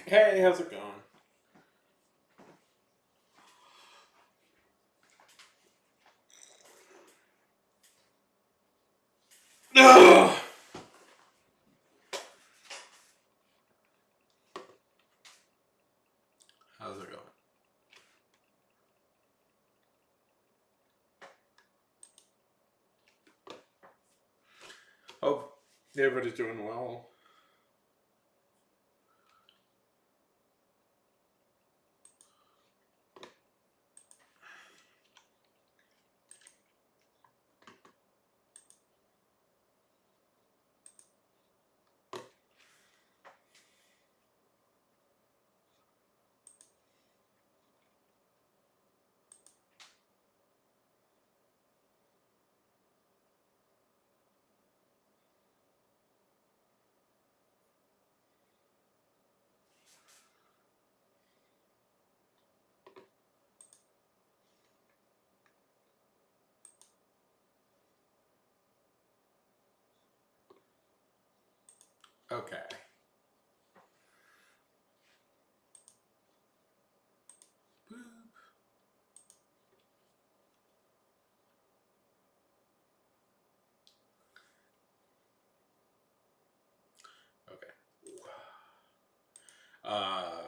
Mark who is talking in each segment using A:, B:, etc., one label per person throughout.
A: Hey, how's it going? Ugh! How's it going? Hope everybody's doing well. Okay. Okay. Uh,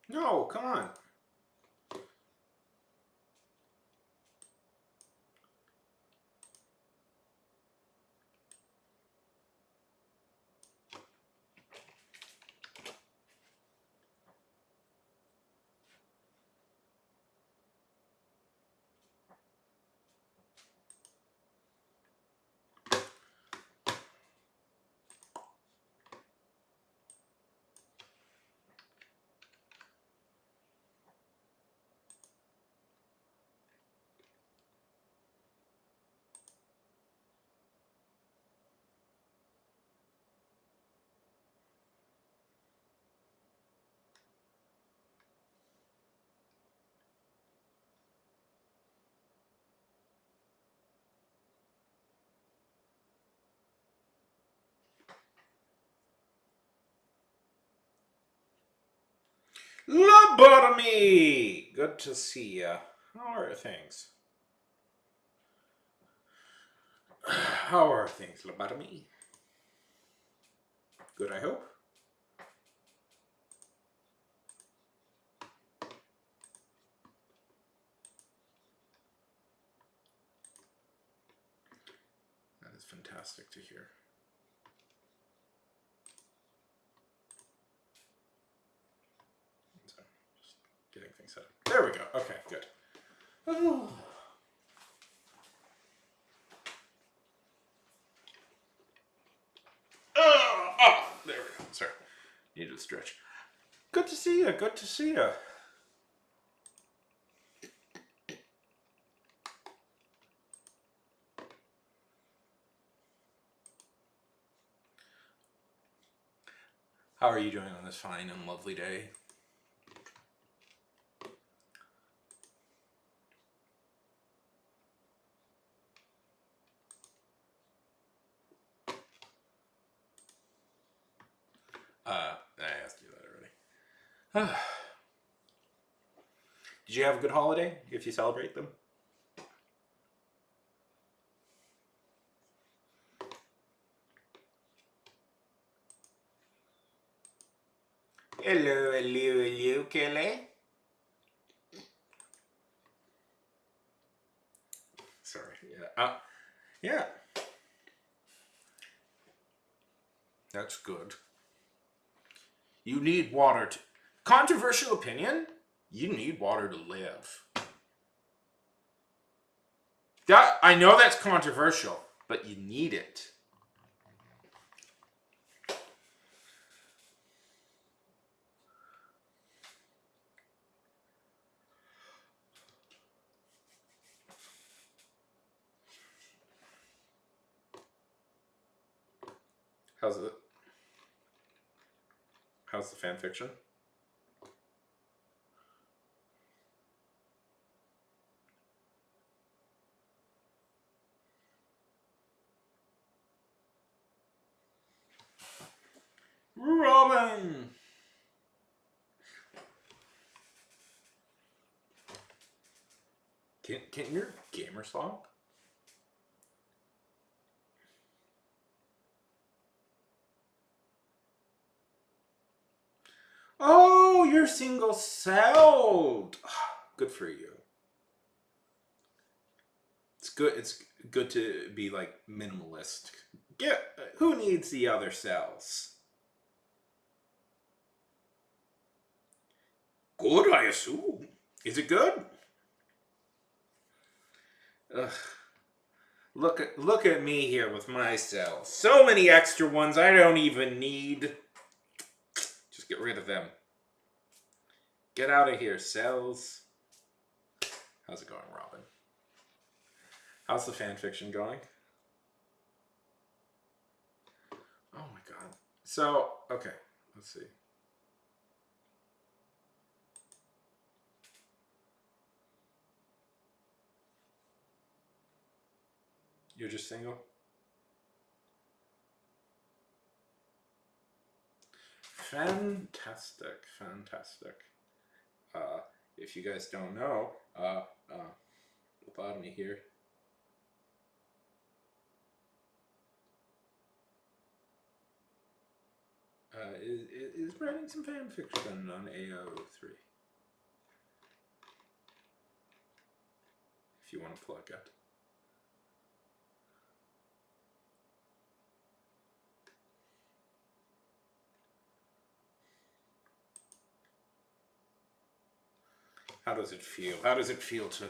A: no, come on. Lobotomy! Good to see ya. How are things? How are things, Lobotomy? Good, I hope. That is fantastic to hear. So, just getting things set up. There we go. Okay, good. Oh. There we go. Sorry. Needed a stretch. Good to see you. Good to see you. How are you doing on this fine and lovely day? I asked you that already. Did you have a good holiday, if you celebrate them? Hello, hello, hello, Kelly. Sorry. Yeah. Yeah. That's good. You need water to... Controversial opinion? You need water to live. I know that's controversial, but you need it. How's it? How's the fan fiction? Robin! Can your gamer song? Oh, you're single celled. Good for you. It's good. It's good to be like minimalist. Get who needs the other cells? Good, I assume. Is it good? Ugh. Look at me here with my cells. So many extra ones I don't even need. Just get rid of them. Get out of here, cells. How's it going, Robin? How's the fan fiction going? Oh my god. So, okay, let's see. You're just single? Fantastic, fantastic. If you guys don't know, Lobotomy here. Is writing some fan fiction on AO3. If you want to plug it. How does it feel? How does it feel to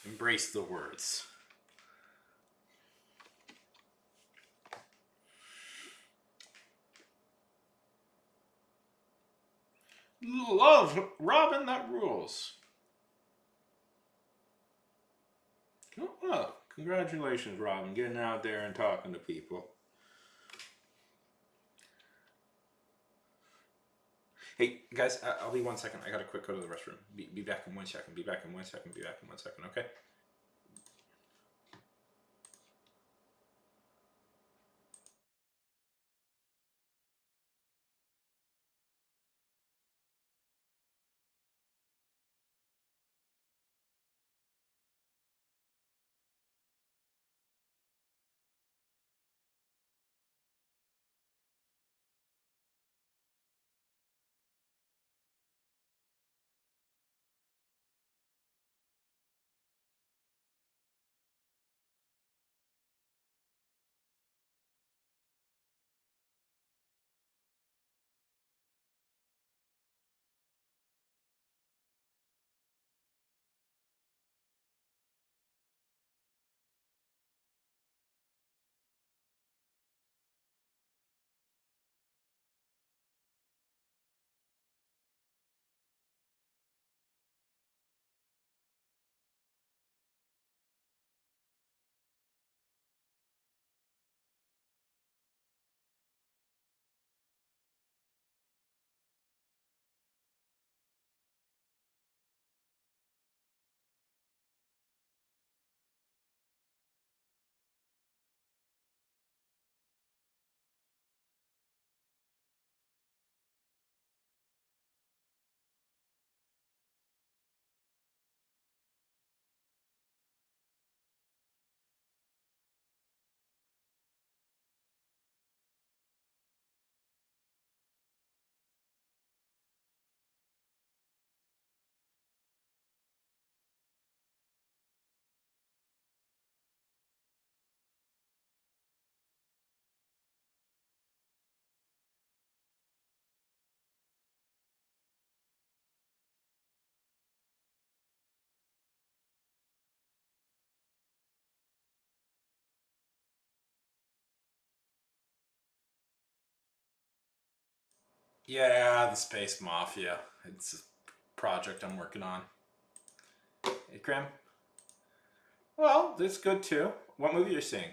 A: embrace the words? Love Robin, that rules. Oh, well, congratulations, Robin, getting out there and talking to people. Hey, guys, I'll be 1 second. I gotta quick go to the restroom. Be back in 1 second. Be back in 1 second. Be back in 1 second, okay? Yeah, the Space Mafia. It's a project I'm working on. Hey, Krim. Well, that's good too. What movie are you seeing?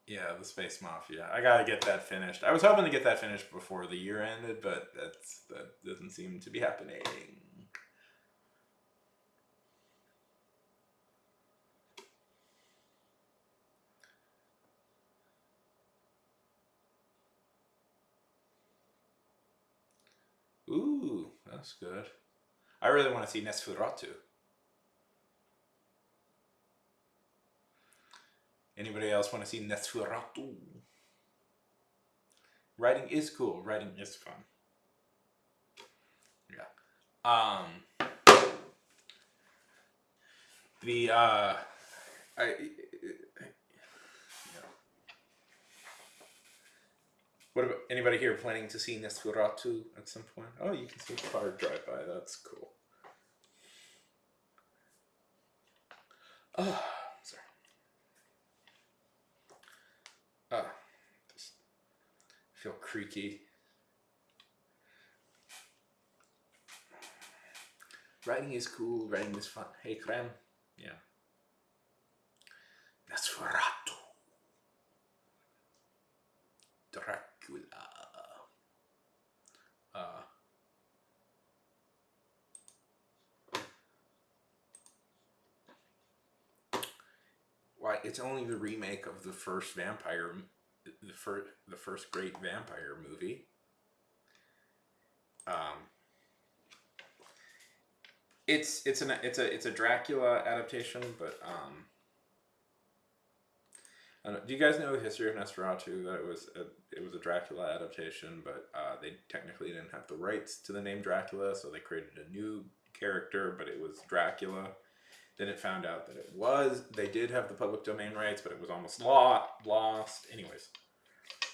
A: Yeah, the Space Mafia. I gotta get that finished. I was hoping to get that finished before the year ended, but that doesn't seem to be happening. Ooh, that's good. I really want to see Nosferatu. Anybody else want to see Nosferatu? Writing is cool. Writing is fun. Yeah. The I yeah. What about anybody here planning to see Nosferatu at some point? Oh, you can see the car drive by. That's cool. Oh, sorry. Just feel creaky. Writing is cool. Writing is fun. Hey, Krem. Yeah. Nosferatu. Dracula. Uh, why? It's only the remake of the first vampire, the first great vampire movie. Um, it's a Dracula adaptation, but I don't know, do you guys know the history of Nosferatu? That it was a Dracula adaptation, but they technically didn't have the rights to the name Dracula, so they created a new character, but it was Dracula. Then it found out that they did have the public domain rights, but it was almost lost. Anyways,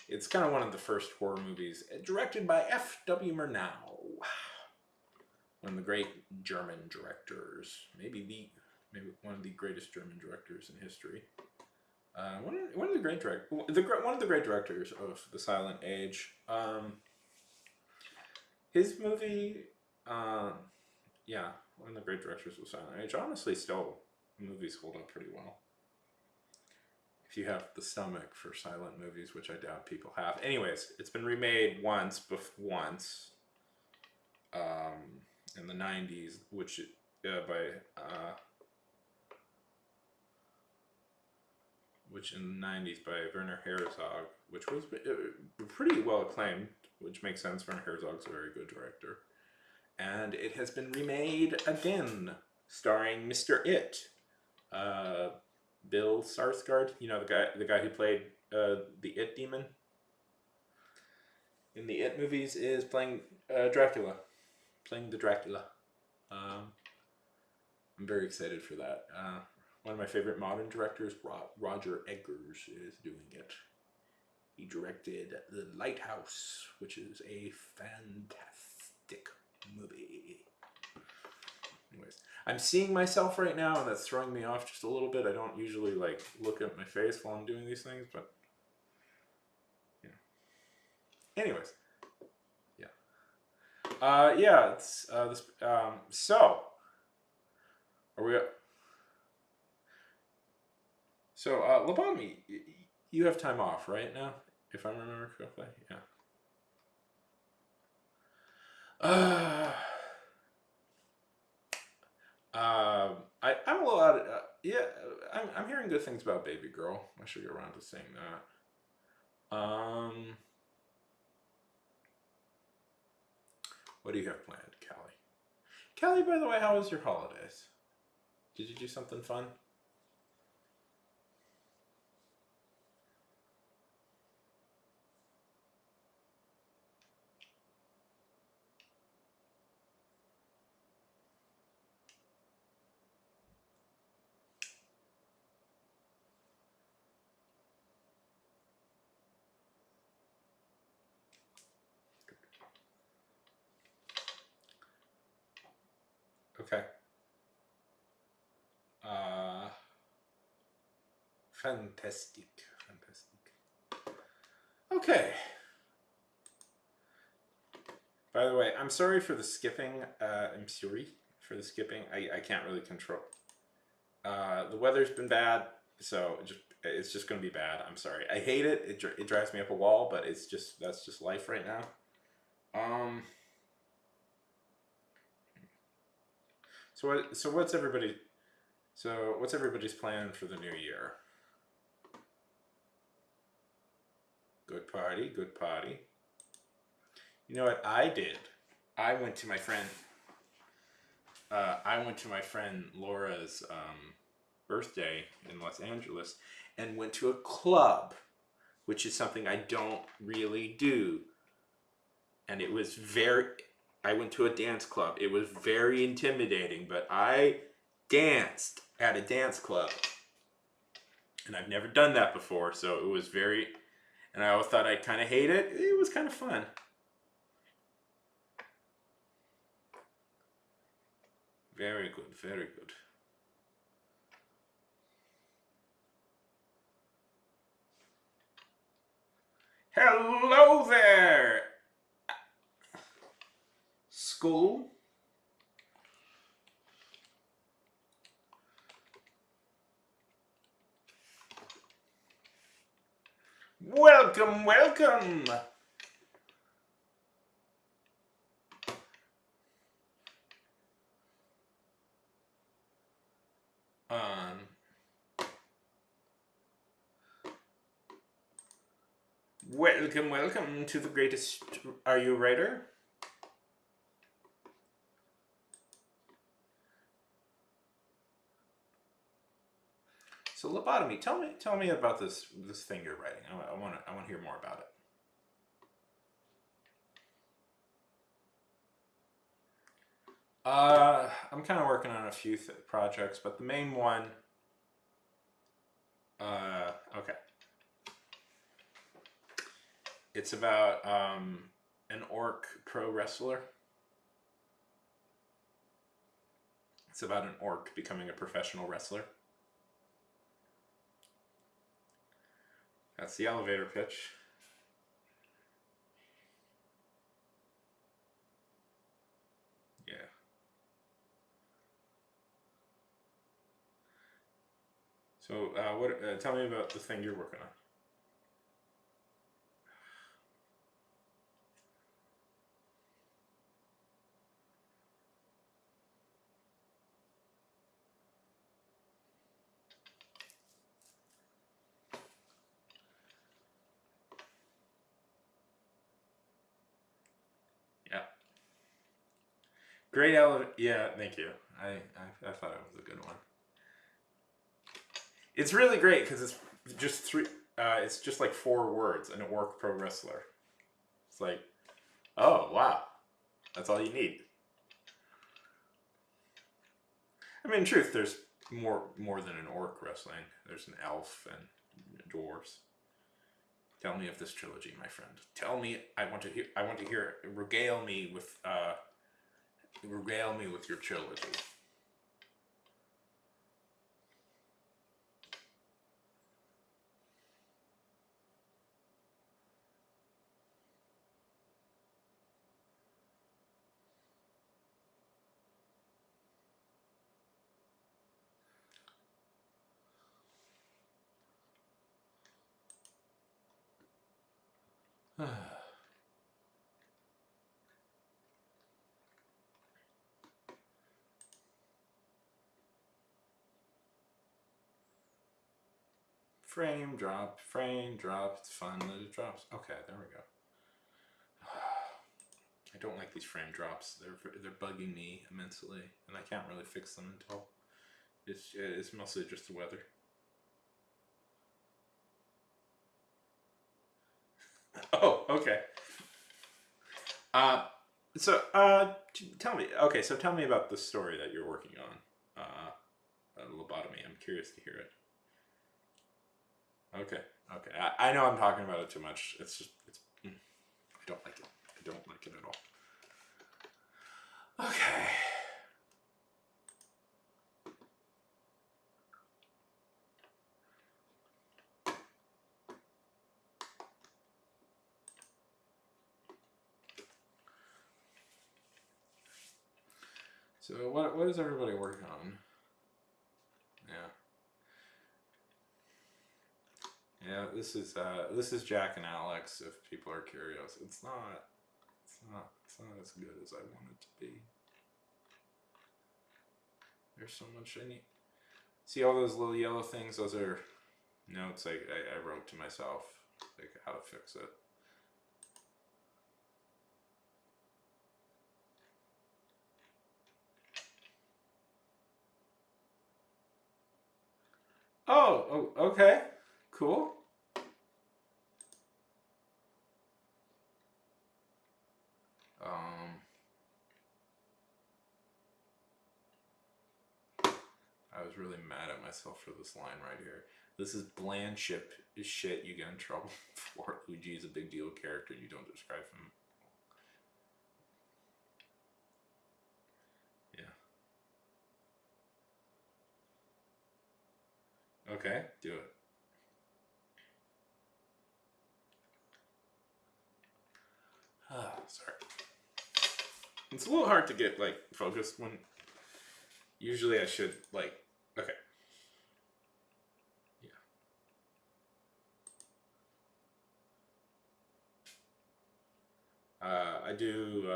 A: it's kind of one of the first horror movies directed by F.W. Murnau, one of the great German directors, maybe one of the greatest German directors in history. One of the great one of the great directors of the Silent Age. His movie, yeah, one of the great directors of Silent Age. Honestly, still movies hold up pretty well if you have the stomach for silent movies, which I doubt people have. Anyways, it's been remade once, in the '90s, which in the '90s by Werner Herzog, which was pretty well acclaimed, which makes sense. Werner Herzog's a very good director, and it has been remade again, starring Mr. It, Bill Skarsgård. You know, the guy who played the It demon in the It movies is playing Dracula, playing the Dracula. I'm very excited for that. One of my favorite modern directors, Roger Eggers, is doing it. He directed The Lighthouse, which is a fantastic movie. Anyways, I'm seeing myself right now, and that's throwing me off just a little bit. I don't usually like look at my face while I'm doing these things, but you know. Anyways, yeah, yeah. It's this. So, are we? So, Labami, you have time off right now, if I remember correctly. Yeah. Uh, I'm a little out of, yeah, I'm hearing good things about Baby Girl. I should get around to saying that. What do you have planned, Callie? Callie, by the way, how was your holidays? Did you do something fun? Okay. Uh, fantastic. Okay. By the way, I'm sorry for the skipping. I'm sorry for the skipping. I can't really control. The weather's been bad, so it's just going to be bad. I'm sorry. I hate it. It drives me up a wall, but that's just life right now. So what's everybody's plan for the new year? Good party, good party. You know what I did? I went to my friend. I went to my friend Laura's birthday in Los Angeles, and went to a club, which is something I don't really do. And it was I went to a dance club. It was very intimidating, but I danced at a dance club, and I've never done that before, so it was very. And I always thought I'd kind of hate it. It was kind of fun. Very good, very good. Hello there! School? Welcome, welcome! Welcome, welcome to the greatest. Are you a writer? So lobotomy. Tell me about this thing you're writing. I want to hear more about it. I'm kind of working on a few projects, but the main one. Okay. It's about an orc pro wrestler. It's about an orc becoming a professional wrestler. That's the elevator pitch. Yeah. So, what? Tell me about the thing you're working on. Yeah. Great elevator. Yeah, thank you. I thought it was a good one. It's really great because it's just three. It's just like 4 words. An orc pro wrestler. It's like, oh wow, that's all you need. I mean, in truth, there's more than an orc wrestling. There's an elf and dwarves. Tell me of this trilogy, my friend. Tell me. I want to hear. I want to hear. Regale me with. Regale me with your trilogy. Frame drop, frame drop. It's fun that it drops. Okay, there we go. I don't like these frame drops. They're bugging me immensely, and I can't really fix them until it's mostly just the weather. Oh, okay. So tell me. Okay, so tell me about the story that you're working on. Lobotomy. I'm curious to hear it. Okay. Okay. I know I'm talking about it too much. I don't like it. I don't like it at all. Okay. So what is everybody working on? Yeah. Yeah, this is Jack and Alex. If people are curious, it's not as good as I want it to be. There's so much I need. See all those little yellow things? Those are notes I wrote to myself, like how to fix it. Oh, okay, cool. I was really mad at myself for this line right here. This is bland shit you get in trouble for. Luigi is a big deal character. You don't describe him. Yeah. Okay, do it. Sorry. It's a little hard to get like focused when usually I should like okay. I do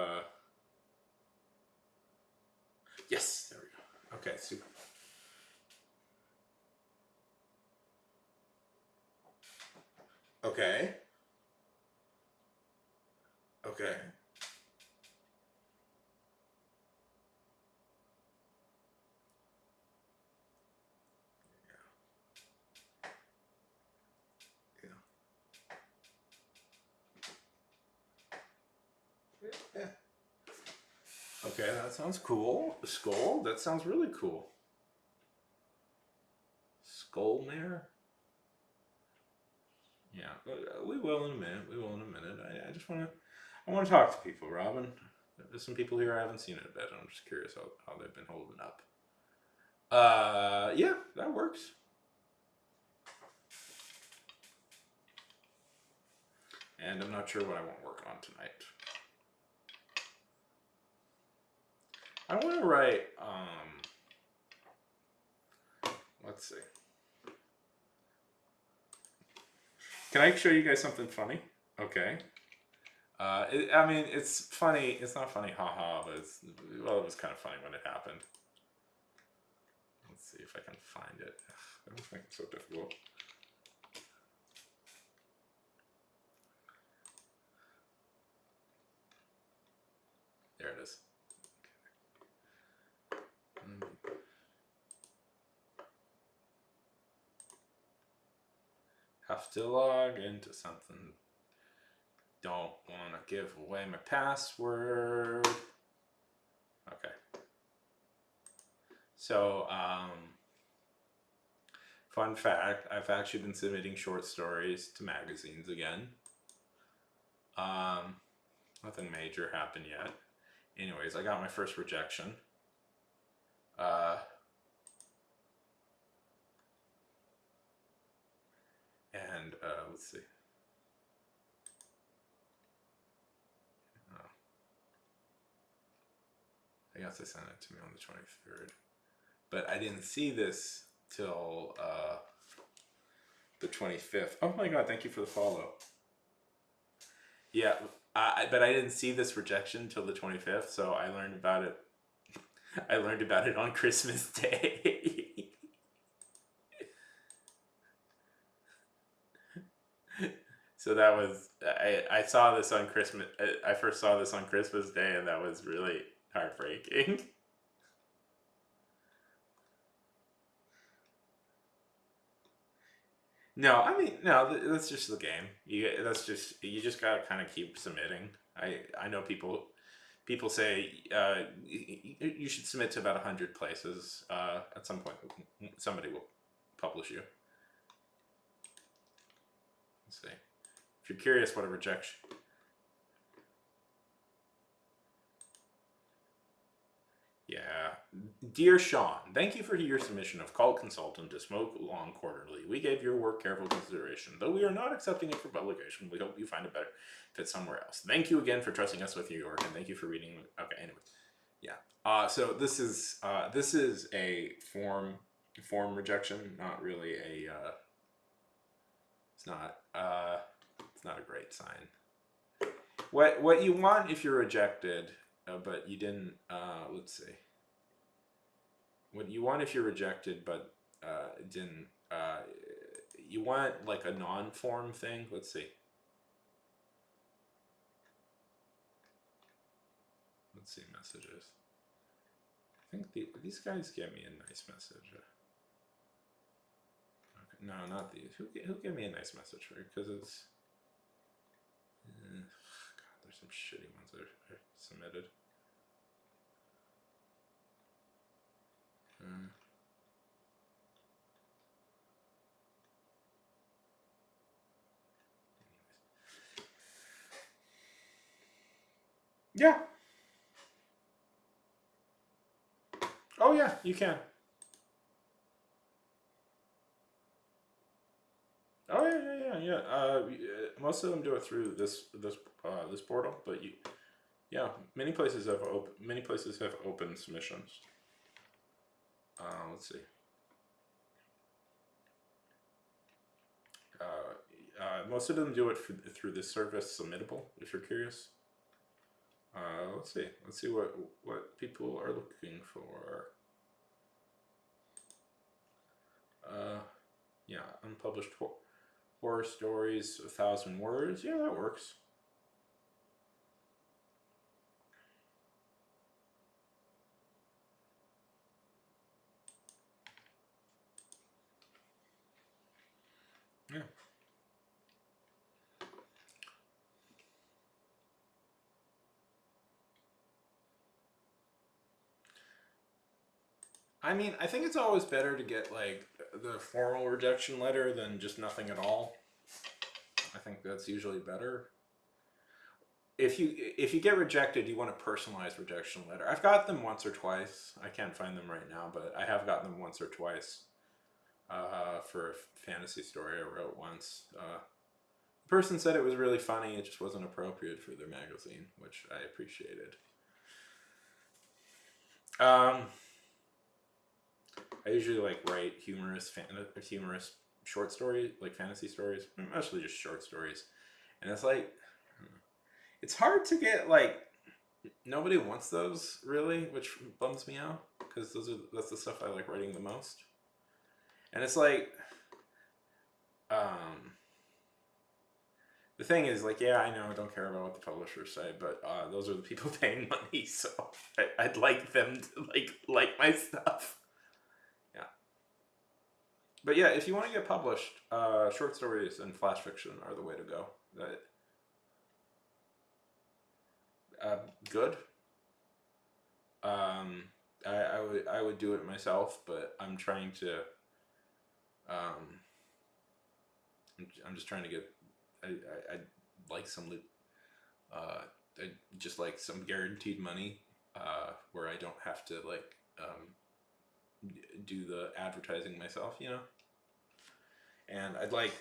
A: yes, there we go. Okay, super. Okay. Okay. Yeah. Okay, that sounds cool. Skull? That sounds really cool. Skull mare? Yeah, we will in a minute. We will in a minute. I just want to. I want to talk to people, Robin. There's some people here I haven't seen in a bit. I'm just curious how they've been holding up. Yeah, that works. And I'm not sure what I want to work on tonight. I want to write. Let's see. Can I show you guys something funny? Okay. I mean, it's funny. It's not funny, haha, but it was kind of funny when it happened. Let's see if I can find it. I don't think it's so difficult. There it is. Okay. Have to log into something. Don't want to give away my password. Okay. So, fun fact, I've actually been submitting short stories to magazines again. Nothing major happened yet. Anyways, I got my first rejection. And let's see. I guess they sent it to me on the 23rd. But I didn't see this till the 25th. Oh my god, thank you for the follow. Yeah, but I didn't see this rejection till the 25th, so I learned about it. I learned about it on Christmas Day. So that was I saw this on Christmas. I first saw this on Christmas Day, and that was really heartbreaking. No, I mean no. That's just the game. You just gotta kind of keep submitting. I know people say you should submit to about 100 places. At some point, somebody will publish you. Let's see. If you're curious what a rejection. Yeah. Dear Sean, thank you for your submission of Cult Consultant to Smoke Long Quarterly. We gave your work careful consideration. Though we are not accepting it for publication, we hope you find a better fit somewhere else. Thank you again for trusting us with your work, and thank you for reading. Okay, anyway. Yeah. So this is a form rejection, not really a it's not it's not a great sign. What you want if you're rejected, but you didn't. Let's see. What you want if you're rejected, but didn't. You want like a non-form thing. Let's see. Let's see messages. I think these guys give me a nice message. Okay, no, not these. Who gave me a nice message for? Because it's. God, there's some shitty ones that are submitted. Yeah. Oh yeah, you can. Oh yeah. Most of them do it through this portal, but yeah, many places have open submissions. Let's see. Most of them do it through this service, Submittable. If you're curious, let's see. Let's see what people are looking for. Yeah, unpublished horror stories, 1,000 words. Yeah, that works. Yeah. I mean, I think it's always better to get like the formal rejection letter than just nothing at all. I think that's usually better. If you get rejected, you want a personalized rejection letter. I've got them once or twice. I can't find them right now, but I have gotten them once or twice for a fantasy story I wrote once. The person said it was really funny. It just wasn't appropriate for their magazine, which I appreciated. I usually like write humorous short stories, like fantasy stories, mostly just short stories, and it's like it's hard to get like nobody wants those really, which bums me out because that's the stuff I like writing the most, and it's like the thing is like yeah I know I don't care about what the publishers say, but those are the people paying money, so I'd like them to like my stuff. But yeah, if you want to get published, short stories and flash fiction are the way to go. Good. Um, I would do it myself, but I'm trying to. Um, I'm just trying to get. I like some. I just like some guaranteed money, where I don't have to like do the advertising myself, you know. And I'd like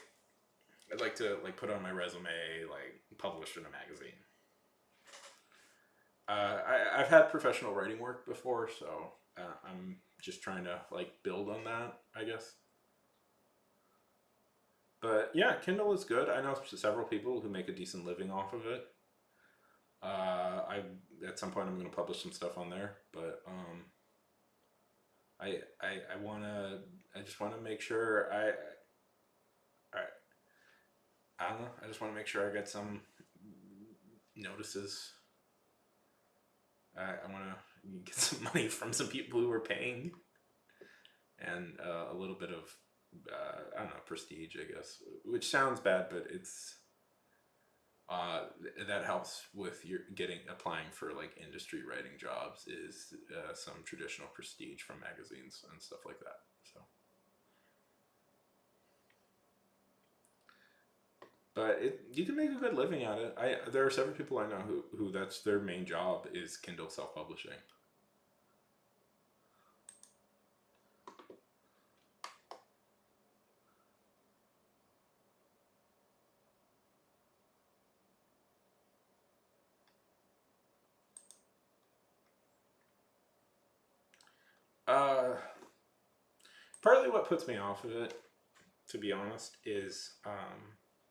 A: to like put on my resume like published in a magazine. I've had professional writing work before, so I'm just trying to like build on that, I guess. But yeah, Kindle is good. I know several people who make a decent living off of it. I at some point I'm going to publish some stuff on there, but I wanna I just want to make sure I I don't know. I just want to make sure I get some notices. I want to get some money from some people who are paying, and a little bit of I don't know prestige, I guess, which sounds bad, but it's that helps with your getting applying for like industry writing jobs is some traditional prestige from magazines and stuff like that. So, but you can make a good living at it. There are several people I know who that's their main job is Kindle self publishing. Partly what puts me off of it, to be honest, is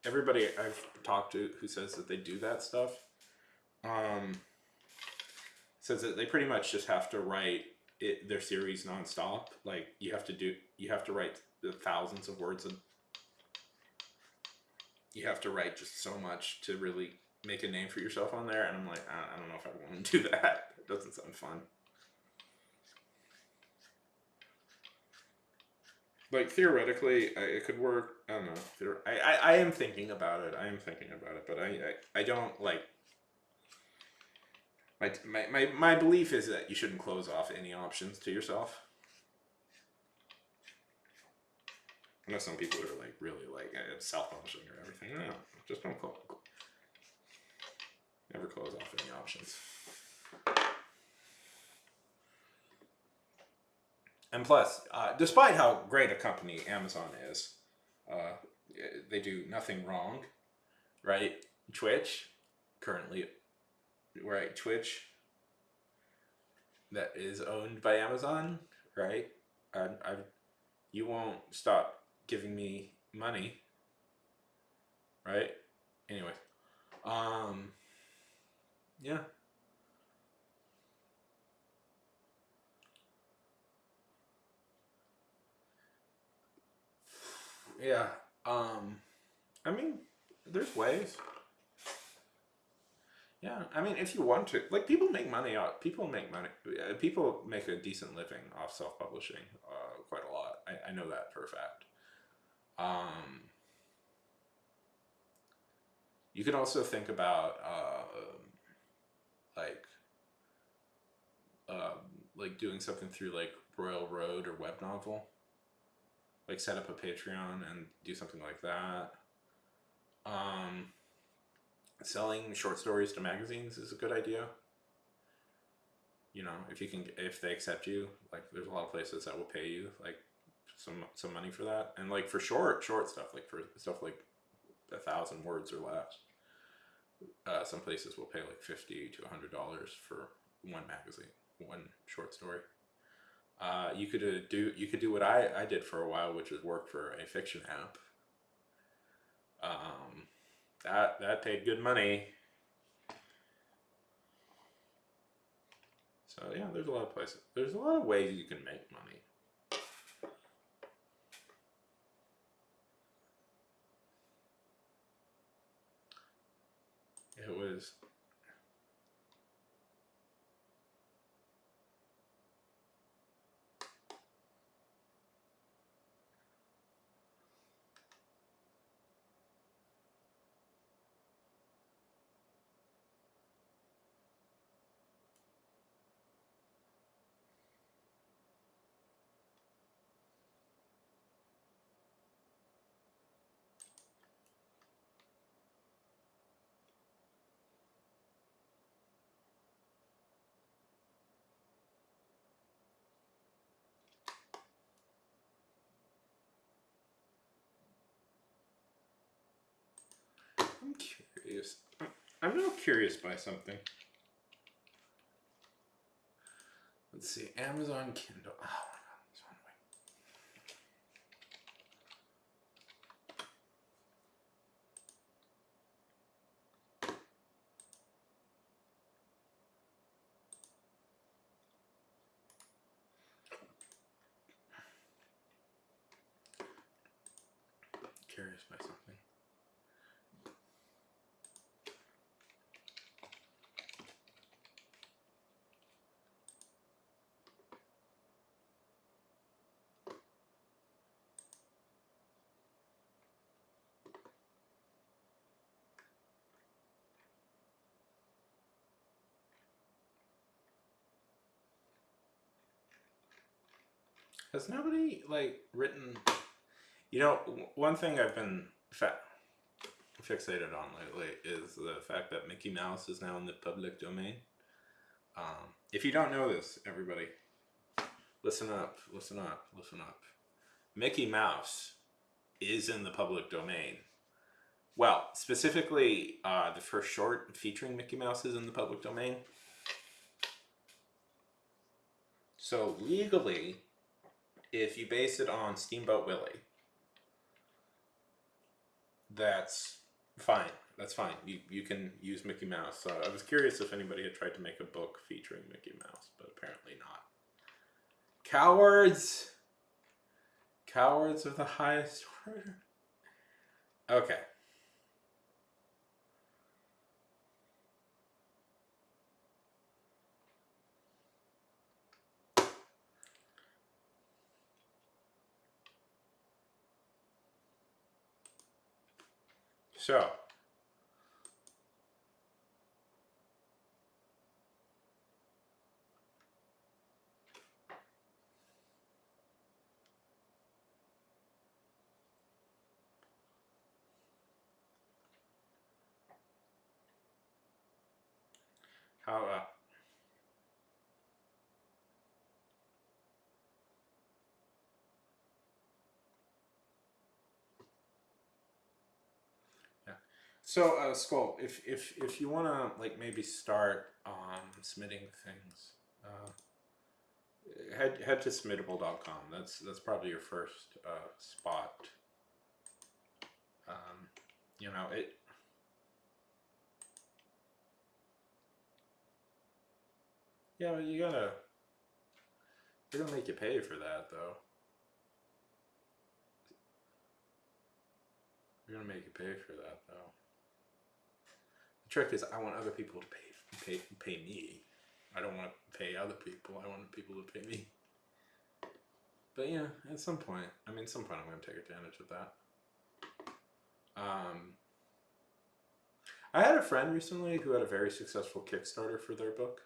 A: everybody I've talked to who says that they do that stuff um, says that they pretty much just have to write their series nonstop. Like you have to write the thousands of words, and you have to write just so much to really make a name for yourself on there. And I'm like, I don't know if I want to do that. It doesn't sound fun. Like theoretically, it could work. I don't know. I am thinking about it. But I don't like. My belief is that you shouldn't close off any options to yourself. I know some people are like really like self-publishing or everything. No, just don't close. Never close off any options. And plus, despite how great a company Amazon is, they do nothing wrong, right? Twitch, currently, right? Twitch, that is owned by Amazon, right? You won't stop giving me money, right? Anyway, yeah. Yeah. I mean, there's ways. Yeah, I mean, if you want to, like, people make money out. People make money. People make a decent living off self-publishing, quite a lot. I know that for a fact. You could also think about, like, like doing something through like Royal Road or Web Novel. Like, set up a Patreon and do something like that. Selling short stories to magazines is a good idea. You know, if they accept you, like, there's a lot of places that will pay you like some money for that, and like for short stuff, like for stuff like 1,000 words or less, some places will pay like $50 to $100 for one magazine, one short story. You could do what I did for a while, which was work for a fiction app. That paid good money. So yeah, there's a lot of places. There's a lot of ways you can make money. It was. I'm curious. I'm now curious by something. Let's see. Amazon Kindle. Oh my god, it's on the way. Curious by something. Has nobody like written? You know, one thing I've been fixated on lately is the fact that Mickey Mouse is now in the public domain. If you don't know this, everybody, listen up, listen up, listen up. Mickey Mouse is in the public domain. Well, specifically, the first short featuring Mickey Mouse is in the public domain. So legally, if you base it on Steamboat Willie, that's fine. That's fine. You can use Mickey Mouse. So I was curious if anybody had tried to make a book featuring Mickey Mouse, but apparently not. Cowards! Cowards of the highest order. Okay. So, how yeah. So, Skull, if you want to like maybe start submitting things, head to submittable.com. That's probably your first spot. You know it. Yeah, well, they're gonna make you pay for that though. They're gonna make you pay for that though. The trick is, I want other people to pay me. I don't want to pay other people. I want people to pay me. But yeah, at some point, I'm going to take advantage of that. I had a friend recently who had a very successful Kickstarter for their book.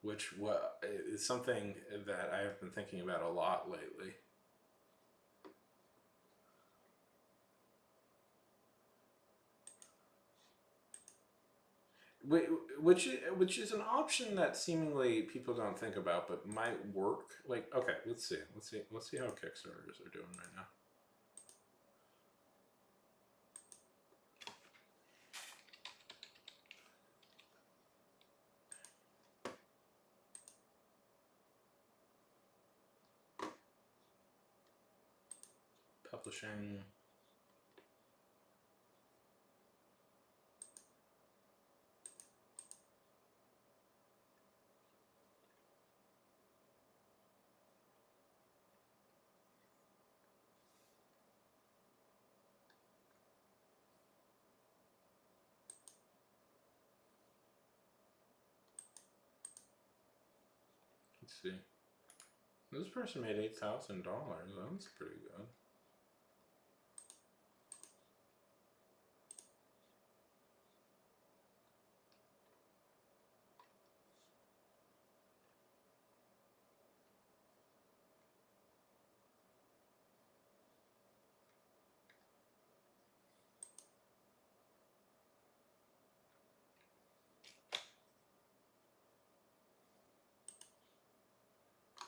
A: Which is something that I have been thinking about a lot lately. Which is an option that seemingly people don't think about, but might work. Like, okay, let's see how Kickstarters are doing right now. Publishing. Let's see. This person made $8,000. That's pretty good.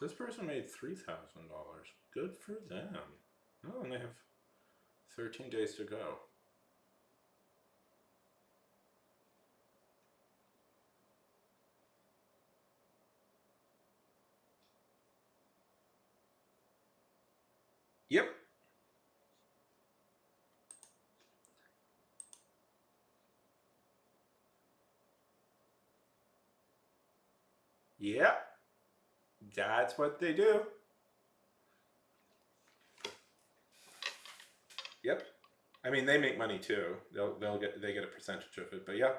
A: This person made $3,000. Good for them. Oh, and they have 13 days to go. Yep. Yep. That's what they do. Yep. I mean, they make money too. They get a percentage of it, but yeah.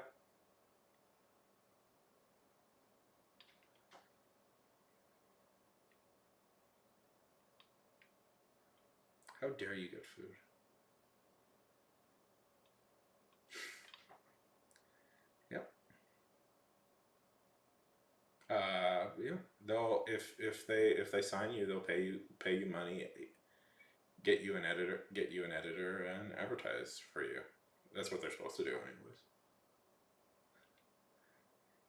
A: How dare you get food? Yep. Yeah. They'll if they sign you, they'll pay you money, get you an editor, and advertise for you. That's what they're supposed to do, anyways.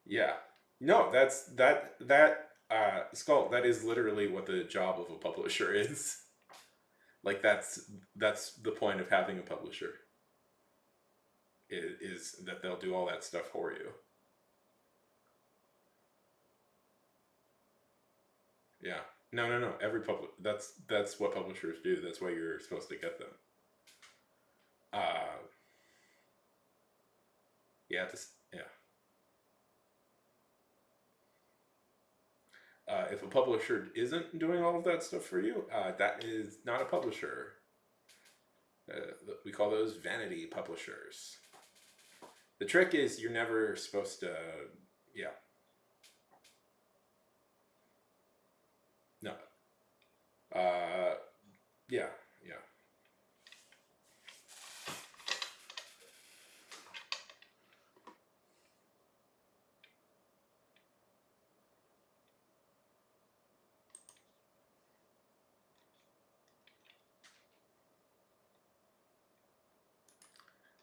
A: Yeah. No, Skull. That is literally what the job of a publisher is. Like that's the point of having a publisher. is that they'll do all that stuff for you. Yeah. No, no, no. That's what publishers do. That's why you're supposed to get them. Uh, yeah, yeah. If a publisher isn't doing all of that stuff for you, that is not a publisher. We call those vanity publishers. The trick is you're never supposed to, yeah. No. Yeah, yeah.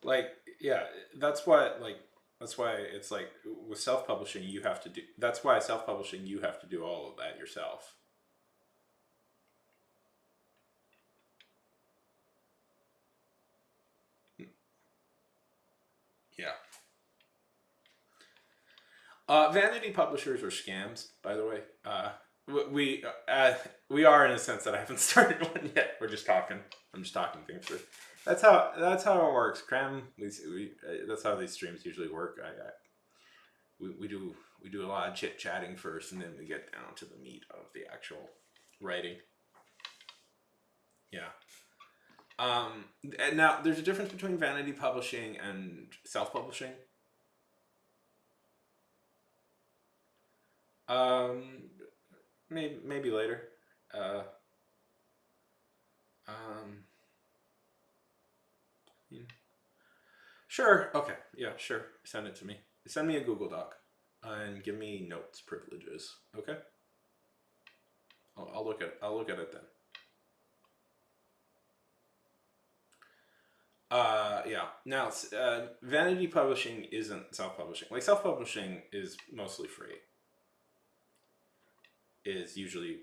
A: Like, yeah, that's why, like, that's why it's like with self-publishing, you have to do, that's why self-publishing, you have to do all of that yourself. Yeah. Vanity publishers are scams, by the way. We are in a sense that I haven't started one yet. We're just talking. I'm just talking things through. That's how it works. That's how these streams usually work. We do a lot of chit chatting first, and then we get down to the meat of the actual writing. Yeah. And now there's a difference between vanity publishing and self-publishing. Um, maybe later. Uh, um, sure. Okay. Yeah. Sure. Send it to me. Send me a Google Doc, and give me notes privileges. Okay. I'll look at it. I'll look at it then. Yeah. Now, vanity publishing isn't self-publishing. Like self-publishing is mostly free. Is usually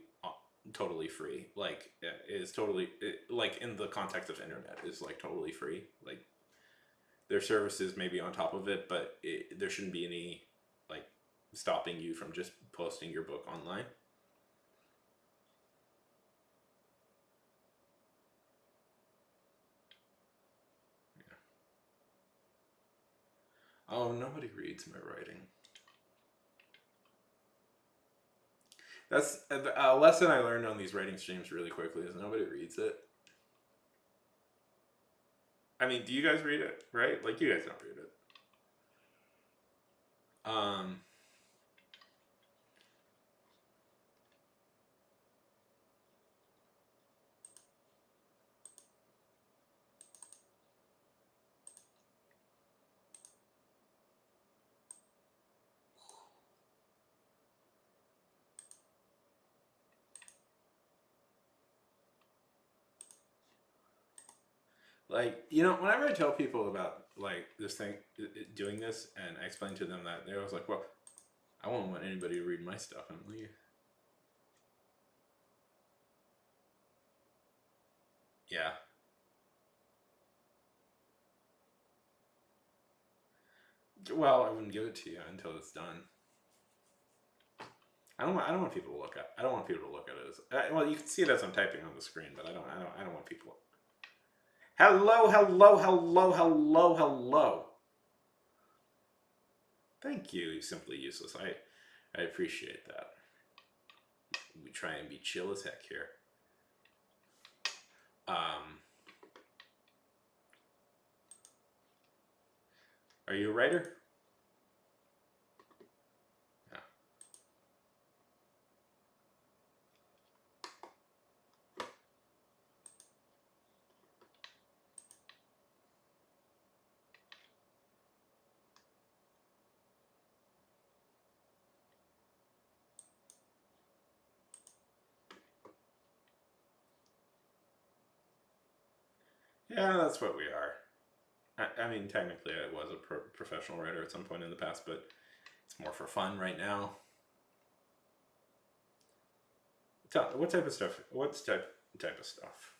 A: totally free. Like is totally like in the context of internet is like totally free. Like their services may be on top of it, but there shouldn't be any like stopping you from just posting your book online. Yeah. Oh, nobody reads my writing. That's a lesson I learned on these writing streams really quickly is nobody reads it. I mean, do you guys read it? Right? Like you guys don't read it. Um, like whenever I tell people about like this thing, doing this, and I explain to them that, they're always like, "Well, I won't want anybody to read my stuff." I'm like, yeah. Well, I wouldn't give it to you until it's done. I don't want people to look at. I don't want people to look at it as. Well, you can see it as I'm typing on the screen, but I don't want people. Hello, hello, hello, hello, hello. Thank you, Simply Useless. I appreciate that. We try and be chill as heck here. Are you a writer? Yeah. Yeah, that's what we are. I mean, technically, I was a professional writer at some point in the past, but it's more for fun right now. What type of stuff? What's type of stuff?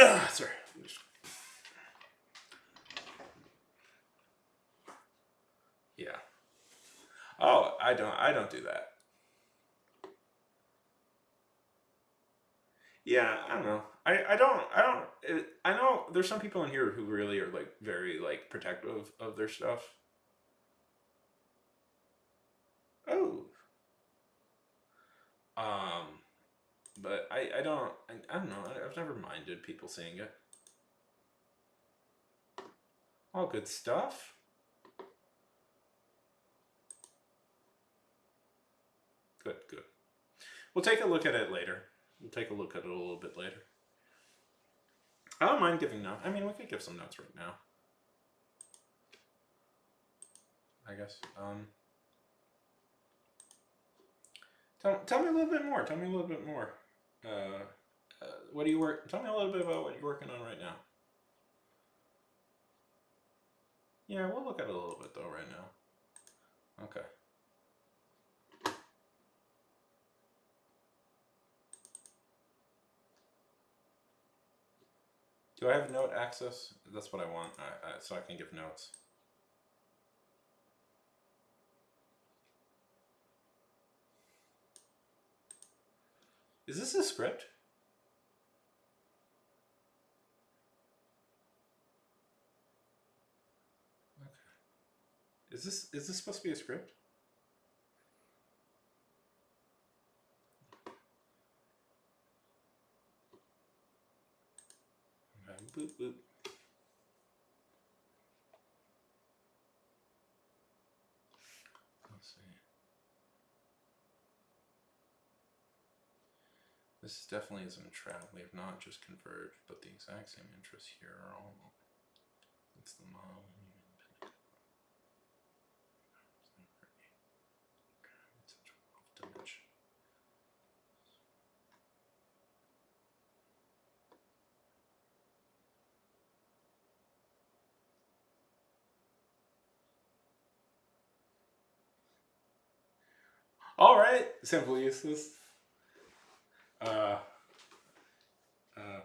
A: Sorry. Yeah. Oh, I don't do that. Yeah, I don't know. I know there's some people in here who really are like very like protective of their stuff. Oh. Um, but I don't know. I've never minded people seeing it. All good stuff. Good, good. We'll take a look at it later. We'll take a look at it a little bit later. I don't mind giving notes. I mean, we could give some notes right now. I guess. Tell me a little bit more. Tell me a little bit more. What do you work? Tell me a little bit about what you're working on right now. Yeah, we'll look at it a little bit though right now. Okay. Do I have note access? That's what I want, so I can give notes. Is this a script? Okay. Is this supposed to be a script? Okay. Boop boop. Let's see. This definitely isn't a trap. We have not just converged, but the exact same interests here are all. It's the model. All right, simple uses. Uh, uh,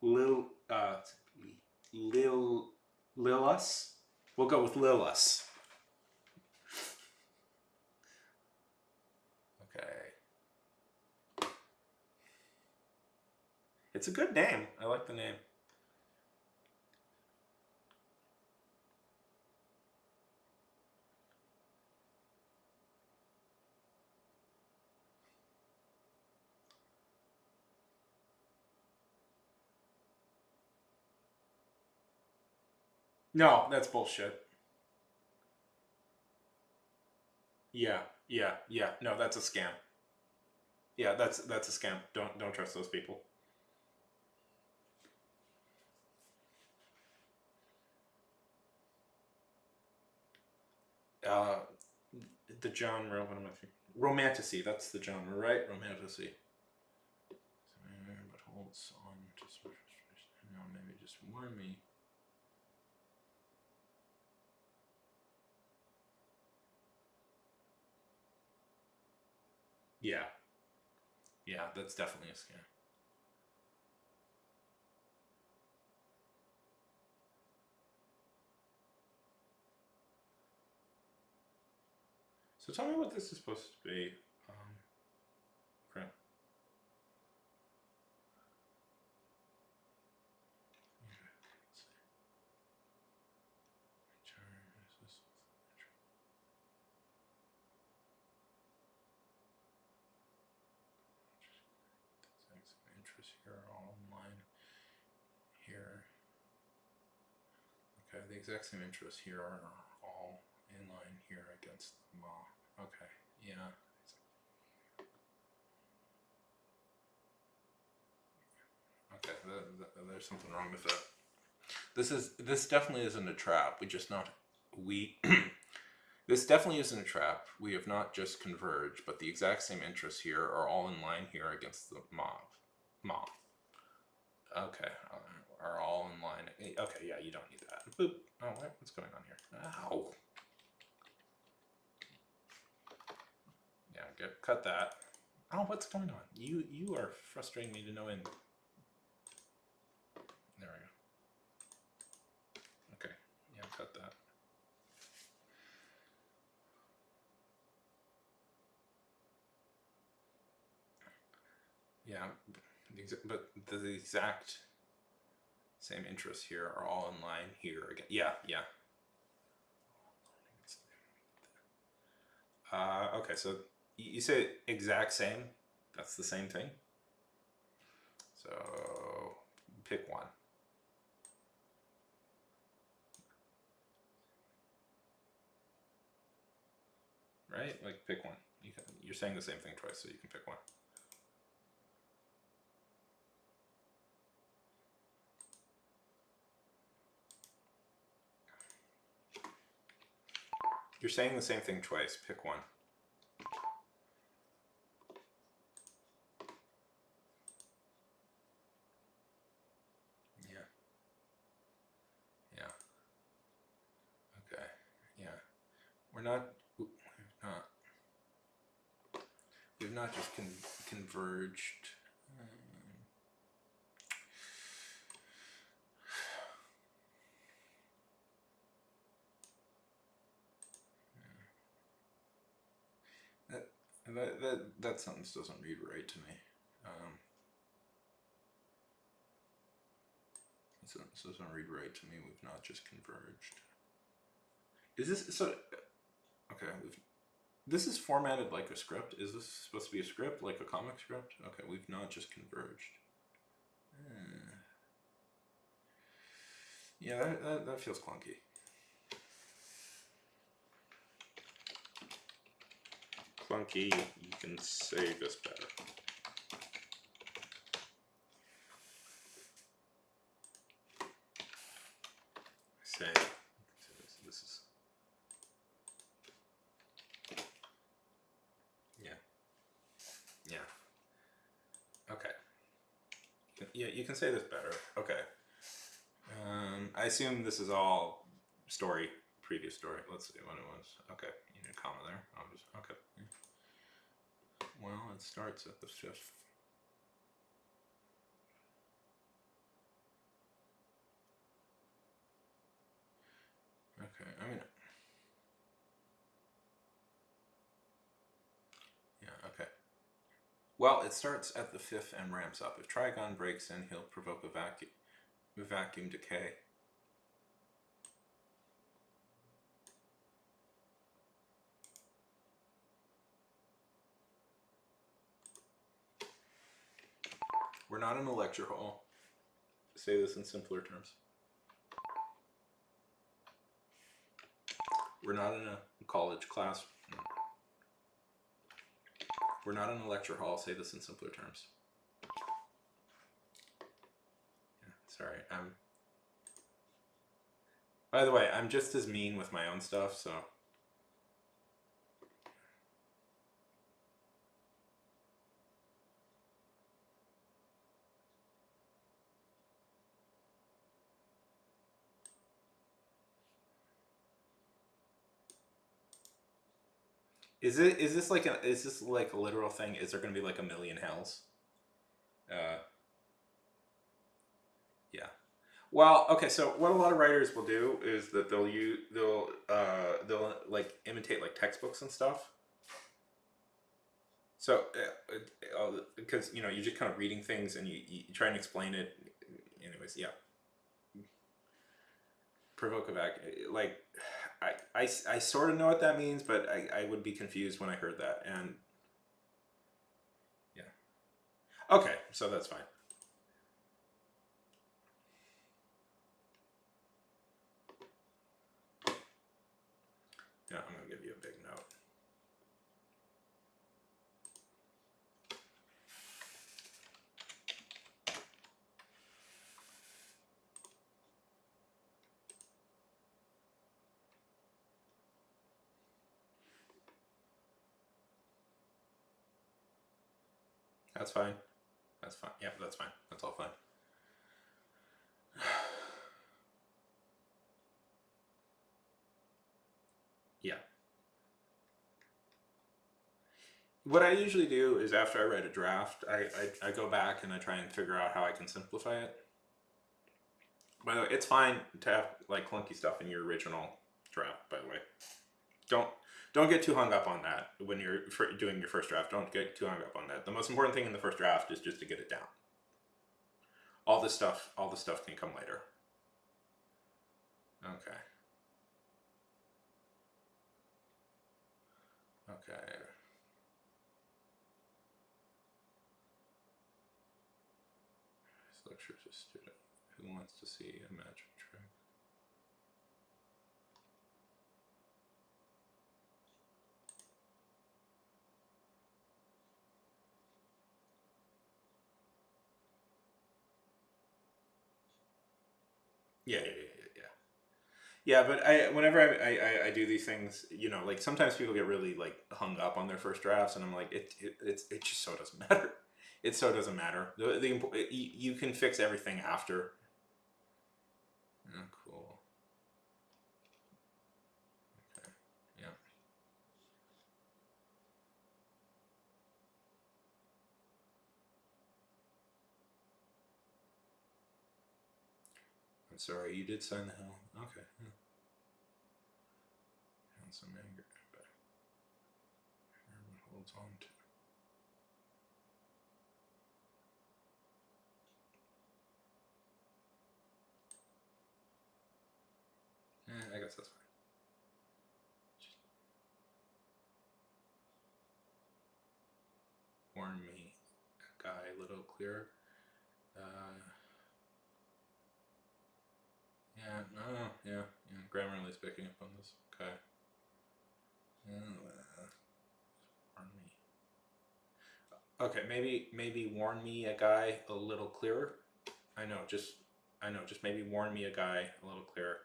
A: Lil, Lilus. We'll go with Lilus. Okay. It's a good name. I like the name. No, that's bullshit. Yeah, yeah. No, that's a scam. Yeah, that's a scam. Don't trust those people. Uh, the genre. What am I thinking? Romantasy. That's the genre, right? Romantasy. But holds on to special situation. No, maybe just warn me. Yeah, yeah. That's definitely a scam. So tell me what this is supposed to be. Crap. Interest here all online here. Okay, the exact same interests here are all in line here against the law. Okay, yeah. Okay, there's something wrong with that. This definitely isn't a trap. We this definitely isn't a trap. We have not just converged, but the exact same interests here are all in line here against the mob. Okay, are all in line. Okay, yeah, you don't need that. Boop. Oh, what's going on here? Ow. Yeah, cut that. Oh, what's going on? You are frustrating me to no end. There we go. Okay, yeah, cut that. Yeah, but the exact same interests here are all in line here again. Yeah, yeah. Okay, so you say exact same. That's the same thing. So pick one. Right? Like pick one. You're saying the same thing twice, so you can pick one. You're saying the same thing twice. Pick one. Yeah. Yeah. Okay. Yeah. We're not. Not. We've not just converged. That sentence doesn't read right to me. This sentence doesn't read right to me. We've not just converged. Is this so? Okay, this is formatted like a script. Is this supposed to be a script, like a comic script? Okay, we've not just converged. Yeah, that feels clunky. Clunky, you can say this better. Say this is. Yeah. Yeah. Okay. Yeah, you can say this better. Okay. I assume this is all story, previous story. Let's see what it was. Okay, you need a comma there. I'll just, okay. Well, it starts at the 5th. Okay, I mean, yeah, okay. Well, it starts at the 5th and ramps up. If Trigon breaks in, he'll provoke a vacuum decay. We're not in a lecture hall. Say this in simpler terms. We're not in a college class. We're not in a lecture hall. Say this in simpler terms. Yeah, sorry, by the way, I'm just as mean with my own stuff, so. Is this like a literal thing? Is there going to be like a million hells? Uh, yeah. Well, okay. So what a lot of writers will do is that they'll like imitate like textbooks and stuff. So because you're just kind of reading things and you try and explain it. Anyways, yeah. Provoke a vac. Like I sort of know what that means, but I would be confused when I heard that. And yeah. Okay, so that's fine. Yeah, I'm gonna give you a big note. That's fine. That's fine. Yep, that's fine. That's all fine. Yeah. What I usually do is after I write a draft, I go back and I try and figure out how I can simplify it. By the way, it's fine to have like clunky stuff in your original draft. By the way, don't don't get too hung up on that when you're doing your first draft. Don't get too hung up on that. The most important thing in the first draft is just to get it down. All the stuff can come later. Okay. Okay. This lecture's a student who wants to see a magic trick. Yeah, yeah, yeah, yeah, yeah. Yeah, but whenever I do these things, you know, like sometimes people get really like hung up on their first drafts, and I'm like, it just so doesn't matter. It so doesn't matter. You can fix everything after. Oh, cool. Okay. Yeah. I'm sorry, you did sign the hill. Okay. Yeah. And some anger, but everyone holds on to. I guess that's fine. Warn me, guy, a little clearer. Uh, yeah, no, yeah, yeah. Grammarly's picking up on this. Okay. Warn me. Okay, maybe warn me, a guy, a little clearer. I know, just just maybe warn me, a guy, a little clearer.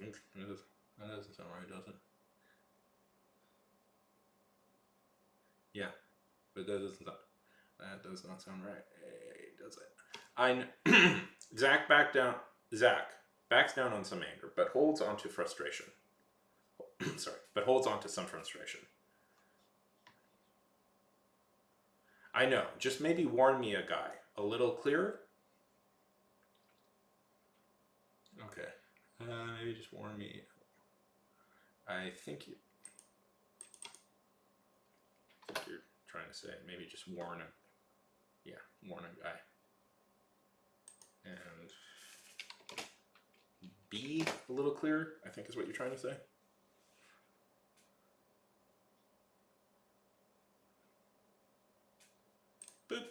A: That doesn't sound right, does it? Yeah, but that does not sound right, does it? I Zach back down. Zach backs down on some anger, but holds on to frustration. Sorry, but holds on to some frustration. I know. Just maybe warn me, a guy, a little clearer. Okay. Maybe just warn me. I think you're trying to say maybe just warn him. Yeah, warn a guy. And be a little clearer, I think is what you're trying to say. Boop.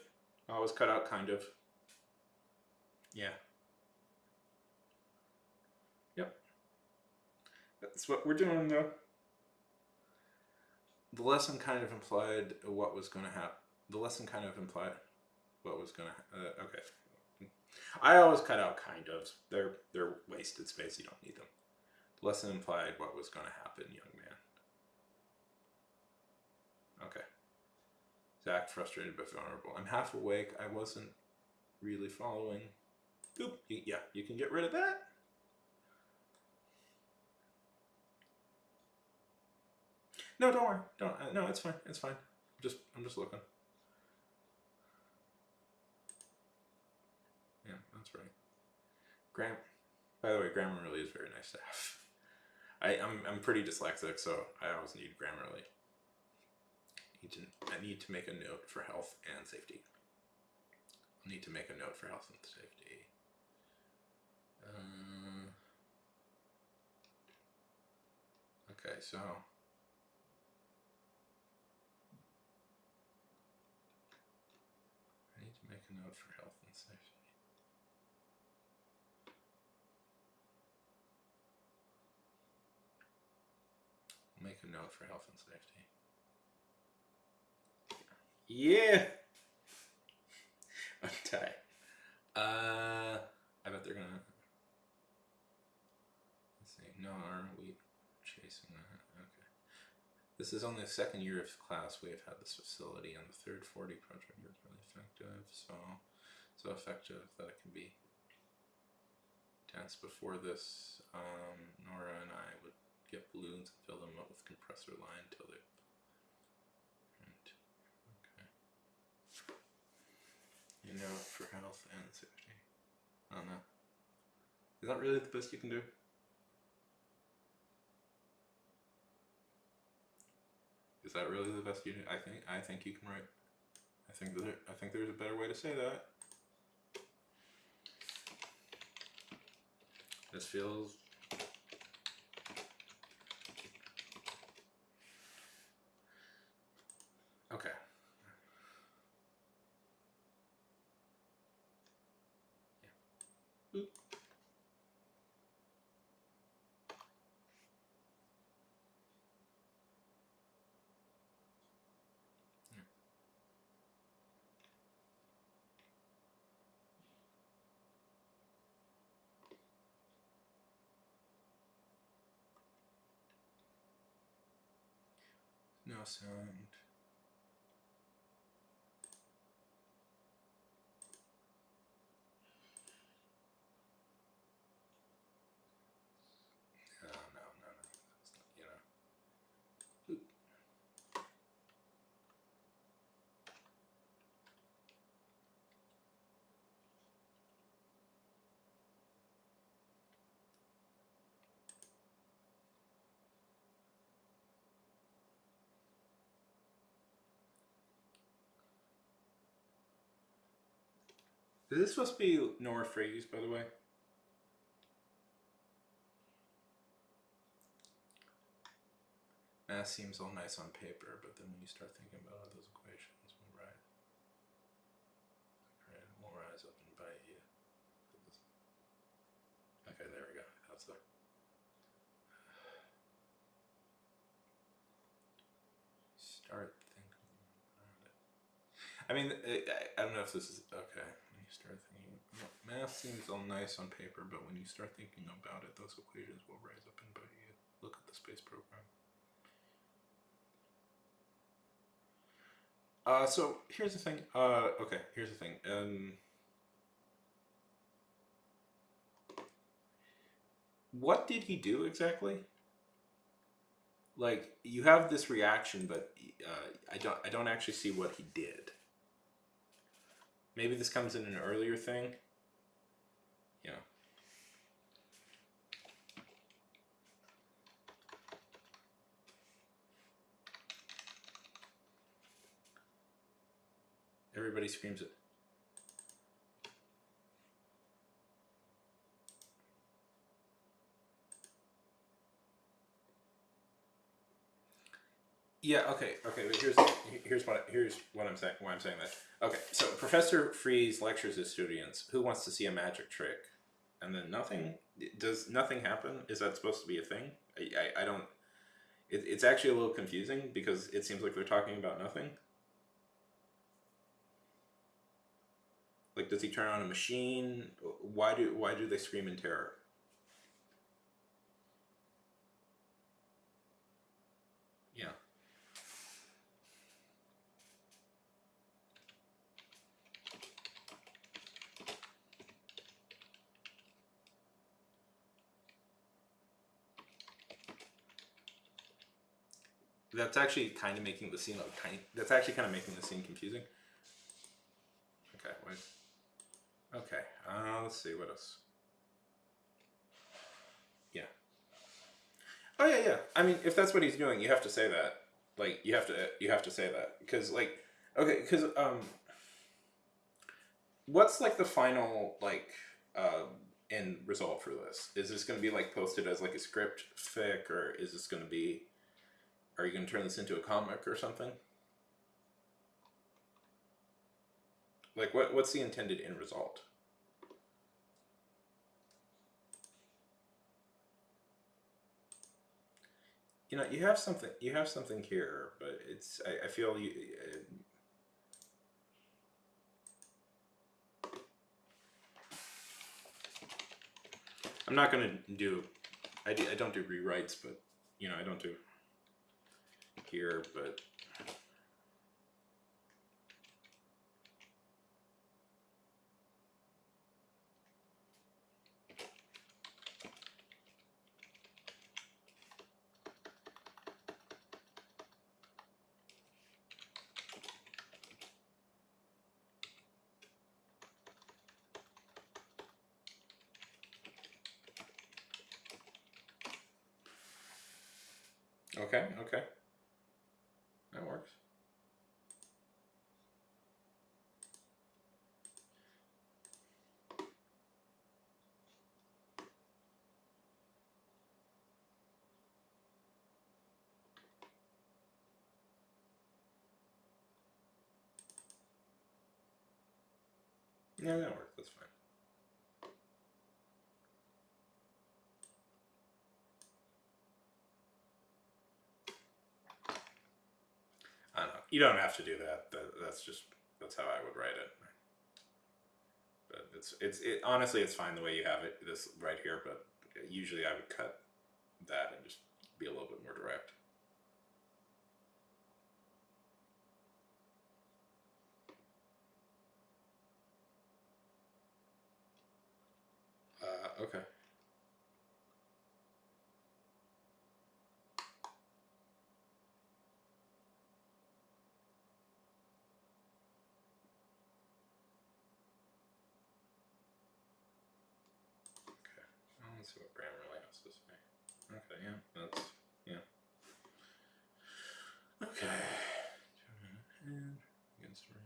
A: I was cut out, kind of. Yeah. Yep. That's what we're doing, though. The lesson kind of implied what was going to happen. The lesson kind of implied what was going to. Okay. I always cut out kind of. They're wasted space. You don't need them. The lesson implied what was going to happen, young man. Okay. Zach, frustrated but vulnerable. I'm half awake. I wasn't really following. Oop. Yeah, you can get rid of that. No, don't worry. Don't. No, it's fine. It's fine. I'm just looking. Yeah, that's right. Gram. By the way, Grammarly is very nice to have. I'm pretty dyslexic, so I always need Grammarly. I need to make a note for health and safety. I need to make a note for health and safety. Okay, so I need to make a note for health and safety. I'll make a note for health and safety. Yeah. Untie. I bet they're gonna. Let's see. No, aren't we chasing that? Okay. This is only the second year of class we have had this facility, and the third 40 project is really effective. So effective that it can be tense. Before this, Nora and I would get balloons and fill them up with compressor line to know, for health and safety. I don't know. Is that really the best you can do? Is that really the best you do? I think you can write. I think there's a better way to say that. This feels. Okay. Yeah. Oop. Yeah. No sound. No. That's not, you know. Oop. Is this supposed to be Nora Fries, by the way? Math seems all nice on paper, but then when you start thinking about all those equations, it won't rise up and bite you. Okay, there we go. That's the. Start thinking about it. I mean, I don't know if this is okay. When you start thinking, math seems all nice on paper, but when you start thinking about it, those equations will rise up and bite you. Look at the space program. So here's the thing. Okay, here's the thing. What did he do exactly? Like, you have this reaction, but I don't actually see what he did. Maybe this comes in an earlier thing. You know. Everybody screams it. Yeah. Okay. But here's what I'm saying. Why I'm saying that. Okay. So Professor Freeze lectures his students. Who wants to see a magic trick? And then nothing. Does nothing happen? Is that supposed to be a thing? I don't. It's actually a little confusing because it seems like they're talking about nothing. Like, does he turn on a machine? Why do they scream in terror? Yeah. That's actually kind of making the scene That's actually kind of making the scene confusing. Okay, wait. Okay, let's see what else. Yeah. Oh yeah. I mean, if that's what he's doing, you have to say that. Like, you have to say that because, like, okay, because what's like the final end result for this? Is this going to be like posted as like a script fic, or is this going to be? Are you going to turn this into a comic or something? Like, what's the intended end result? You know, you have something. You have something here, but it's. I feel you. I'm not gonna do. I don't do rewrites, but you know, I don't do here, but. Okay, okay. That works. Yeah, that works. That's fine. I don't know. You don't have to do that. That's how I would write it. But honestly, it's fine the way you have it. This right here, but usually I would cut that and just be a little bit more direct. Okay. Let's see what Grammarly has to say. Okay, yeah, that's, yeah. Okay. And against red.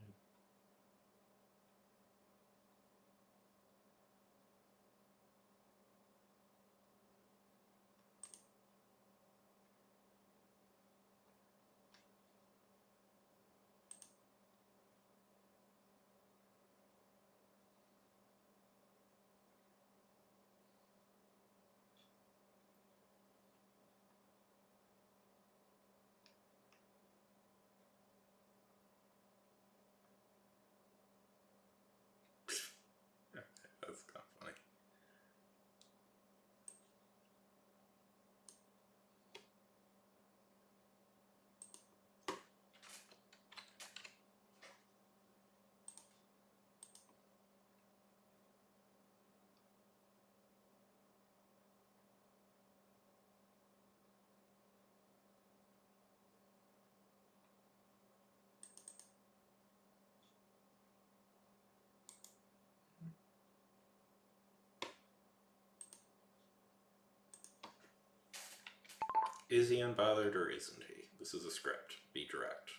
A: That's kind of funny. Is he unbothered or isn't he? This is a script. Be direct.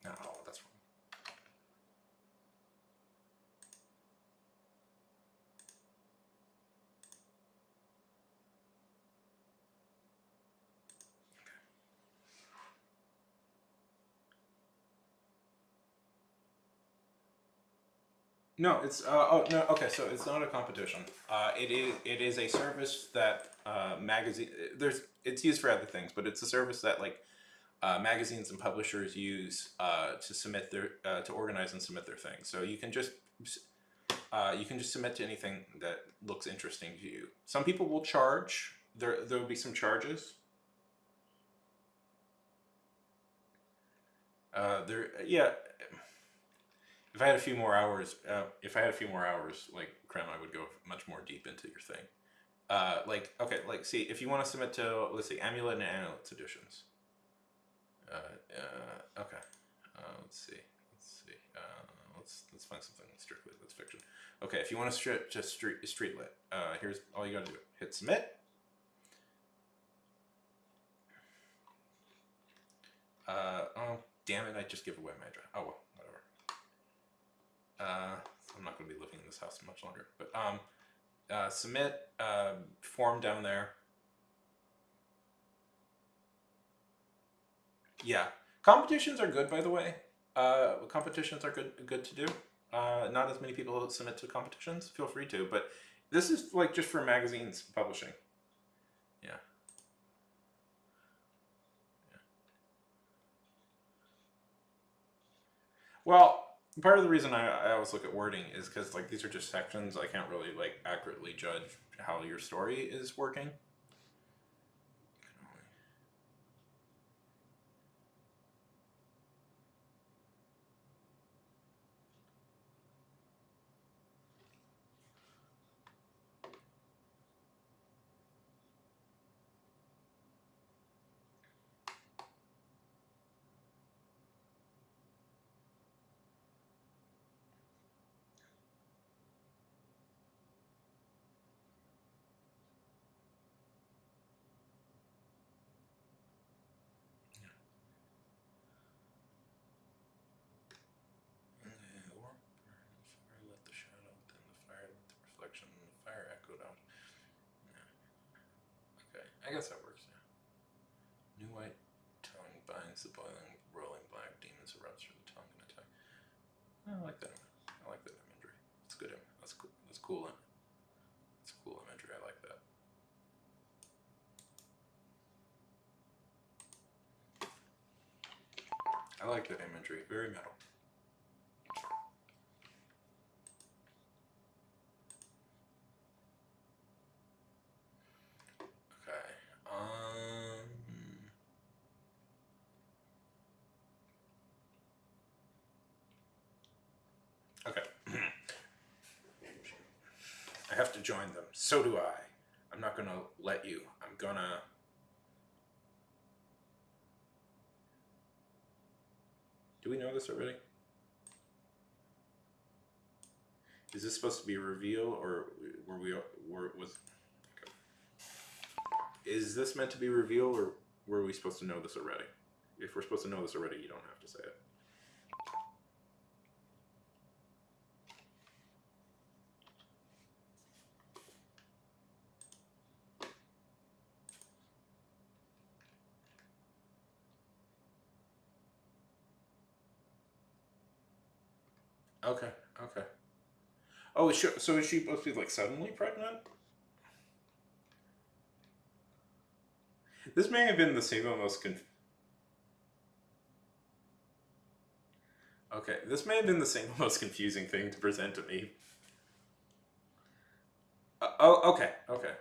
A: No, that's wrong. No, it's oh no, okay, so it's not a competition. It is a service that magazine there's it's used for other things, but it's a service that like magazines and publishers use to submit their to organize and submit their things. So you can just submit to anything that looks interesting to you. Some people will charge. There will be some charges. Yeah. If I had a few more hours, like Krem, I would go much more deep into your thing. Like okay, like see if you want to submit to let's see Amulet and Amulet editions. Okay. Let's see. Let's find something strictly that's fiction. Okay, if you want to just streetlit, here's all you gotta do: hit submit. Oh damn it! I just gave away my address. Oh well, whatever. I'm not gonna be living in this house much longer, but submit form down there. Yeah, competitions are good, by the way. Competitions are good to do. Not as many people submit to competitions. Feel free to, but this is like just for magazines publishing. Yeah. Yeah. Well, Part of the reason I always look at wording is because like these are just sections. I can't really like accurately judge how your story is working. Let the shadow, then the fire, let the reflection, and the fire echoed out. Yeah. Okay, I guess that works. Yeah. New white tongue binds the boiling, rolling black demons erupts through the tongue and attack. I like that. I like that imagery. It's good. That's cool. That's cool. That's cool imagery. I like that. I like that imagery. Very metal. Okay. Okay. I have to join them. So do I. I'm not gonna let you. I'm gonna. Do we know this already? Is this supposed to be a reveal, or was? Okay. Is this meant to be a reveal, or were we supposed to know this already? If we're supposed to know this already, you don't have to say it. Okay. Okay. Oh, so is she supposed to be like suddenly pregnant? This may have been the single most Okay, this may have been the single most confusing thing to present to me. Oh, okay, okay.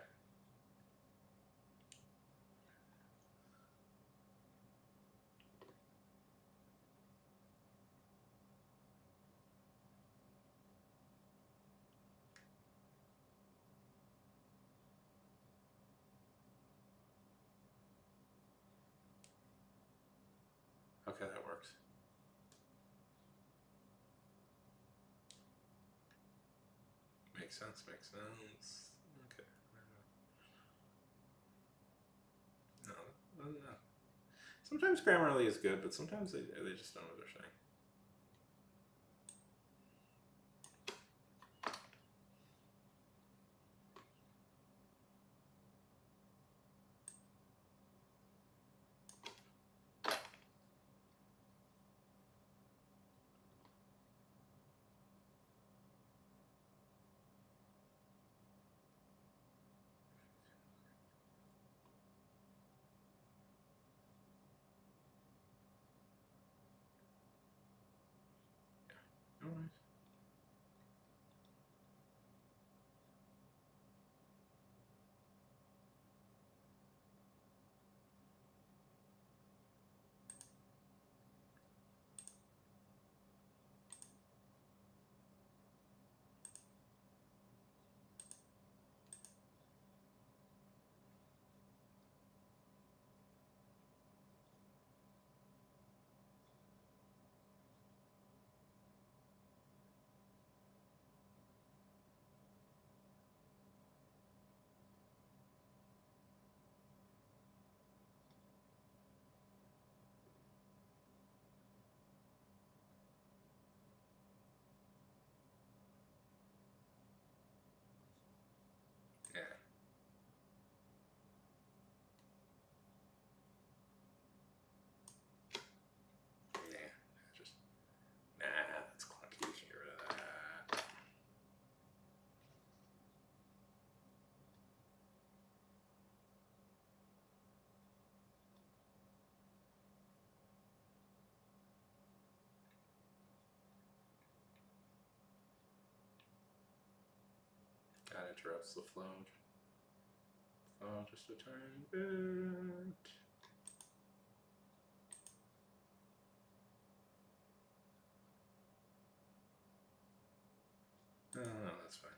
A: Okay, that works. Makes sense, makes sense. Okay. No, no, no. Sometimes Grammarly is good, but sometimes they just don't know what they're saying. All right. interrupts the flow. Just a tiny bit. No, that's fine.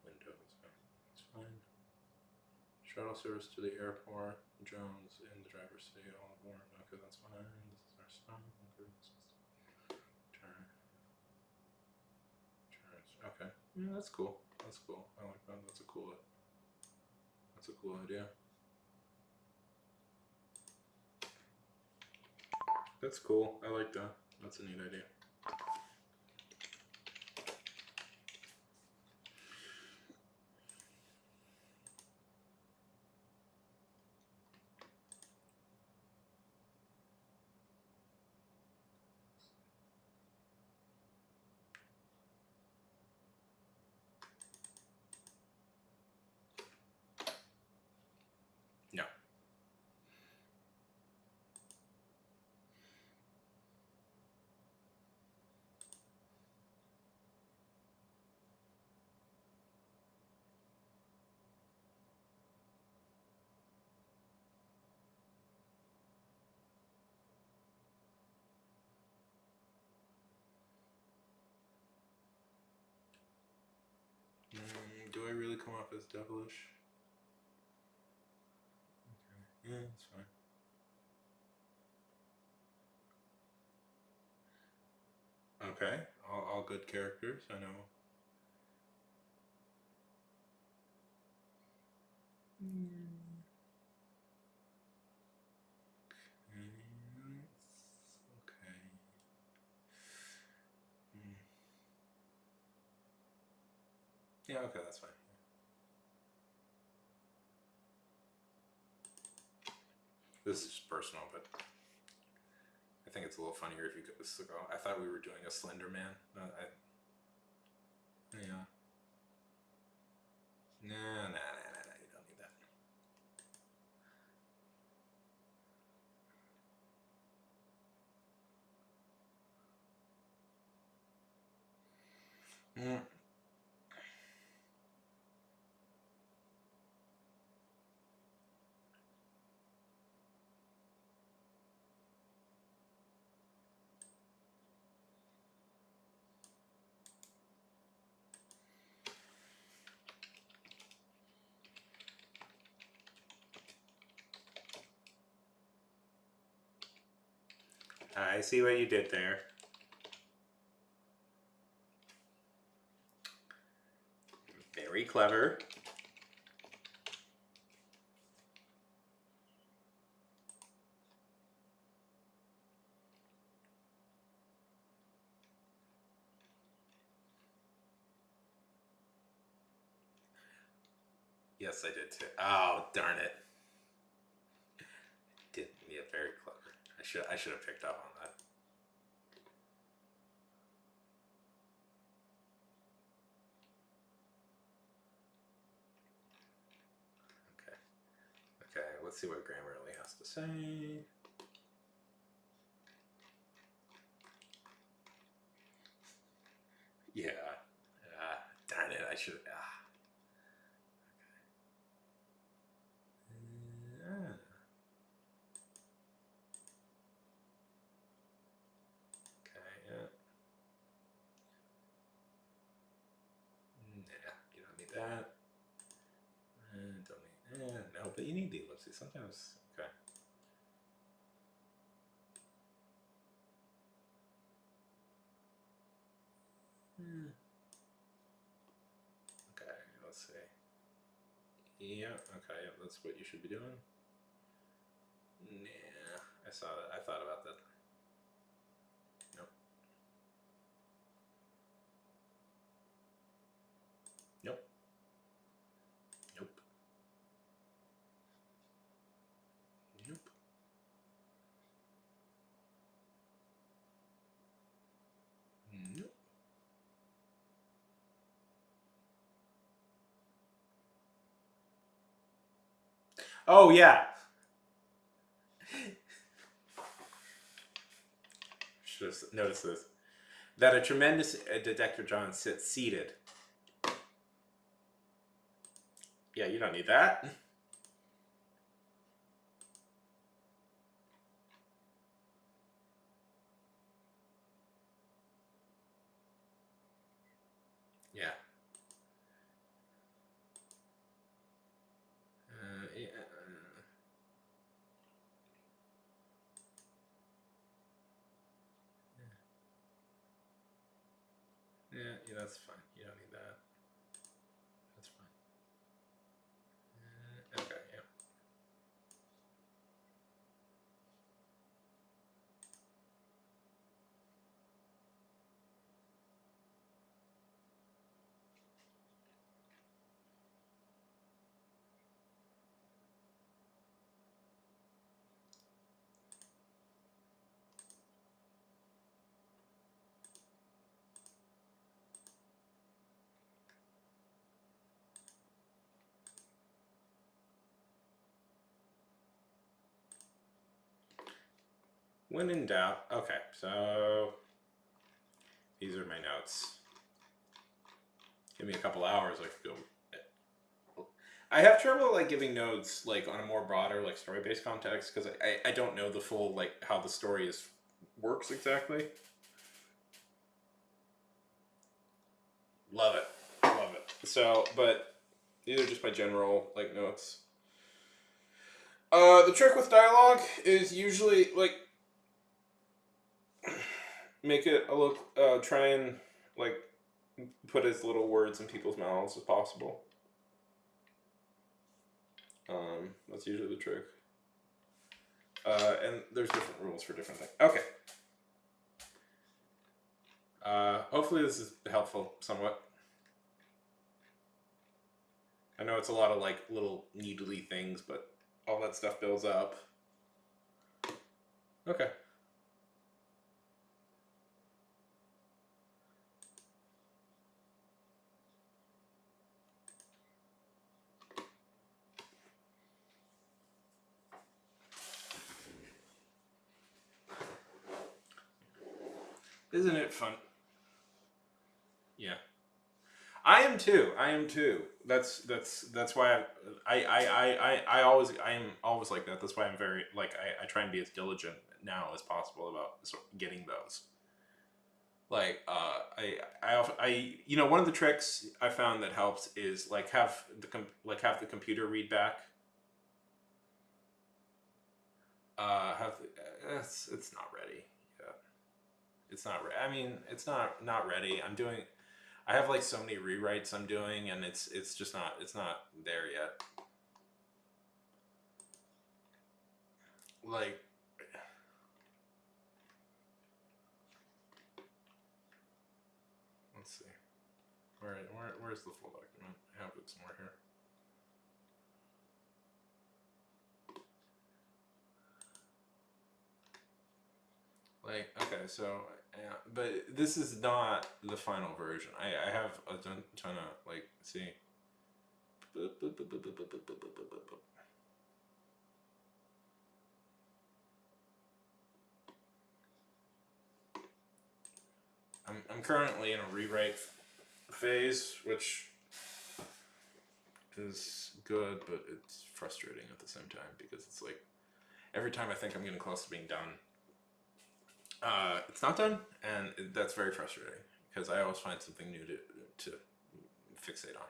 A: Windows, that's fine. Shuttle service to the airport. Jones in the driver's seat, all aboard. Okay, that's fine. This is our stop. Okay, turn. Okay. Yeah, that's cool. That's cool. I like that. That's a cool idea. That's cool. I like that. That's a neat idea. No. Do I really come off as devilish? Okay. Yeah, that's fine. Okay. All good characters, I know. Okay. Yeah, okay, that's fine. This is just personal, but I think it's a little funnier if you could just go. I thought we were doing a Slender Man. Yeah. Nah, you don't need that. I see what you did there. Very clever. Yes, I did too. Oh, darn it. Did yeah, very clever. I should have picked up on that. Okay. Okay, let's see what Grammarly has to say. Yeah. Darn it, I should have. Okay, yeah. Nah, you don't need that. Don't need. No, but you need the ellipses sometimes. Okay. Okay, let's see. Yeah, okay, that's what you should be doing. Nah, I saw that. I thought about that. Nope. Nope. Nope. Nope. Nope. Oh, yeah. Just notice this. That a tremendous Detector John sits seated. Yeah, you don't need that. Yeah. Yeah. Yeah, that's fine. You don't need that. That's fine. Okay, yeah. When in doubt. Okay, so these are my notes. Give me a couple hours, I could go. I have trouble like giving notes like on a more broader like story based context because I don't know the full like how the story is works exactly. Love it, love it. So, but these are just my general like notes. The trick with dialogue is usually like make it a look. Try and like put as little words in people's mouths as possible. That's usually the trick. And there's different rules for different things. Okay. Hopefully this is helpful somewhat. I know it's a lot of like little needly things, but all that stuff builds up. Okay. Isn't it fun? Yeah. I am too. I am too. That's why I always I am always like that. That's why I'm very like I try and be as diligent now as possible about getting those. Like I you know one of the tricks I found that helps is like have the computer read back. Have it's not ready. Yeah, it's not. I mean, it's not ready. I have like so many rewrites I'm doing, and it's just not. It's not there yet. Like, let's see. Where's the full document? I have it somewhere here. Like, okay, so yeah, but this is not the final version. I have a ton of like see. I'm currently in a rewrite phase, which is good, but it's frustrating at the same time because it's like every time I think I'm getting close to being done, it's not done, and that's very frustrating because I always find something new to fixate on.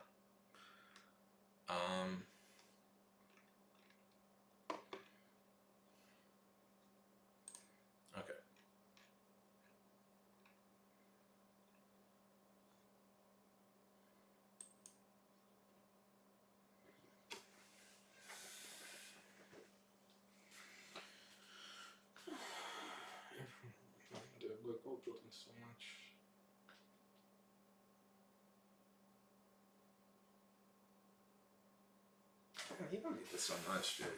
A: Okay. So much. Yeah, you don't need this so much, do you?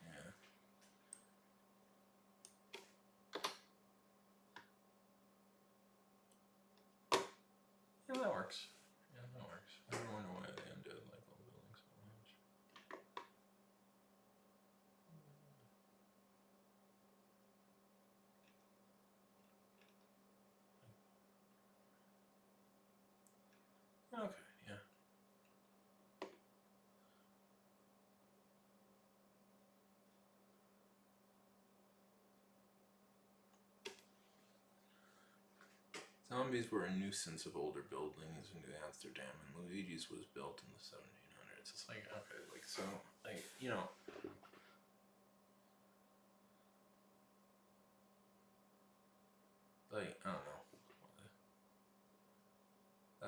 A: Yeah. Yeah, that works. Yeah, that works. I don't wonder why they undid like all buildings so much. Zombies were a nuisance of older buildings in New Amsterdam, and Luigi's was built in the 1700s. It's like, okay, like, so, like, you know. Like, I don't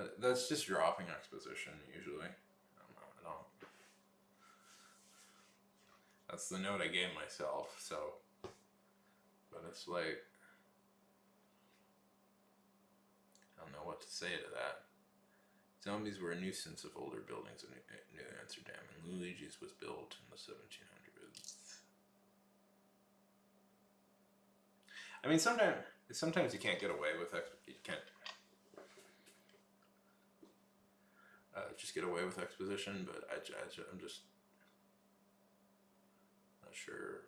A: know. That's just dropping exposition, usually. I don't know, I don't. That's the note I gave myself, so. But it's like, I don't know what to say to that. Zombies were a nuisance of older buildings in New Amsterdam, and Luigi's was built in the 1700s. I mean, sometimes you can't get away with you can't just get away with exposition, but I'm just not sure.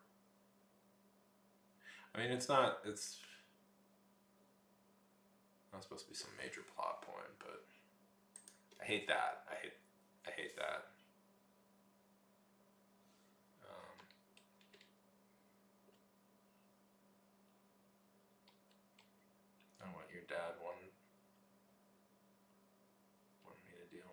A: I mean, it's not supposed to be some major plot point, but I hate that. I hate that. I want your dad wanted me to deal.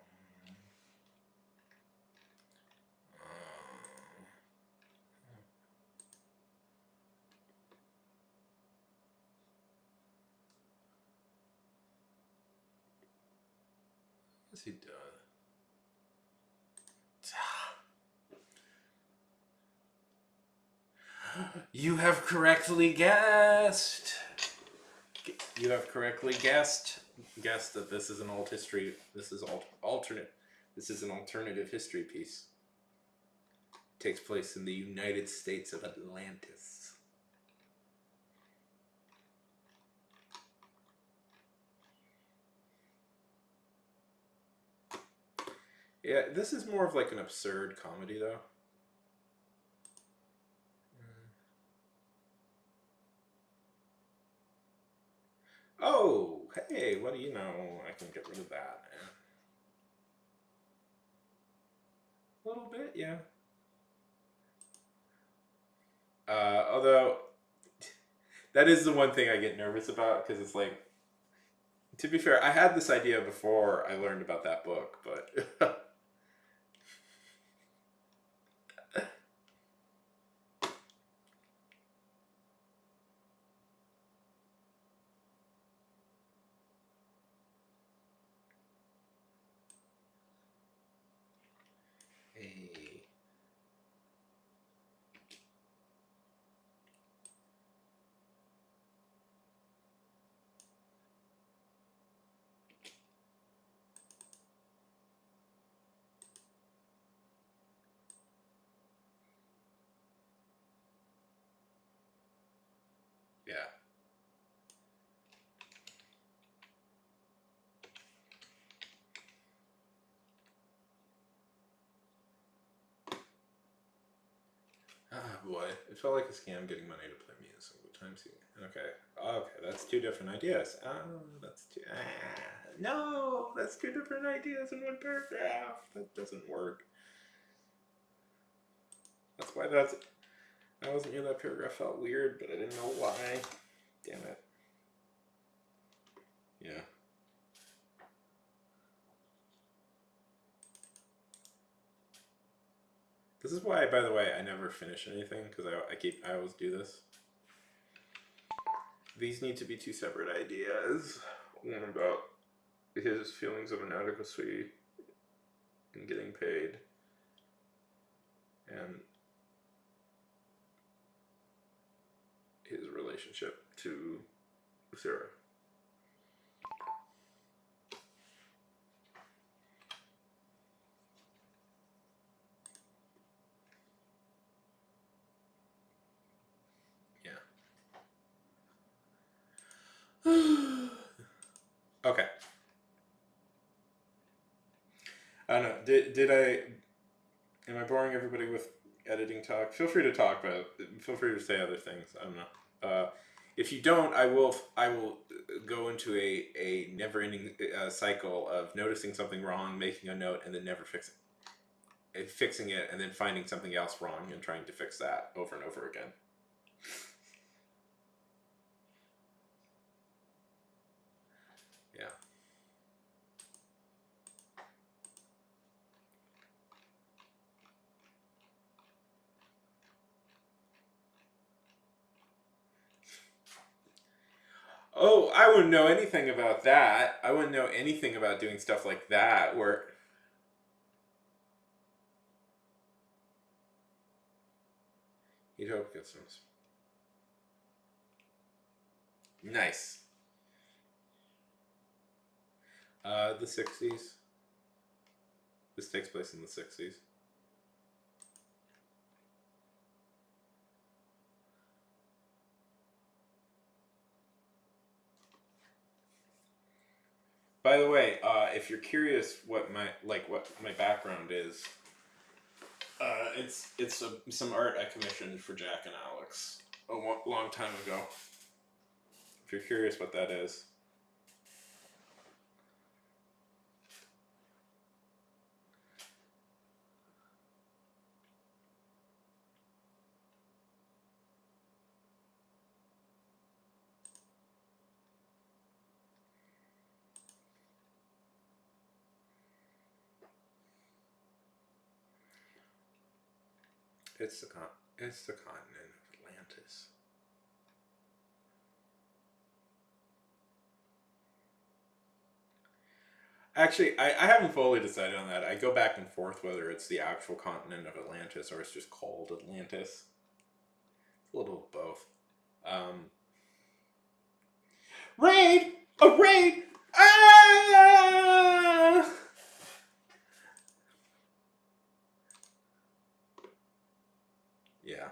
A: Yes, he does. You have correctly guessed. You have correctly guessed that this is an alt history. This is alternate. This is an alternative history piece. It takes place in the United States of Atlantis. Yeah, this is more of like an absurd comedy, though. Oh, hey, what do you know? I can get rid of that. A little bit, yeah. Although, that is the one thing I get nervous about, because it's like, to be fair, I had this idea before I learned about that book, but... Hey. Yeah. Ah, boy. It felt like a scam getting money to play music. What time's he? Okay. Okay, that's two different ideas. That's two... no! That's two different ideas in one paragraph. That doesn't work. That's why I wasn't here. That paragraph felt weird, but I didn't know why. Damn it. Yeah. This is why, by the way, I never finish anything, because I always do this. These need to be two separate ideas. One about his feelings of inadequacy in getting paid, and his relationship to Sarah. Okay. I don't know. Did I? Am I boring everybody with editing talk? Feel free to talk, but feel free to say other things. I don't know. If you don't, I will go into a never-ending cycle of noticing something wrong, making a note, and then never fixing it, and then finding something else wrong and trying to fix that over and over again. Oh, I wouldn't know anything about that. I wouldn't know anything about doing stuff like that. Where you'd hope get some. Nice. The 60s. This takes place in the 60s. By the way, if you're curious what my background is, it's some art I commissioned for Jack and Alex a long time ago. If you're curious what that is. It's the continent of Atlantis. Actually, I haven't fully decided on that. I go back and forth whether it's the actual continent of Atlantis or it's just called Atlantis. It's a little of both. Raid! A raid! Ah! Yeah.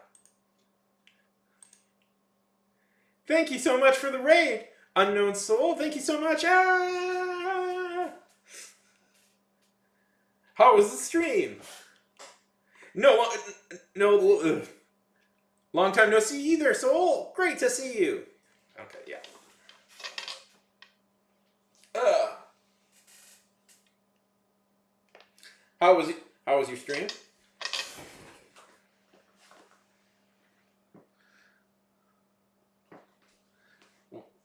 A: Thank you so much for the raid, Unknown Soul. Thank you so much. Ah! How was the stream? No, no. Long time no see either, Soul. Great to see you. Okay, yeah. How was it? How was your stream?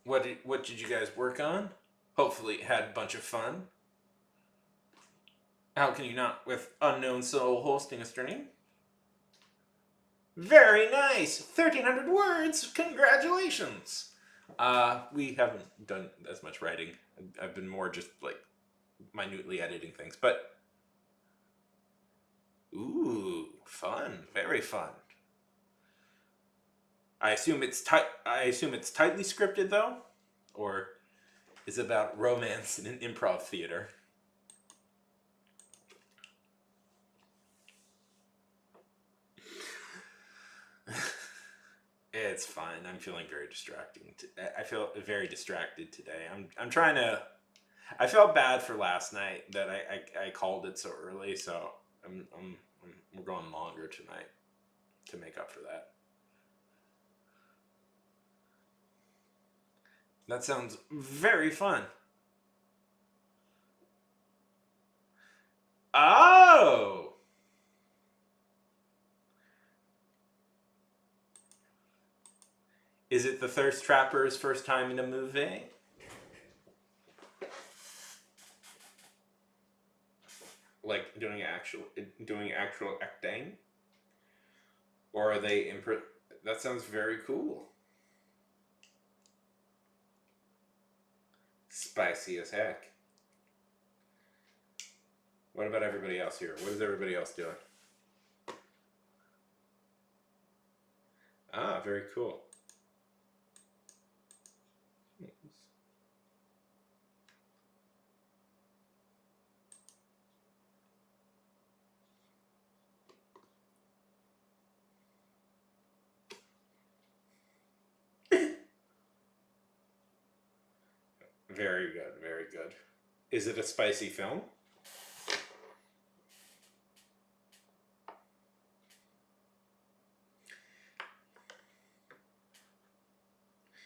A: What did you guys work on? Hopefully, had a bunch of fun. How can you not with Unknown Soul hosting a stream? Very nice! 1,300 words! Congratulations! We haven't done as much writing. I've been more just, like, minutely editing things, but... Ooh, fun. Very fun. I assume it's tightly scripted, though? Or is it about romance in an improv theater? It's fine. I'm feeling very distracting. I feel very distracted today. I'm trying to. I felt bad for last night that I called it so early. So we're going longer tonight to make up for that. That sounds very fun. Oh. Is it the Thirst Trapper's first time in a movie? Like doing actual acting? Or are they that sounds very cool. Spicy as heck. What about everybody else here? What is everybody else doing? Ah, very cool. Very good, very good. Is it a spicy film?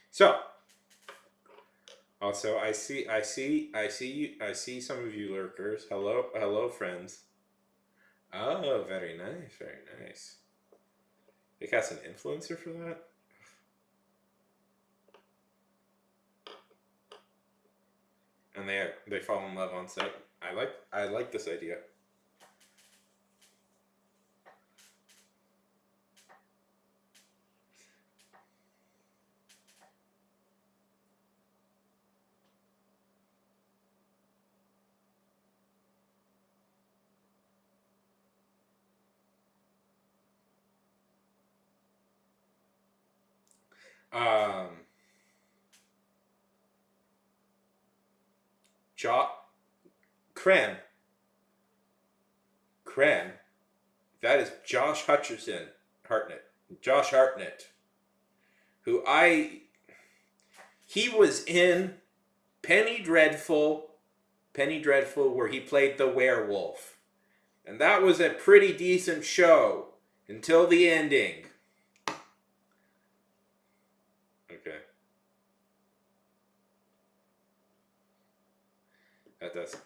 A: So, also I see some of you lurkers. Hello, friends. Oh, very nice, very nice. They cast an influencer for that? And they fall in love on set. I like this idea. Um, jo- Cran. Cran. That is Josh Hutcherson. Hartnett. Josh Hartnett. Who he was in Penny Dreadful. Penny Dreadful, where he played the werewolf. And that was a pretty decent show until the ending. Okay. That does.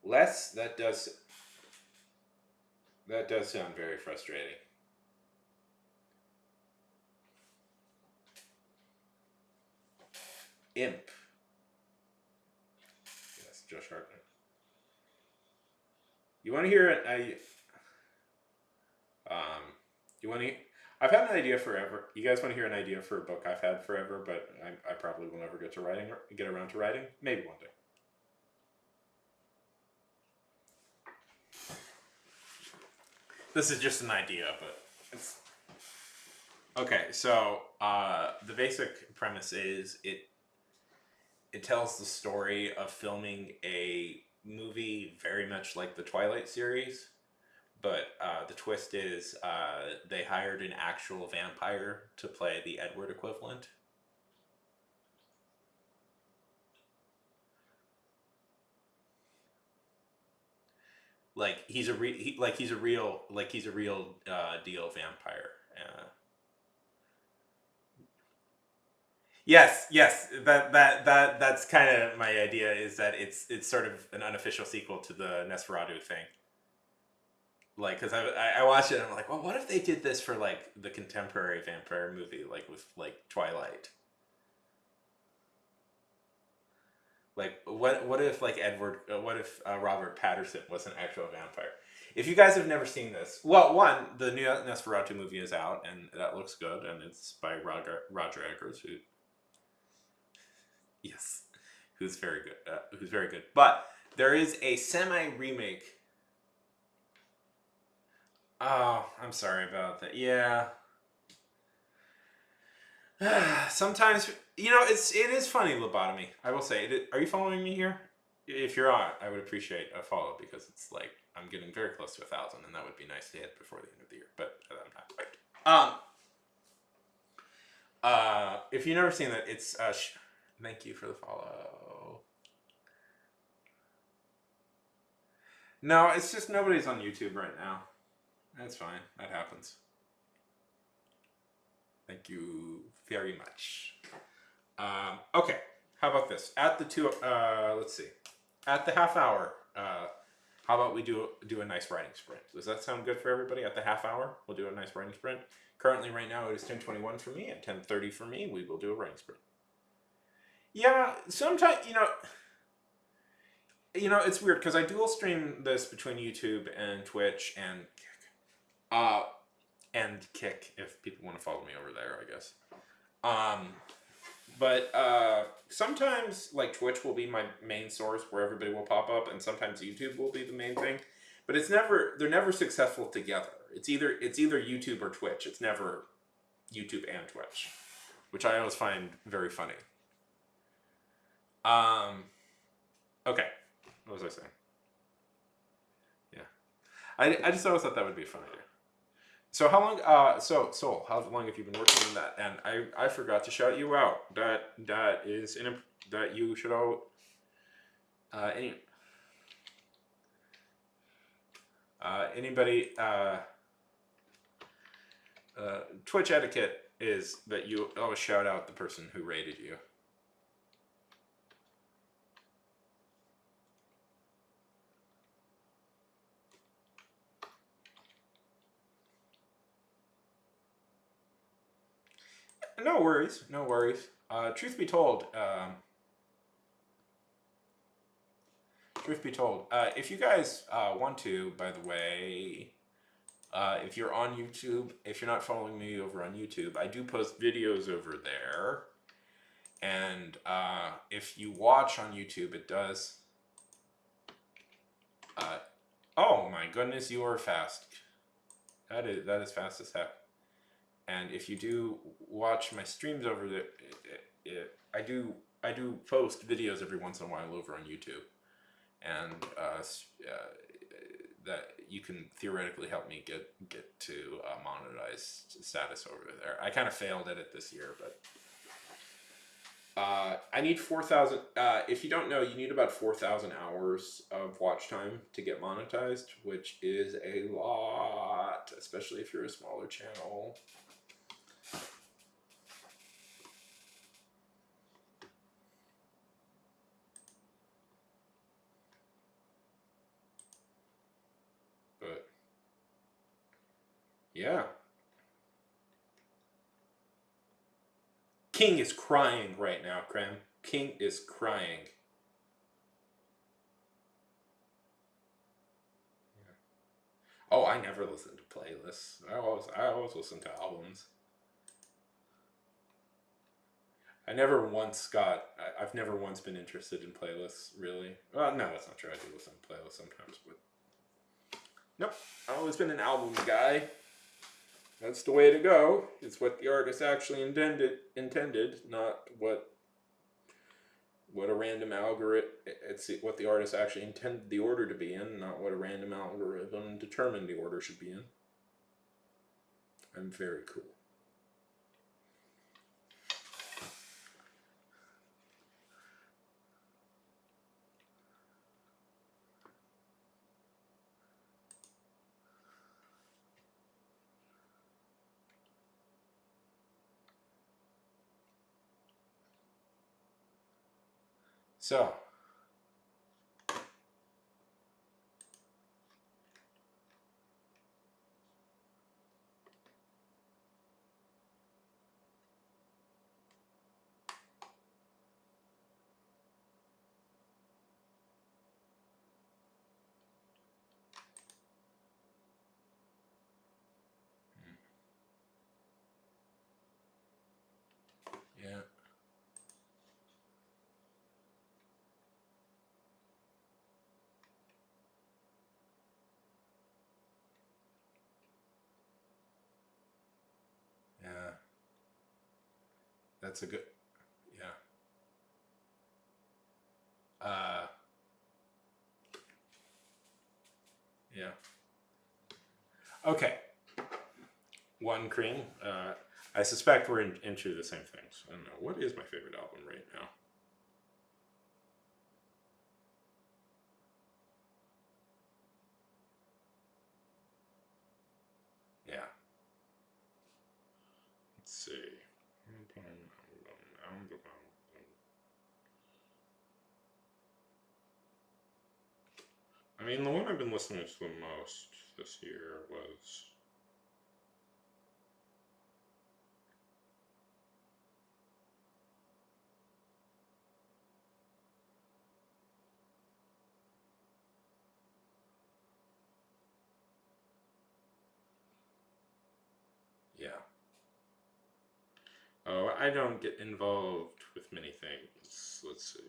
A: Les, that does sound very frustrating. Imp. Yes, Josh Hartnett. You want to hear it? You want to? I've had an idea forever. You guys want to hear an idea for a book I've had forever, but I probably will never get around to writing. Maybe one day. This is just an idea, but it's okay. So the basic premise is it tells the story of filming a movie very much like the Twilight series, but the twist is they hired an actual vampire to play the Edward equivalent. Like he's a real deal vampire. Yes, that's kind of my idea. Is that it's sort of an unofficial sequel to the Nosferatu thing. Like, because I watched it and I'm like, well, what if they did this for like the contemporary vampire movie, like with like Twilight? Like, what if like what if Robert Patterson was an actual vampire? If you guys have never seen this, well, one, the new Nosferatu movie is out and that looks good, and it's by Roger Eggers, who, yes, who's very good, But there is a semi remake. Oh, I'm sorry about that. Yeah. Sometimes, it is funny, lobotomy. I will say. Are you following me here? If you're on, I would appreciate a follow, because it's like I'm getting very close to 1,000, and that would be nice to hit before the end of the year. But I'm not quite. If you've never seen that, it's thank you for the follow. No, it's just nobody's on YouTube right now. That's fine. That happens. Thank you very much. Okay, how about this? At the let's see, at the half hour, how about we do a nice writing sprint? Does that sound good for everybody? At the half hour, we'll do a nice writing sprint. Currently, right now, it is 10:21 for me. At 10:30 for me, we will do a writing sprint. Yeah, sometimes it's weird because I dual stream this between YouTube and Twitch and Kick, if people want to follow me over there, I guess. But sometimes like Twitch will be my main source where everybody will pop up, and sometimes YouTube will be the main thing. But they're never successful together. It's either YouTube or Twitch. It's never YouTube and Twitch, which I always find very funny. Okay, what was I saying? Yeah, I just always thought that would be funny. So how long? Soul, how long have you been working on that? And I forgot to shout you out. That is that you should all. Anybody. Twitch etiquette is that you always shout out the person who rated you. No worries, no worries. Truth be told, if you guys want to, by the way, if you're on YouTube, if you're not following me over on YouTube, I do post videos over there. And if you watch on YouTube, it does. Oh my goodness, you are fast. that is fast as heck. And if you do watch my streams over there, I do post videos every once in a while over on YouTube, and that you can theoretically help me get to monetized status over there. I kind of failed at it this year, but I need 4,000. If you don't know, you need about 4,000 hours of watch time to get monetized, which is a lot, especially if you're a smaller channel. But yeah, King is crying right now, Krem. King is crying. Yeah. Oh, I never listen to playlists. I always listen to albums. I've never once been interested in playlists, really. Well, no, that's not true. I do listen to playlists sometimes, but nope. I've always been an album guy. That's the way to go. It's what the artist actually intended, not what a random algorithm. It's what the artist actually intended the order to be in, not what a random algorithm determined the order should be in. I'm very cool. So, yeah. Yeah. That's a good. Yeah. Uh, yeah. Okay. One Cream. I suspect we're into the same things. I don't know. What is my favorite album right now? Yeah. Let's see. I mean, the one I've been listening to the most this year was. Yeah. Oh, I don't get involved with many things. Let's see.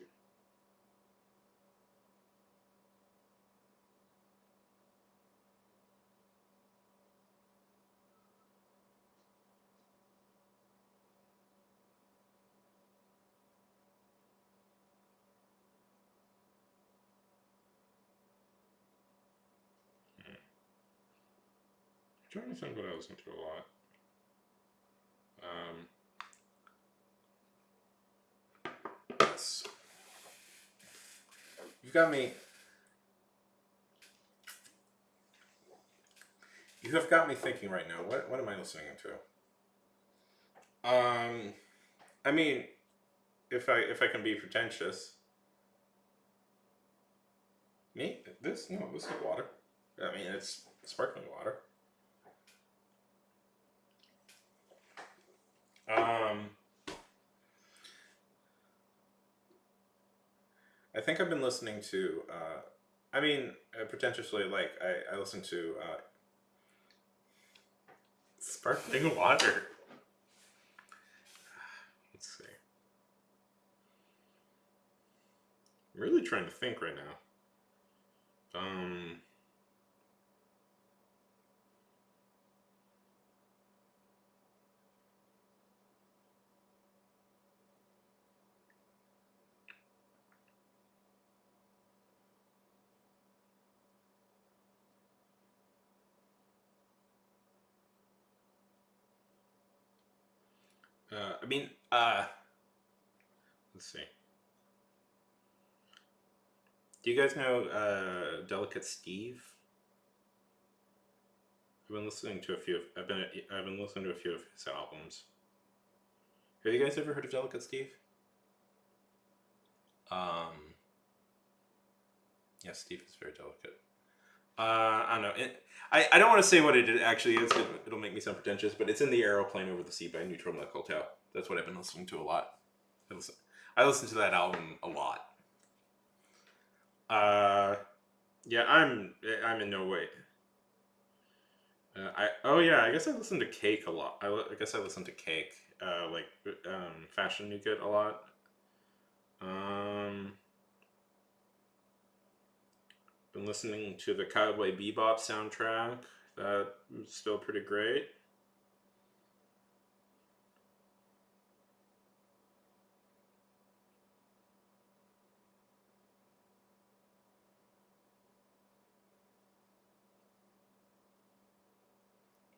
A: I'm trying to think what I listen to a lot. Yes. You've got me. You have got me thinking right now. What am I listening to? I mean, if I can be pretentious, me this no this is water. I mean, it's sparkling water. Um, I think I've been listening to. I mean, pretentiously, like I listen to sparkling water. Let's see. I'm really trying to think right now. I mean, let's see. Do you guys know Delicate Steve? I've been listening to a few. I've been listening to a few of his albums. Have you guys ever heard of Delicate Steve? Um, yeah, Steve is very delicate. I don't know. I don't want to say what it actually is. It'll make me sound pretentious, but it's in the Aeroplane Over the Sea by Neutral Milk Hotel. That's what I've been listening to a lot. I listen to that album a lot. Uh, yeah, I'm in no way. I guess I listen to Cake a lot. I guess I listen to Cake, like Fashion New Kid a lot. Um, been listening to the Cowboy Bebop soundtrack. That's still pretty great.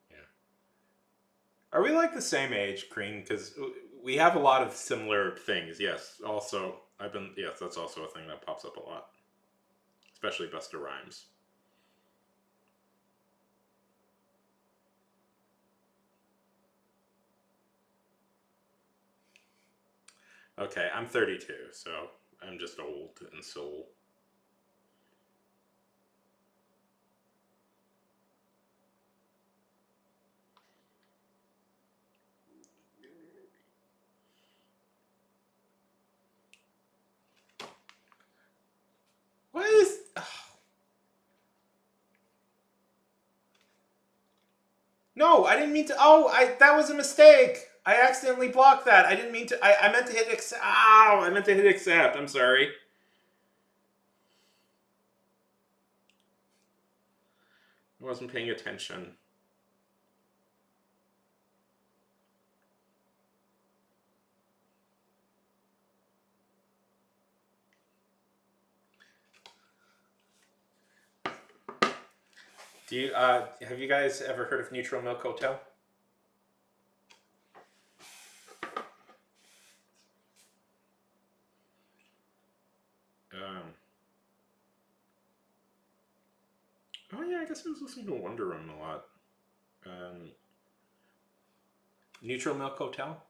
A: Yeah. Are we like the same age, Crean? Because we have a lot of similar things. Yes. Also, yes. That's also a thing that pops up a lot, especially Busta Rhymes. Okay, I'm 32, so I'm just old in soul. What is? No, I didn't mean to. Oh, that was a mistake. I accidentally blocked that. I didn't mean to. I meant to hit accept. Ow! I meant to hit accept. I'm sorry. I wasn't paying attention. Do you have you guys ever heard of Neutral Milk Hotel? Um, oh yeah, I guess I was listening to Wonder Woman a lot. Um, Neutral Milk Hotel.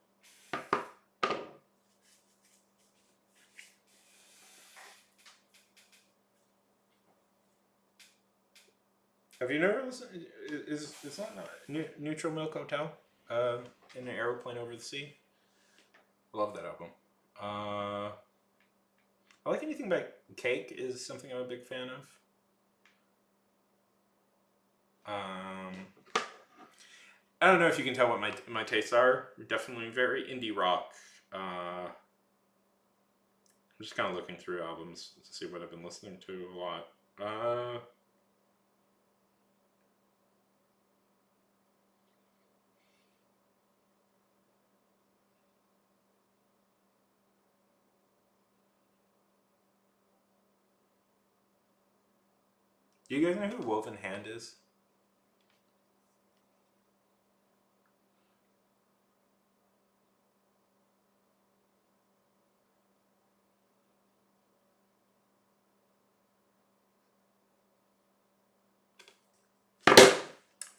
A: Have you never listened? Is that not Neutral Milk Hotel? In an Aeroplane Over the Sea. I love that album. I like anything by Cake is something I'm a big fan of. Um, I don't know if you can tell what my tastes are. Definitely very indie rock. I'm just kind of looking through albums to see what I've been listening to a lot. Do you guys know who Woven Hand is?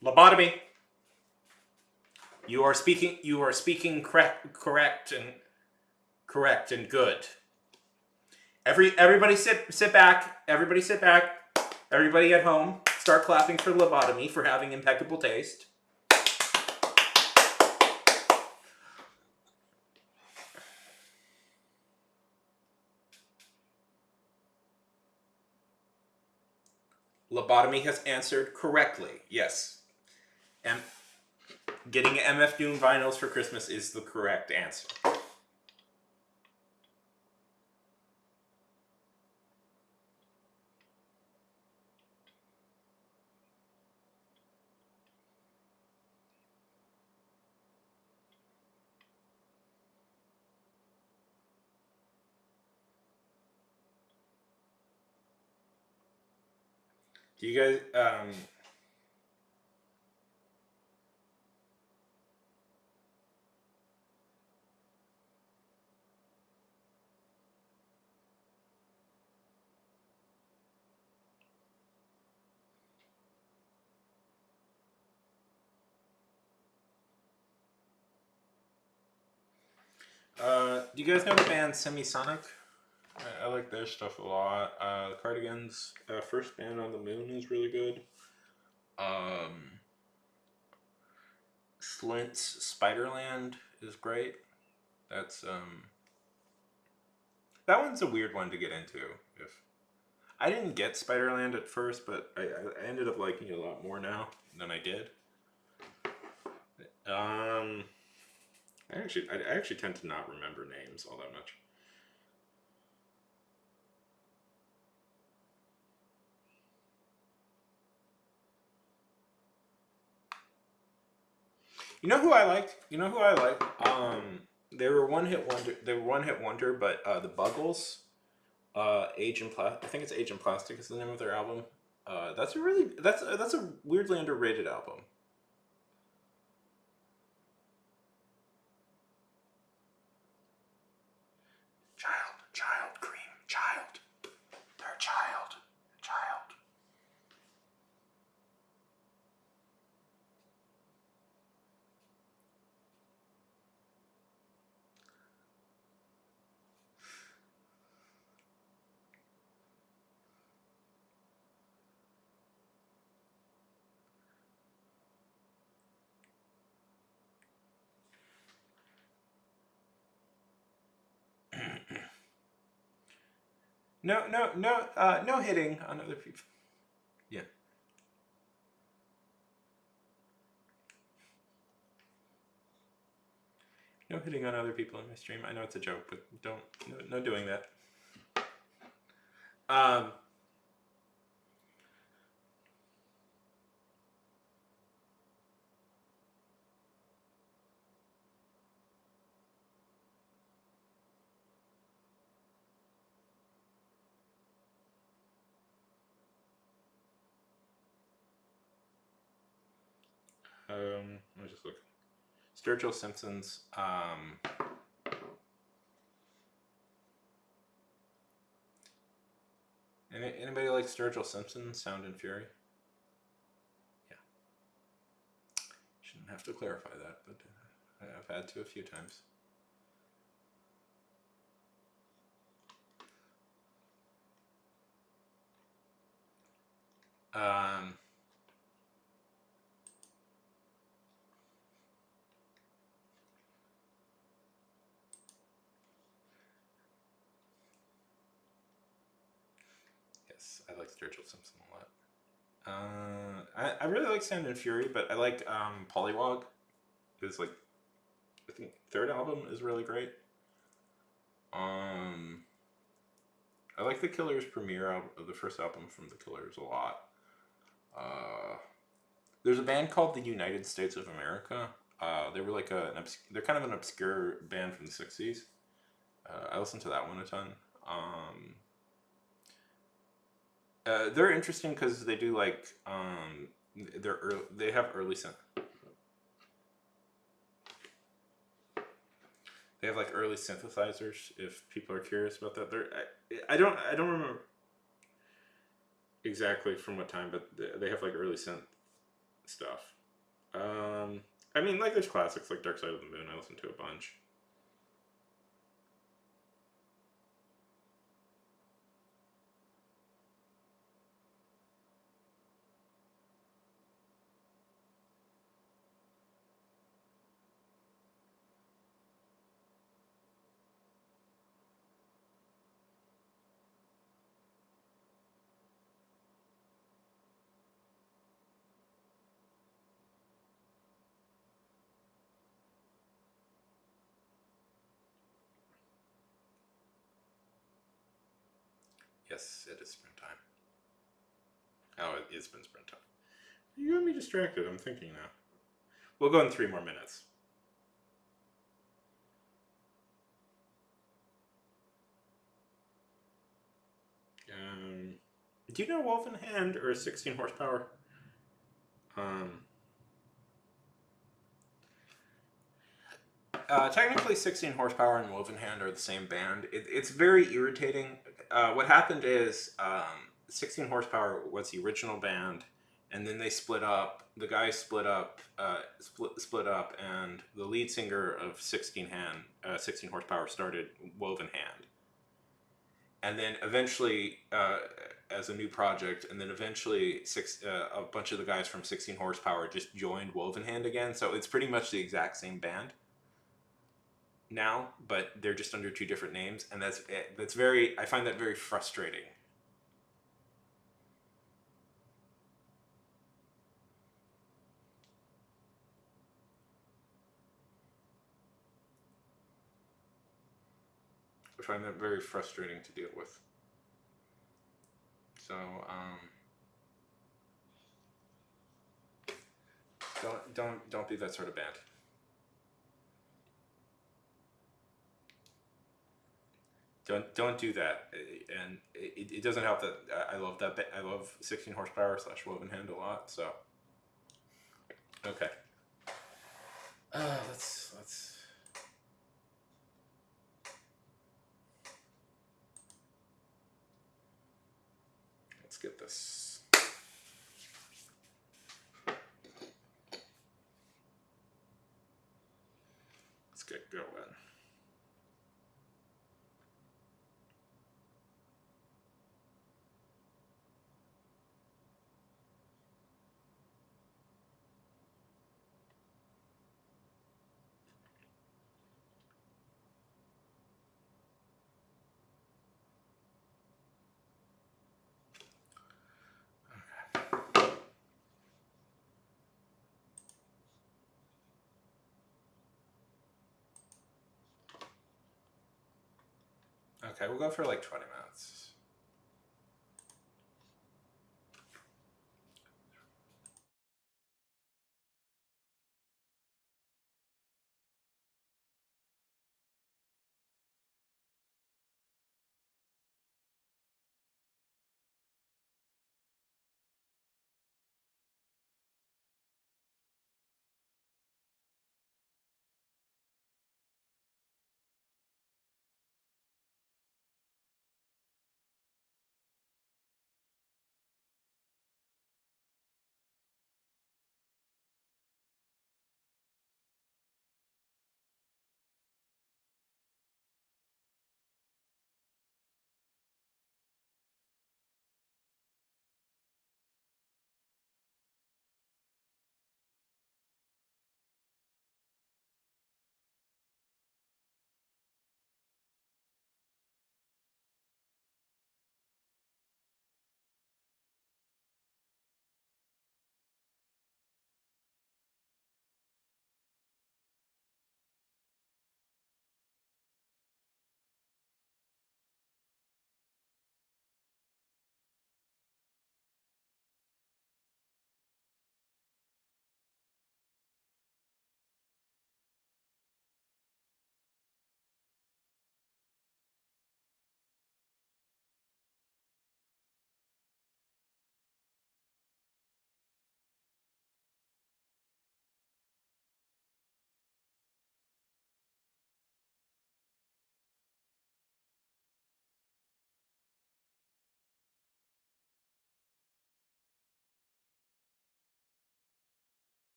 A: Lobotomy. You are speaking. You are speaking correct and good. Everybody sit back. Everybody sit back. Everybody at home, start clapping for Lobotomy for having impeccable taste. Lobotomy has answered correctly. Yes. And getting MF Doom vinyls for Christmas is the correct answer. Do you guys Do you guys know the band Semisonic? I like their stuff a lot. The Cardigans, First Band on the Moon is really good. Slint's Spiderland is great. That's that one's a weird one to get into. If I didn't get Spiderland at first, but I ended up liking it a lot more now than I did. I actually tend to not remember names all that much. You know who I liked? You know who I liked? They were one hit wonder. They were one hit wonder, but the Buggles, Age in Plastic. I think it's Age in Plastic is the name of their album. That's a weirdly underrated album. Child, cream, child. They're child. No hitting on other people. Yeah. No hitting on other people in my stream. I know it's a joke, but no doing that. Let me just look. Sturgill Simpsons. Anybody like Sturgill Simpson, Sound and Fury? Yeah. Shouldn't have to clarify that, but I've had to a few times. Yes, I like Sturgill Simpson a lot. I really like Sound and Fury, but I like Pollywog. His I think third album is really great. I like the Killers' premiere of the first album from the Killers a lot. There's a band called the United States of America. They were like they're kind of an obscure band from the '60s. I listened to that one a ton. They're interesting because they do they have early synth. They have early synthesizers. If people are curious about that, I don't remember exactly from what time, but they have early synth stuff. I mean, there's classics like Dark Side of the Moon. I listen to a bunch. Yes, it is springtime. Oh, it has been springtime. You got me distracted. I'm thinking now. We'll go in 3 more minutes. Do you know Woven Hand or 16 horsepower? Technically, 16 horsepower and Woven Hand are the same band. It's very irritating. What happened is 16 horsepower was the original band, and then they split up. The guys split up, and the lead singer of 16 horsepower started Woven Hand, and then eventually as a new project, and then eventually a bunch of the guys from 16 horsepower just joined Woven Hand again. So it's pretty much the exact same band now, but they're just under two different names, and that's very. I find that very frustrating. I find that very frustrating to deal with. So don't be that sort of band. Don't do that. And it doesn't help that I love that. I love 16 horsepower / Woven Hand a lot. So okay. Let's get this. Let's get going. Okay, we'll go for like 20 minutes.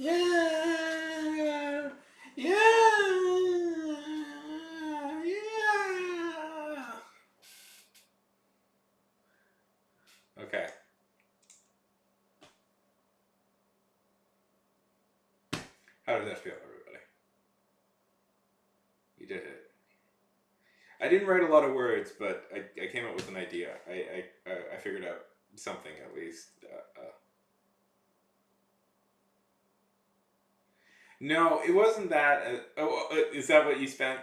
A: Yeah. Yeah. Yeah. Okay. How does that feel, everybody? You did it. I didn't write a lot of words, but I came up with an idea. I figured out something at least. No, it wasn't that. Is that what you spent?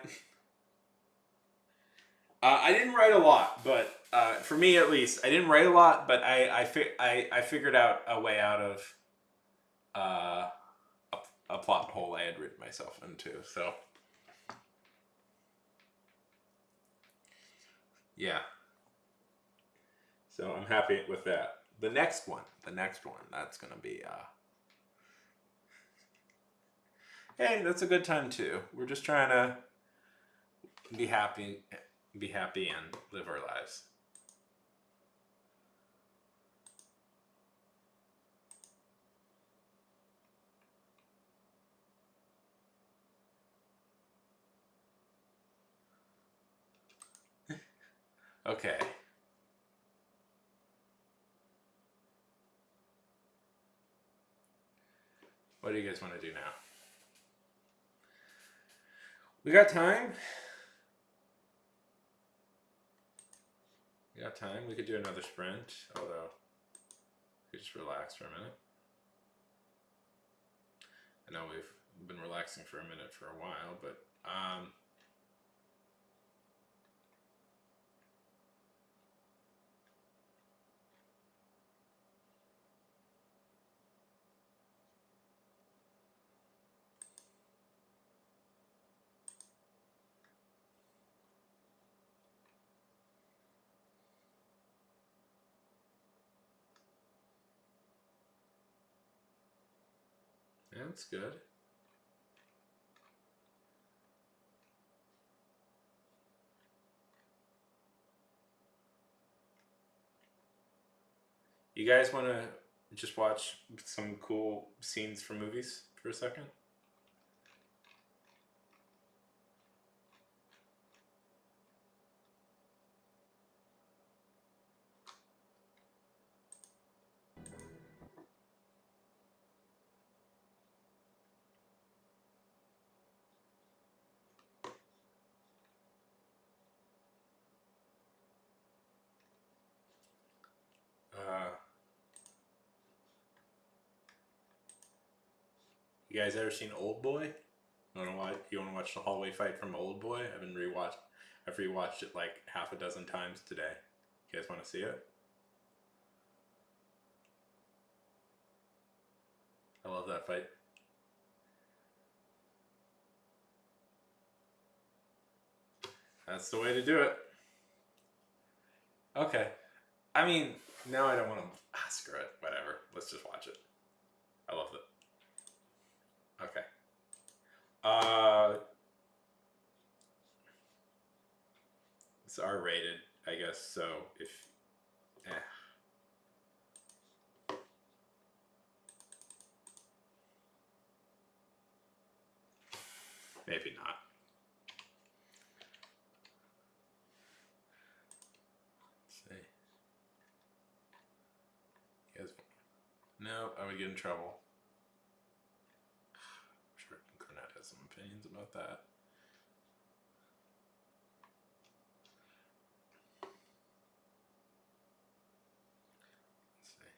A: I didn't write a lot, but for me at least, I didn't write a lot. But I figured out a way out of uh, a plot hole I had written myself into. So yeah, so I'm happy with that. The next one, that's gonna be. Hey, that's a good time too. We're just trying to be happy, and live our lives. Okay. What do you guys want to do now? We got time. We got time. We could do another sprint, although we could just relax for a minute. I know we've been relaxing for a minute for a while, but yeah, that's good. You guys want to just watch some cool scenes from movies for a second? Uh, you guys ever seen Old Boy? You want to watch the hallway fight from Old Boy? I've rewatched it like half a dozen times today. You guys want to see it? I love that fight. That's the way to do it. Okay. I mean, now I don't want to. Screw it. Whatever. Let's just watch it. I love it. Okay. It's R rated, I guess. So if, maybe not. Let's see. You guys, no, I would get in trouble. I'm sure Cornette has some opinions about that. Let's see.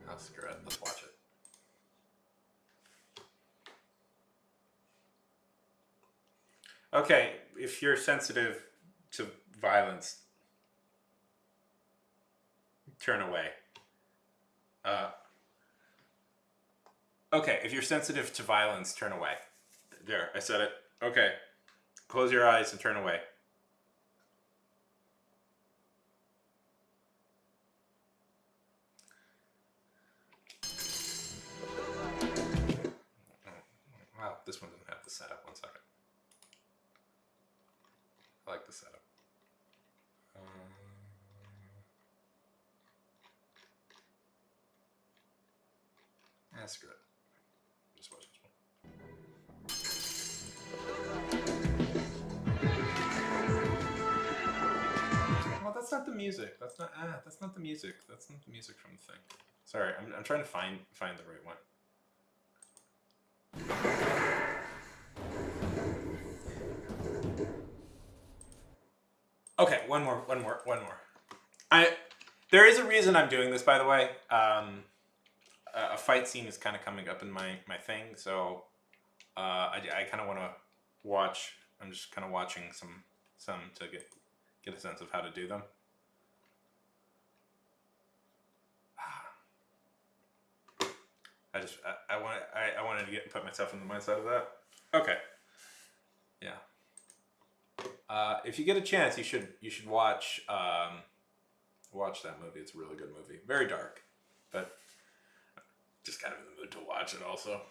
A: I'll screw it. Let's watch it. Okay, if you're sensitive to violence, turn away. Okay, if you're sensitive to violence, turn away. There, I said it. Okay, close your eyes and turn away. Wow, this one doesn't have the setup. 1 second. I like the setup. screw it. Just watch this one. Well, that's not the music. That's not the music. That's not the music from the thing. Sorry, I'm trying to find the right one. Okay, one more. There is a reason I'm doing this, by the way. A fight scene is kind of coming up in my thing, so I kind of want to watch. I'm just kind of watching some to get a sense of how to do them. I wanted to put myself in the mindset of that. Okay. Yeah. If you get a chance, you should watch that movie. It's a really good movie. Very dark, but just kind of in the mood to watch it also.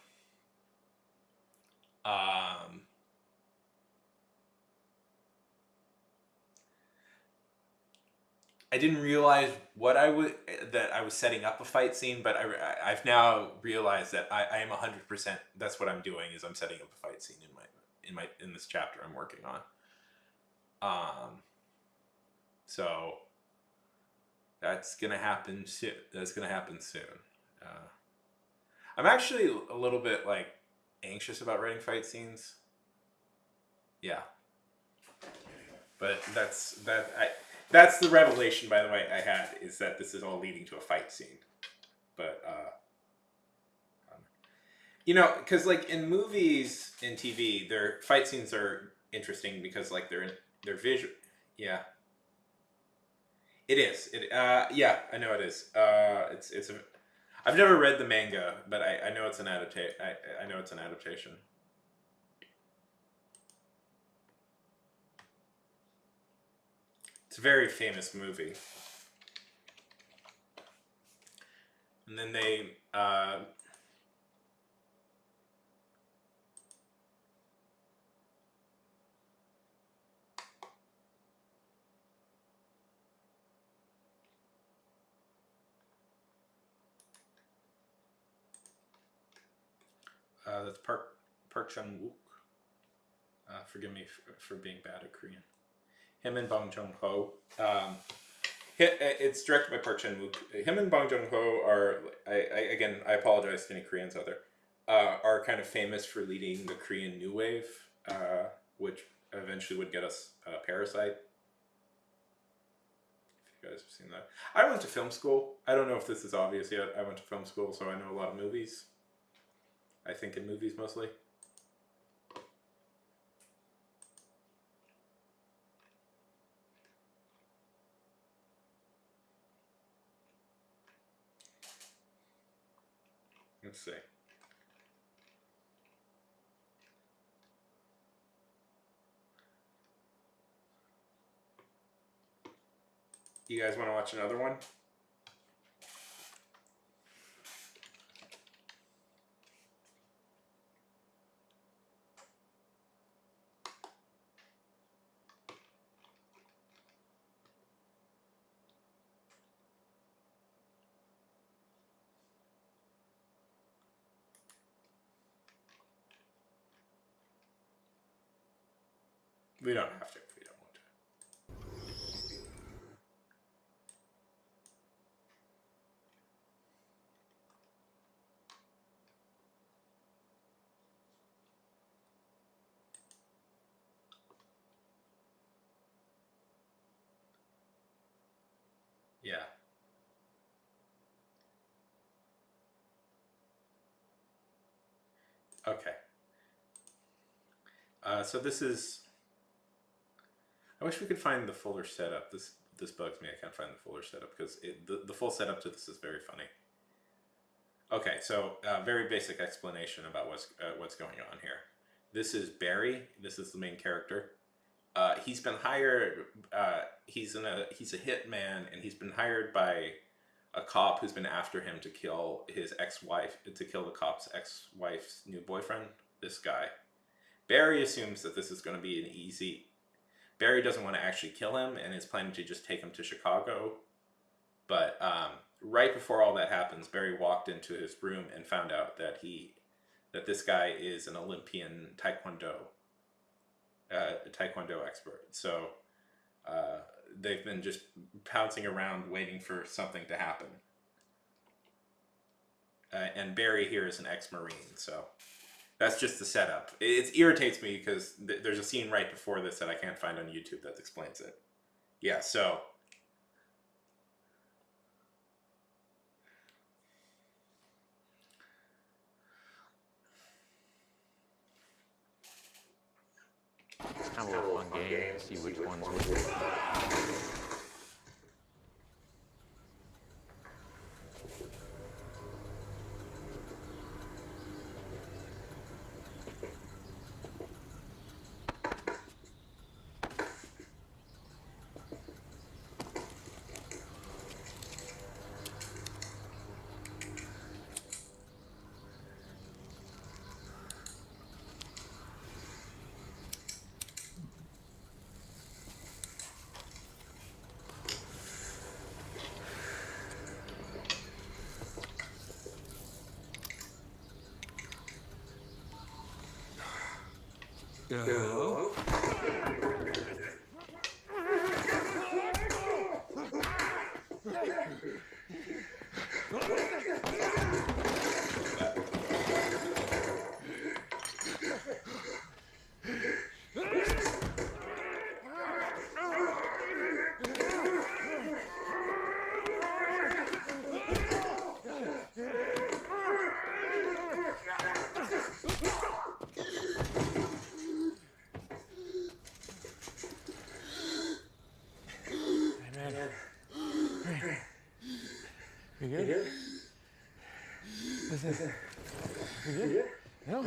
A: I didn't realize that I was setting up a fight scene, but I've now realized that I am 100%. That's what I'm doing, is I'm setting up a fight scene in this chapter I'm working on. So that's gonna happen soon. I'm actually a little bit like anxious about writing fight scenes. Yeah, but that's the revelation, by the way, I had, is that this is all leading to a fight scene. But because like in movies and TV, their fight scenes are interesting because like they're visual. Yeah, it is. Yeah, I know it is. It's a. I've never read the manga, but I know it's an adaptation. I know it's an adaptation. It's a very famous movie. And then they that's Park Chan Wook. Forgive me for being bad at Korean. Him and Bong Joon Ho. It's directed by Park Chan Wook. Him and Bong Joon Ho are. I apologize to any Koreans out there. Are kind of famous for leading the Korean New Wave, which eventually would get us Parasite. If you guys have seen that, I went to film school. I don't know if this is obvious yet. I went to film school, so I know a lot of movies. I think in movies mostly. Let's see. You guys want to watch another one? We don't have to if we don't want to. Yeah. Okay. So this is. I wish we could find the fuller setup. This bugs me. I can't find the fuller setup because the full setup to this is very funny. Okay, so very basic explanation about what's going on here. This is Barry. This is the main character. He's been hired. He's a hitman, and he's been hired by a cop who's been after him to kill his ex-wife, to kill the cop's ex-wife's new boyfriend. This guy. Barry assumes that this is going to be an easy. Barry doesn't want to actually kill him and is planning to just take him to Chicago. But right before all that happens, Barry walked into his room and found out that this guy is an Olympian taekwondo expert. So they've been just pouncing around waiting for something to happen. And Barry here is an ex-Marine, so that's just the setup. It irritates me because there's a scene right before this that I can't find on YouTube that explains it. Yeah, so...
B: Have a little fun game, see which ones will.
C: Go. You good? You good? No.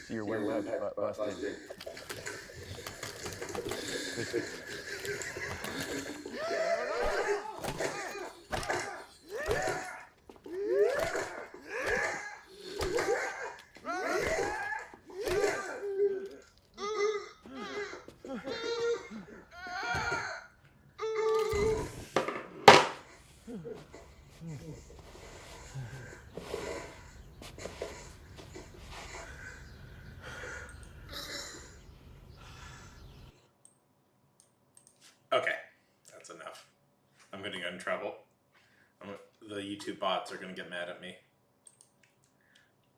B: See your windpipe busted.
A: Okay, that's enough. I'm gonna get in trouble. The YouTube bots are gonna get mad at me.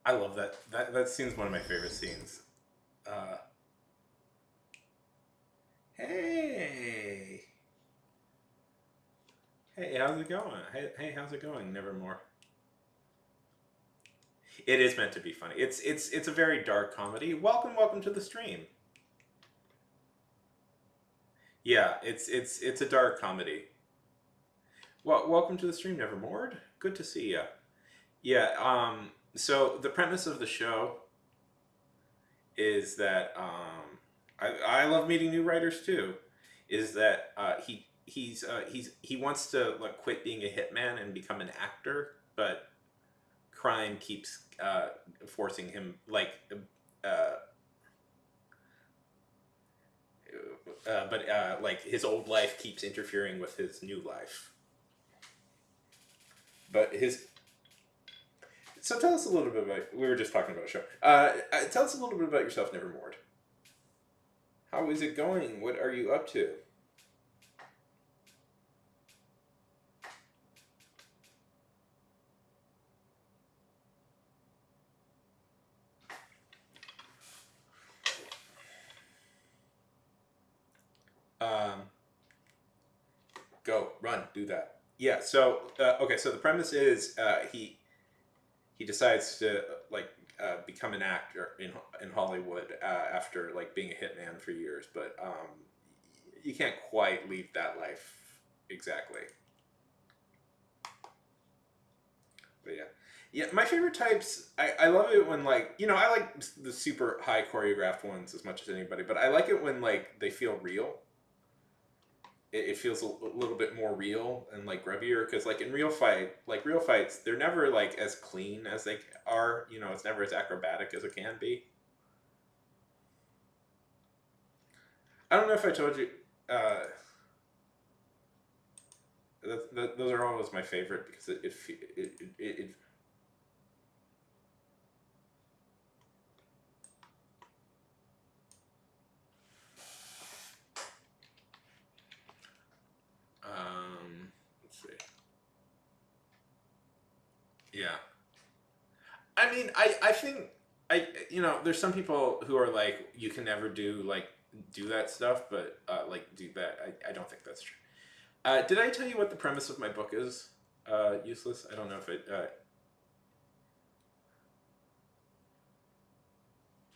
A: I love that. That scene's one of my favorite scenes. Hey, hey, how's it going? Hey, how's it going? Nevermore. It is meant to be funny. It's a very dark comedy. Welcome to the stream. Yeah, it's a dark comedy. Well, welcome to the stream, Nevermore. Good to see you. Yeah. So the premise of the show is that I love meeting new writers too. Is that he wants to like quit being a hitman and become an actor, but crime keeps forcing him uh, like his old life keeps interfering with his new life. But his so tell us a little bit about. We were just talking about a show. Tell us a little bit about yourself, Nevermore. How is it going? What are you up to? Um, Go, run, do that. Yeah. So okay. So the premise is he decides to become an actor in Hollywood after like being a hitman for years, but you can't quite leave that life exactly. But yeah. Yeah, my favorite types, I love it when like, I like the super high choreographed ones as much as anybody, but I like it when like they feel real. It feels a little bit more real and like grubbier because like in real fights, they're never like as clean as they are. It's never as acrobatic as it can be. I don't know if I told you. Uh, those are always my favorite because it let's see. Yeah. I mean, I think there's some people who are like, you can never do that stuff, but do that. I don't think that's true. Did I tell you what the premise of my book is? Useless. I don't know if it.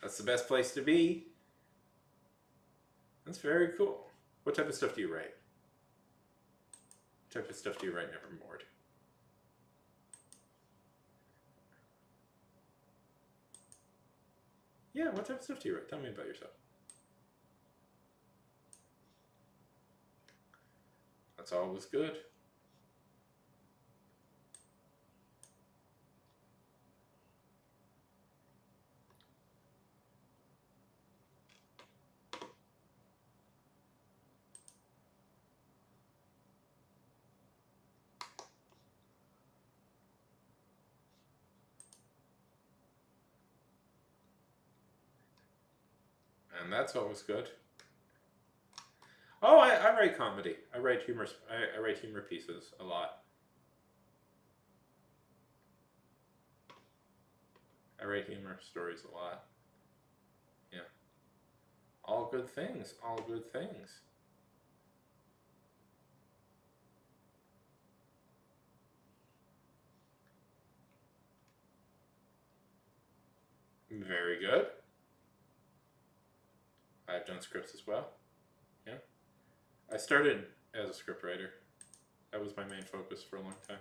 A: That's the best place to be. That's very cool. What type of stuff do you write? What type of stuff do you write, Nevermore? Yeah, what type of stuff do you write? Tell me about yourself. That's always good. And that's always good. Oh, I write comedy. I write humor. I write humor pieces a lot. I write humor stories a lot. Yeah. All good things. All good things. Very good. I've done scripts as well. Yeah. I started as a scriptwriter. That was my main focus for a long time.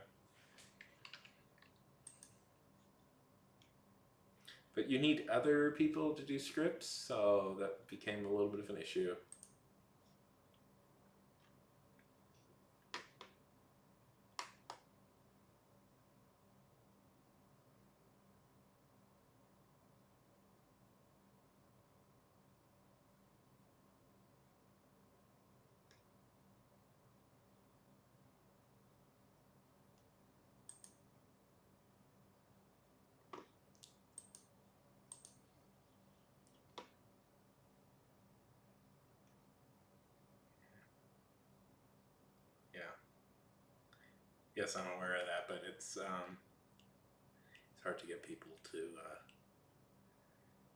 A: But you need other people to do scripts, so that became a little bit of an issue. Yes, I'm aware of that, but it's hard to get people to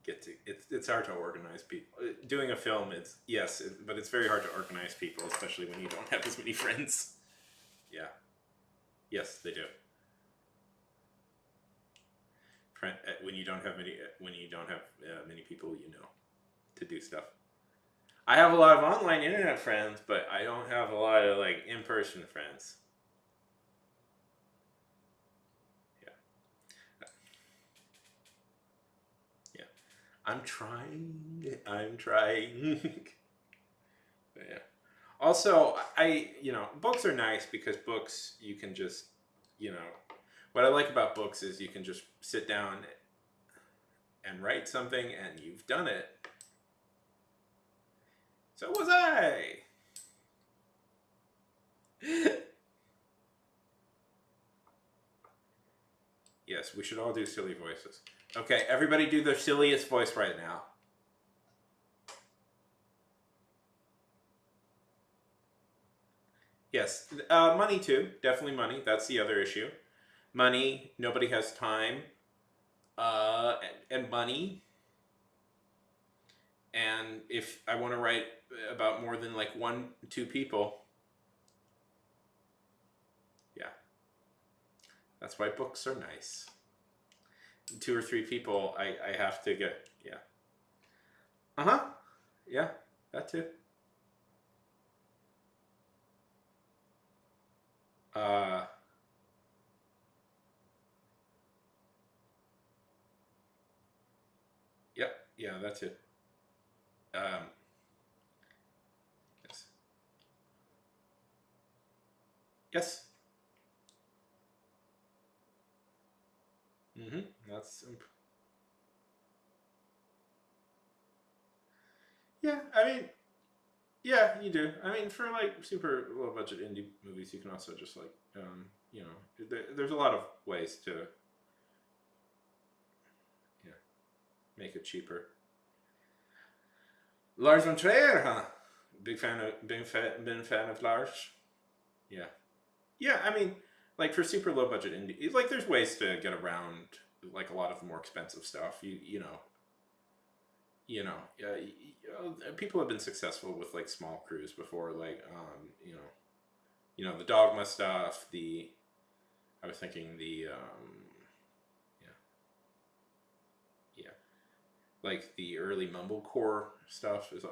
A: get to. It's hard to organize people. Doing a film, but it's very hard to organize people, especially when you don't have as many friends. Yeah. Yes, they do. When you don't have many people, to do stuff. I have a lot of online internet friends, but I don't have a lot of like in-person friends. Yeah. Yeah. I'm trying. But yeah. Also, books are nice because books you can just, what I like about books is you can just sit down and write something and you've done it. So was I. Yes, we should all do silly voices. Okay, everybody do their silliest voice right now. Yes, money too. Definitely money. That's the other issue. Money, nobody has time. And money. And if I want to write about more than like 2 people, yeah. That's why books are nice. 2 or 3 people, I have to get, yeah. Uh-huh. Yeah, that too. Yep, yeah, that's it. Yes. Yes. Mm-hmm. Yeah, I mean, yeah, you do. I mean, for like super low budget indie movies, you can also just like, there's a lot of ways to, yeah, make it cheaper. Lars von Trier, huh? Been fan of Lars. Yeah, yeah. I mean, like for super low budget indie, like there's ways to get around like a lot of the more expensive stuff. People have been successful with like small crews before, like the Dogma stuff. I was thinking yeah, yeah, like the early Mumblecore stuff is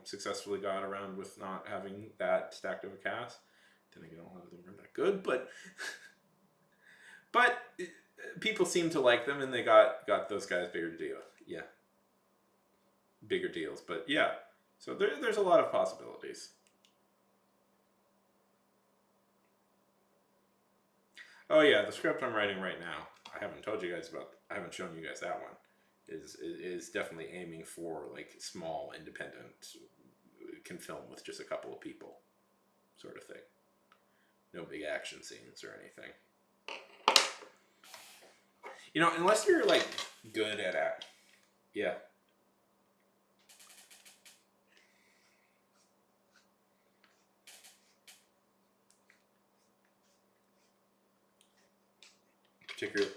A: successfully got around with not having that stacked of a cast. Then again, a lot of them weren't that good, but but people seem to like them, and they got those guys bigger deals. But yeah, so there's a lot of possibilities. Oh yeah, the script I'm writing right now, I haven't shown you guys that one. Is definitely aiming for like small independent, can film with just a couple of people, sort of thing. No big action scenes or anything. Unless you're like good at it. Yeah. Particular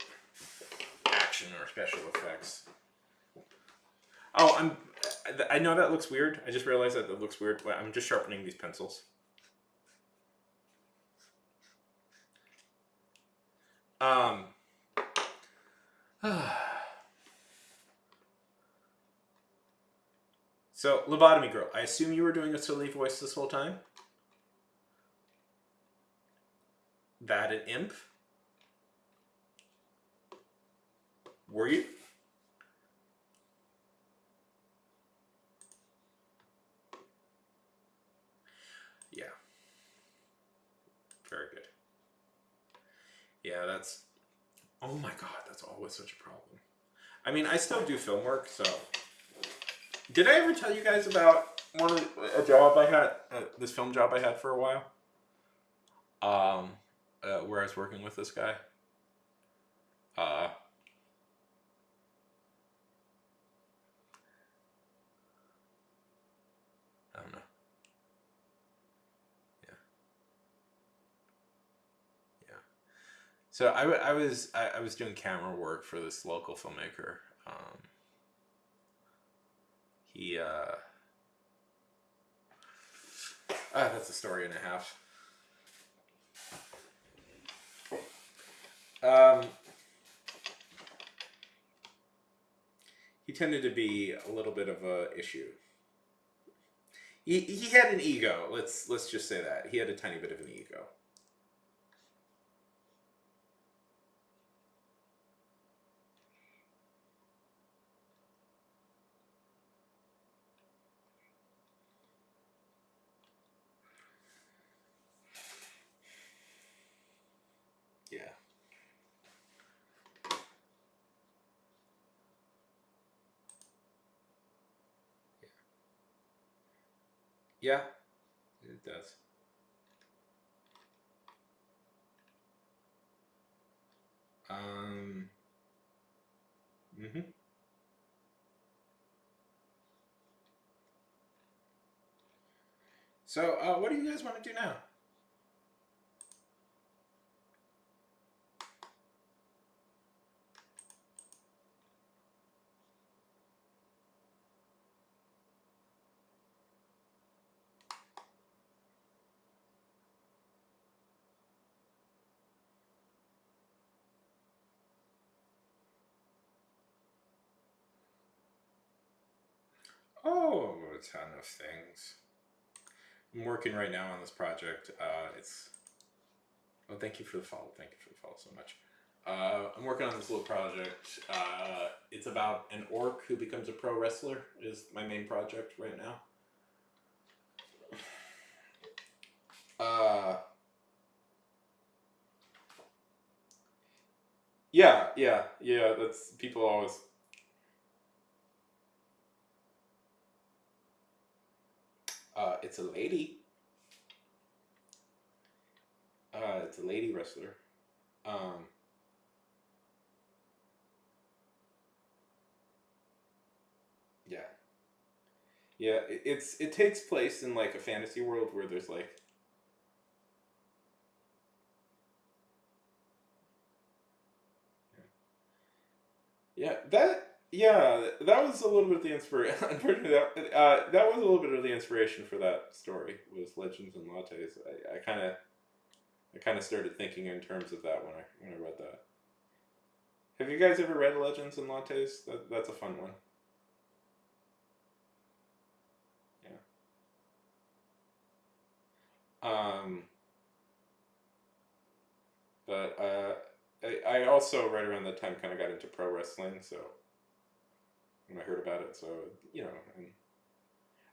A: action or special effects. Oh, I know that looks weird. I just realized that looks weird. I'm just sharpening these pencils. So, Lobotomy Girl, I assume you were doing a silly voice this whole time? That an imp? Were you? Yeah. Very good. Yeah, that's... Oh my god, that's always such a problem. I mean, I still do film work, so... Did I ever tell you guys about a job I had, this film job I had for a while? Where I was working with this guy? I don't know. Yeah. So I was doing camera work for this local filmmaker. He that's a story and a half. He tended to be a little bit of a issue. He had an ego. Let's just say that he had a tiny bit of an ego. Yeah. Yeah, it does. Um. Mhm. So, what do you guys want to do now? Oh, a ton of things. I'm working right now on this project. It's. Oh, thank you for the follow. Thank you for the follow so much. I'm working on this little project. It's about an orc who becomes a pro wrestler. Is my main project right now. Uh, yeah. That's people always. It's a lady. It's a lady wrestler. Um, yeah, yeah. It takes place in like a fantasy world where there's like that was a little bit of the inspiration. Unfortunately, that was a little bit of the inspiration for that story was Legends and Lattes. I kind of started thinking in terms of that when I read that. Have you guys ever read Legends and Lattes? That's a fun one. Yeah. But I also right around that time kind of got into pro wrestling, so when I heard about it, so and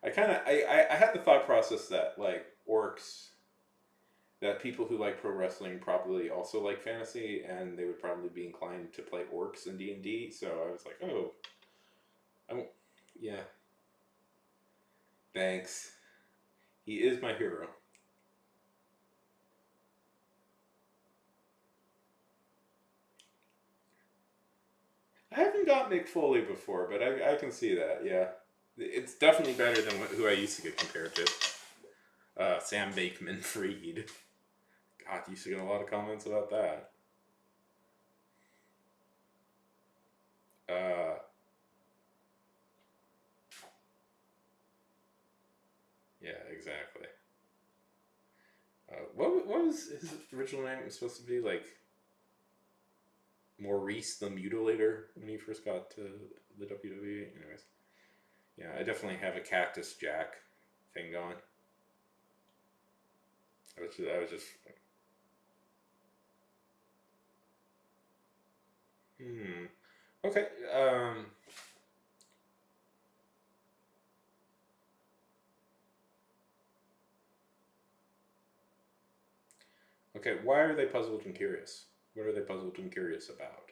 A: I kind of I had the thought process that like orcs that people who like pro wrestling probably also like fantasy, and they would probably be inclined to play orcs in D&D. So I was like, oh, I yeah, thanks. He is my hero. I haven't got Nick Foley before, but I can see that. Yeah, it's definitely better than who I used to get compared to. Sam Bakeman-Fried. God, you used to get a lot of comments about that. Uh, yeah, exactly. What was his original name? It was supposed to be like Maurice the Mutilator when he first got to the WWE. Anyways, yeah, I definitely have a Cactus Jack thing going. I was just hmm. Okay. Okay. Why are they puzzled and curious? What are they puzzled and curious about?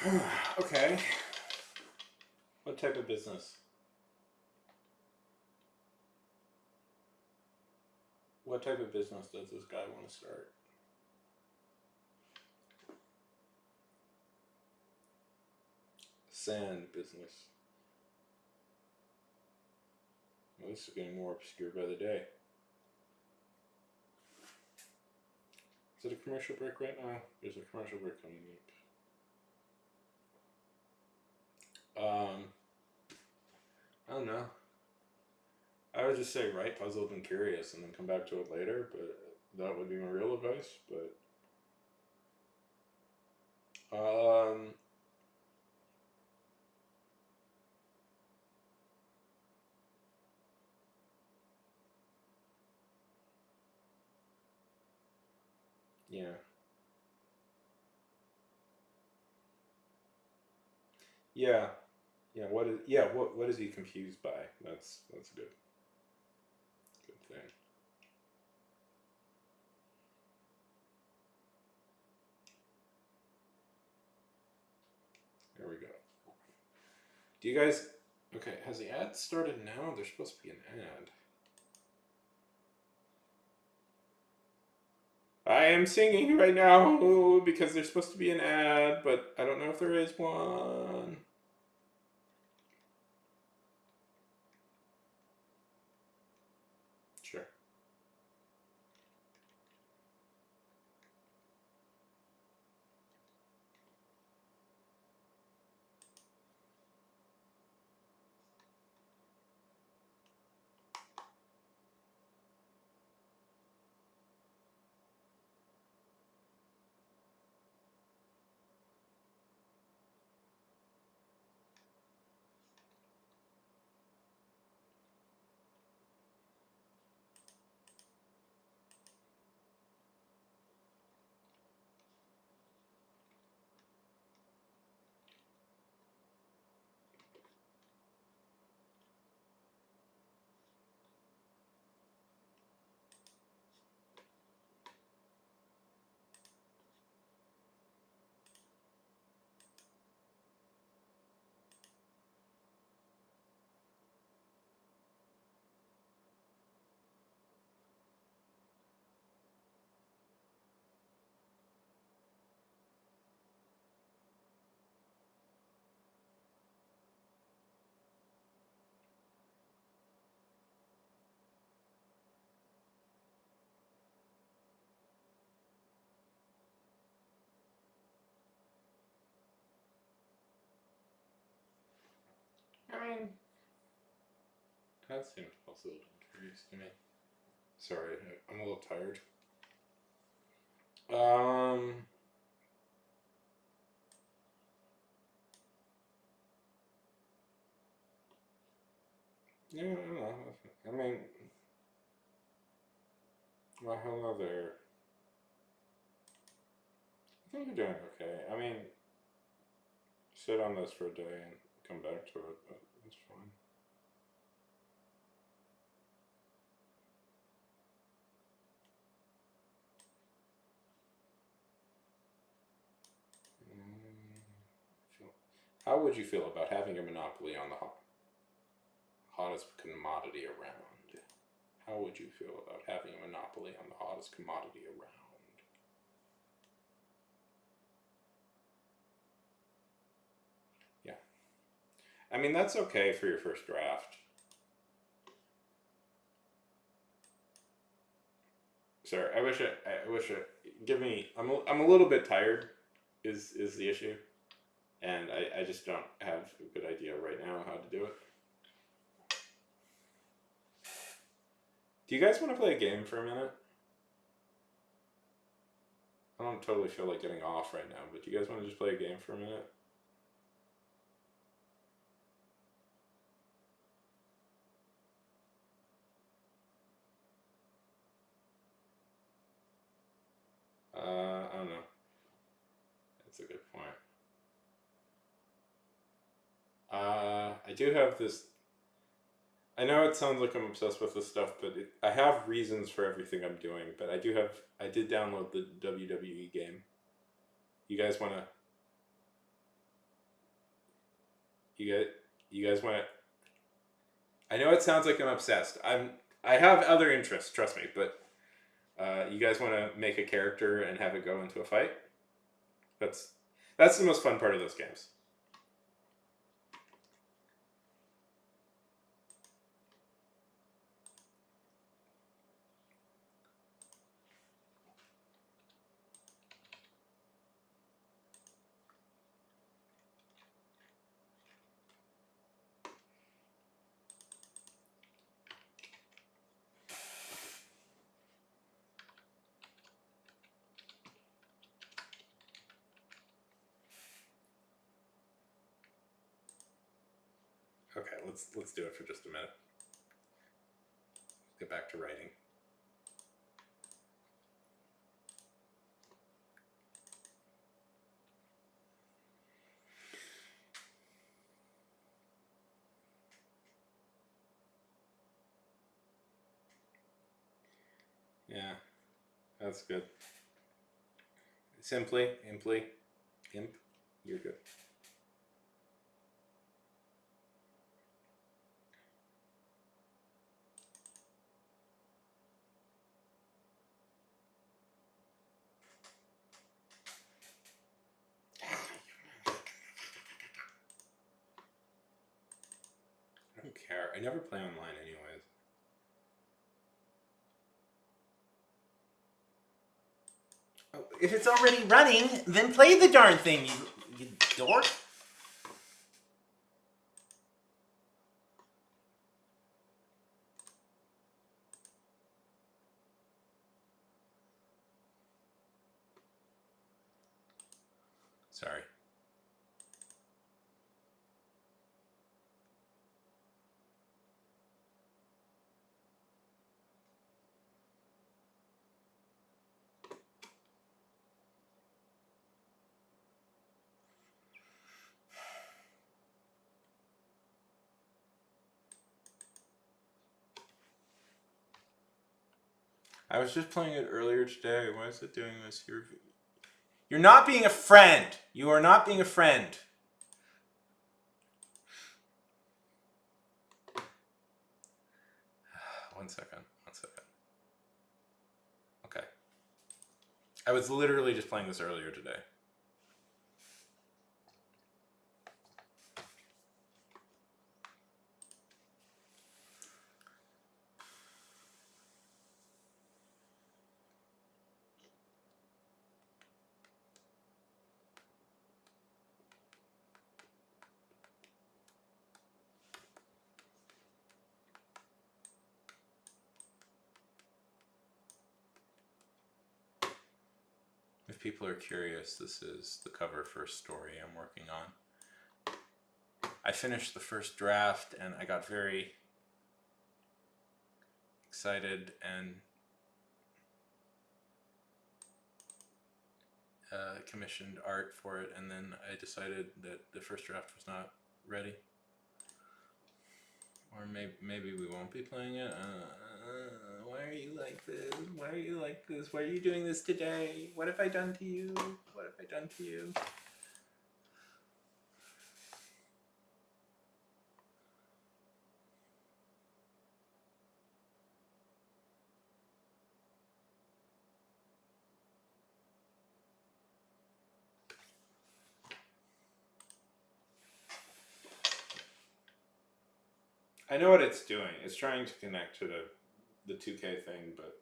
A: Okay. What type of business? What type of business does this guy want to start? Sand business. Well, this is getting more obscure by the day. Is it a commercial break right now? There's a commercial break coming up. I don't know. I would just say right, puzzled, and curious, and then come back to it later. But that would be my real advice. But yeah, yeah, yeah. What is he confused by? That's a good thing. There we go. Do you guys? Okay, has the ad started now? There's supposed to be an ad. I am singing right now because there's supposed to be an ad, but I don't know if there is one. Sure. I mean, that seems puzzled and curious to me. Sorry, I'm a little tired. Yeah, I don't know. I mean, well, hello there. I think you're doing okay. I mean, sit on this for a day and come back to it, but it's fine. How would you feel about having a monopoly on the hottest commodity around? How would you feel about having a monopoly on the hottest commodity around? Yeah. I mean, that's okay for your first draft. Sorry, I wish give me, I'm a little bit tired is the issue. And I just don't have a good idea right now how to do it. Do you guys want to play a game for a minute? I don't totally feel like getting off right now, but do you guys want to just play a game for a minute? I don't know. That's a good point. I do have this. I know it sounds like I'm obsessed with this stuff, but I have reasons for everything I'm doing. But I did download the WWE game. You guys want to? You guys want to? I know it sounds like I'm obsessed. I have other interests, trust me, but you guys want to make a character and have it go into a fight? That's the most fun part of those games. Okay, let's do it for just a minute. Get back to writing. Yeah, that's good. Simply, imply, imp, you're good. I don't care. I never play online anyways. Oh, if it's already running, then play the darn thing, you dork. Sorry. I was just playing it earlier today. Why is it doing this here? You're not being a friend. You are not being a friend. One second. Okay. I was literally just playing this earlier today. If people are curious, this is the cover for a story I'm working on. I finished the first draft and I got very excited and commissioned art for it, and then I decided that the first draft was not ready. Or maybe we won't be playing it. Why are you like this? Why are you like this? Why are you doing this today? What have I done to you? What have I done to you? I know what it's doing. It's trying to connect to the 2K thing, but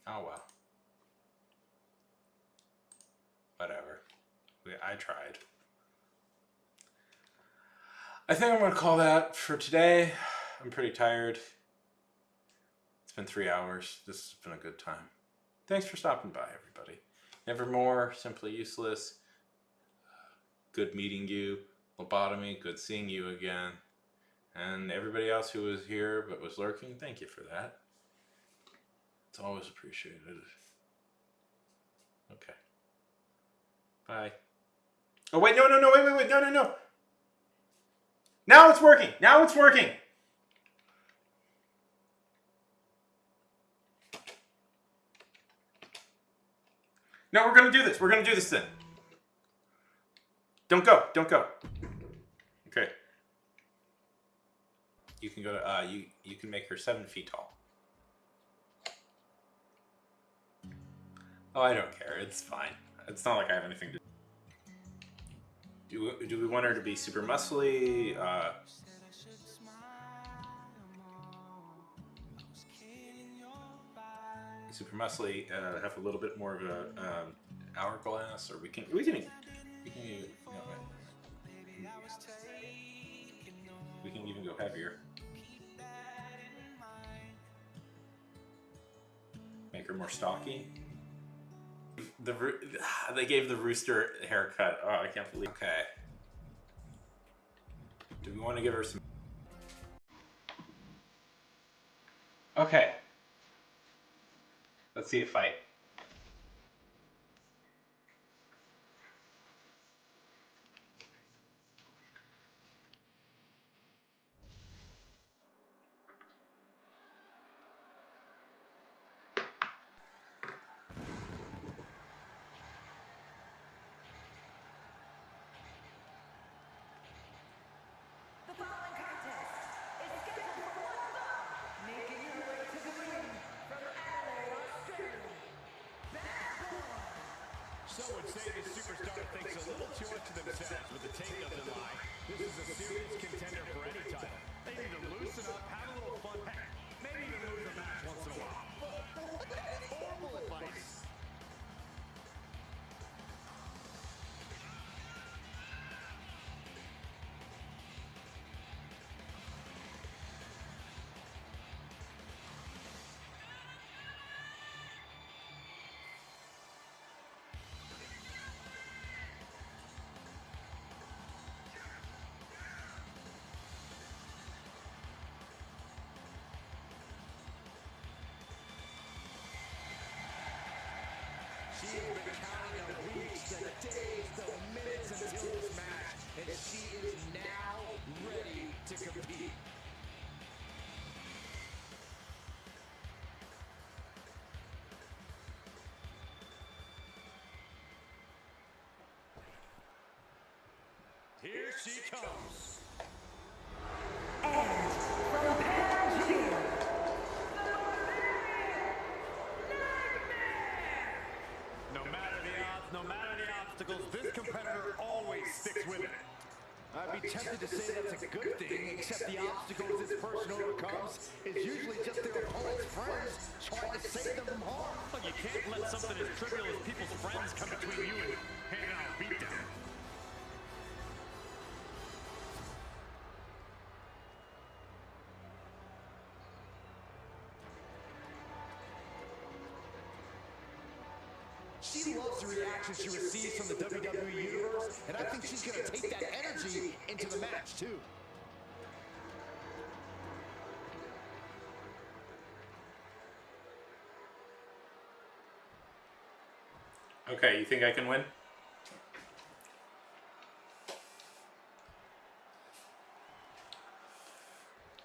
A: oh well. Whatever. I tried. I think I'm going to call that for today. I'm pretty tired. It's been 3 hours. This has been a good time. Thanks for stopping by, everybody. Nevermore, Simply Useless. Good meeting you. Lobotomy, good seeing you again. And everybody else who was here but was lurking, thank you for that. It's always appreciated. Okay. Bye. Oh, wait, no, wait, no. Now it's working! Now it's working! No, we're gonna do this. We're gonna do this then. Don't go. Okay. You can go to, you can make her 7 feet tall. Oh, I don't care. It's fine. It's not like I have anything to do. Do we want her to be super muscly? Super muscly, have a little bit more of a hourglass, or we can we can even go heavier. Make her more stocky. They gave the rooster haircut. Oh, I can't believe. Okay. Do we want to give her some? Okay. Let's see it fight.
D: Some would say this superstar thinks a little too much of themselves, but the tape doesn't lie. This is a serious contender for any title. They need to loosen up, have a little fun, heck, maybe even lose a match once in a while. Horrible advice. She has been counting the weeks, the days, the minutes until this match, and she is now ready to compete. Here she comes. No matter the obstacles, this competitor always sticks with it. I'd be tempted to say that's a good thing, except the obstacles this person overcomes is usually just their opponent's friends trying to save them from harm. But you can't let something as trivial as people's friends come between you and handing out a beatdown. She loves the reaction she receives from the WWE Universe, and I think she's going to take that energy into the match, too.
A: Okay, you think I can win?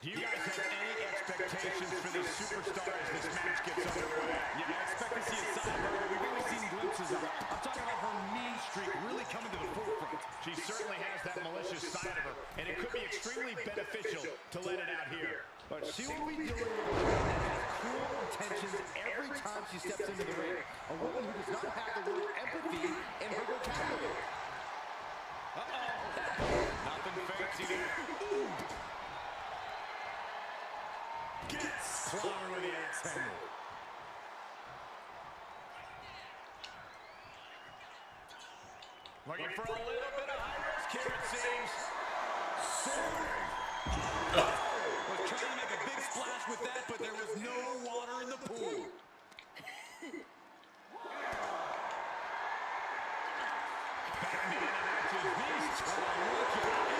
D: Do you guys have any expectations for these superstars as this match gets underway? Yeah, I expect to see a side of her that we've only seen glimpses of. I'm talking about her mean streak really coming to the forefront. She certainly has that malicious side of her, and it could be extremely beneficial to let it out here. But she will be dealing with a woman that has cruel intentions every time she steps into the ring. A woman who does not have the word empathy in her vocabulary. Nothing fancy there. Gets clobbered with the axe handle. Looking for a little bit of high risk here, it seems. Was trying to make a big splash with that, but there was no water in the pool. Back into the matches. These two are looking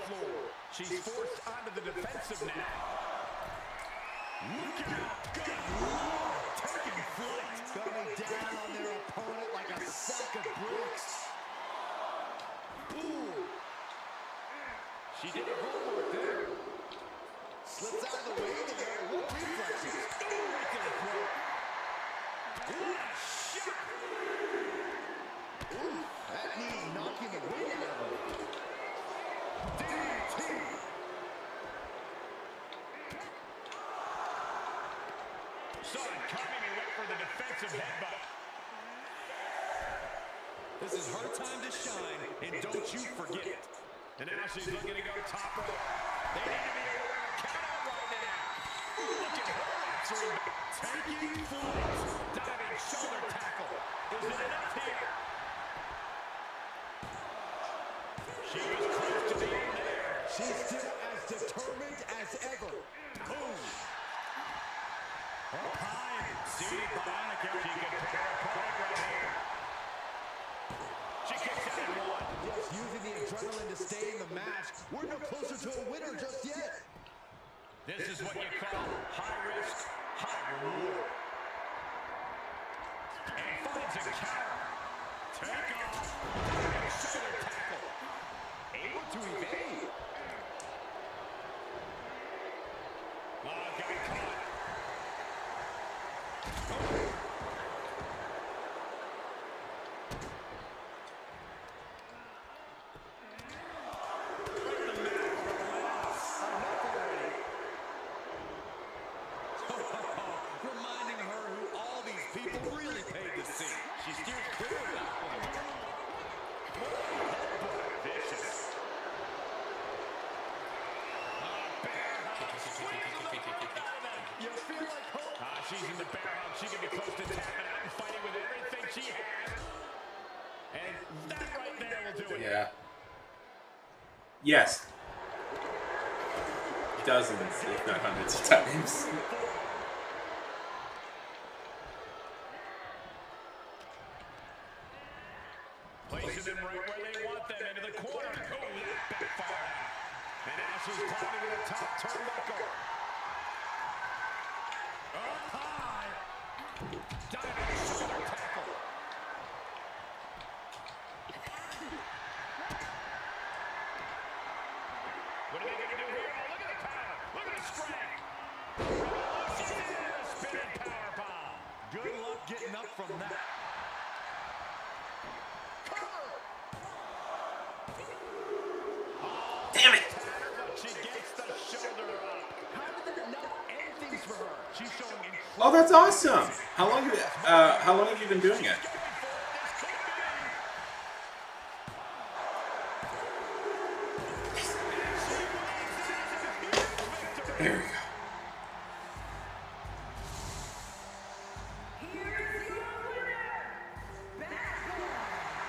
D: floor. She's forced onto the defensive now. Look out. Good Lord. Taking flight. Coming down on their opponent like a sack of bricks. Ooh. She did her homework there. Slips out of the way there. What reflexes? Right to the throat. What a shot. Ooh, that knee knocking the wind out of her. DDT. Saw it coming and went for the defensive headbutt. This is her time to shine, and don't you forget it. And now she's looking to go top rope. They need to be able to count out right now. Look at her answering back. Taking flight. Diving shoulder tackle. Is it enough here? She was close to the end there. She's still as determined as ever. Boom. Up high. Seated Bionic. She can pick her opponent right here. She kicks out at one.
E: Just using the adrenaline to stay in the match. We're no closer to a winner just yet.
D: This is what you call high risk, high reward. And finds a counter. Take off. Diving shoulder tackle. Able to evade. Oh, got caught.
E: Reminding her who all these people really paid to see.
D: She steers clear of that one. Vicious.
E: You feel like hope.
D: She's in the bear hug. She can be close to tapping out and fighting with everything she has. And that right there will do it.
A: Yeah. Yes. Dozens, if not hundreds of times.
D: Placing them right where they want them, into the corner. Oh, that backfired. And now she's climbing to the top turnbuckle. Up high. Diving shoulder tackle. What are they going to do here? Oh, look at the power. Look at the strength. She's in a spinning power bomb.
E: Good luck getting up from that.
A: Damn it!
D: She gets the shoulder up.
E: How did that not end things for her?
D: She's showing incredible.
A: Oh, that's awesome! How long have you been doing it? There we go.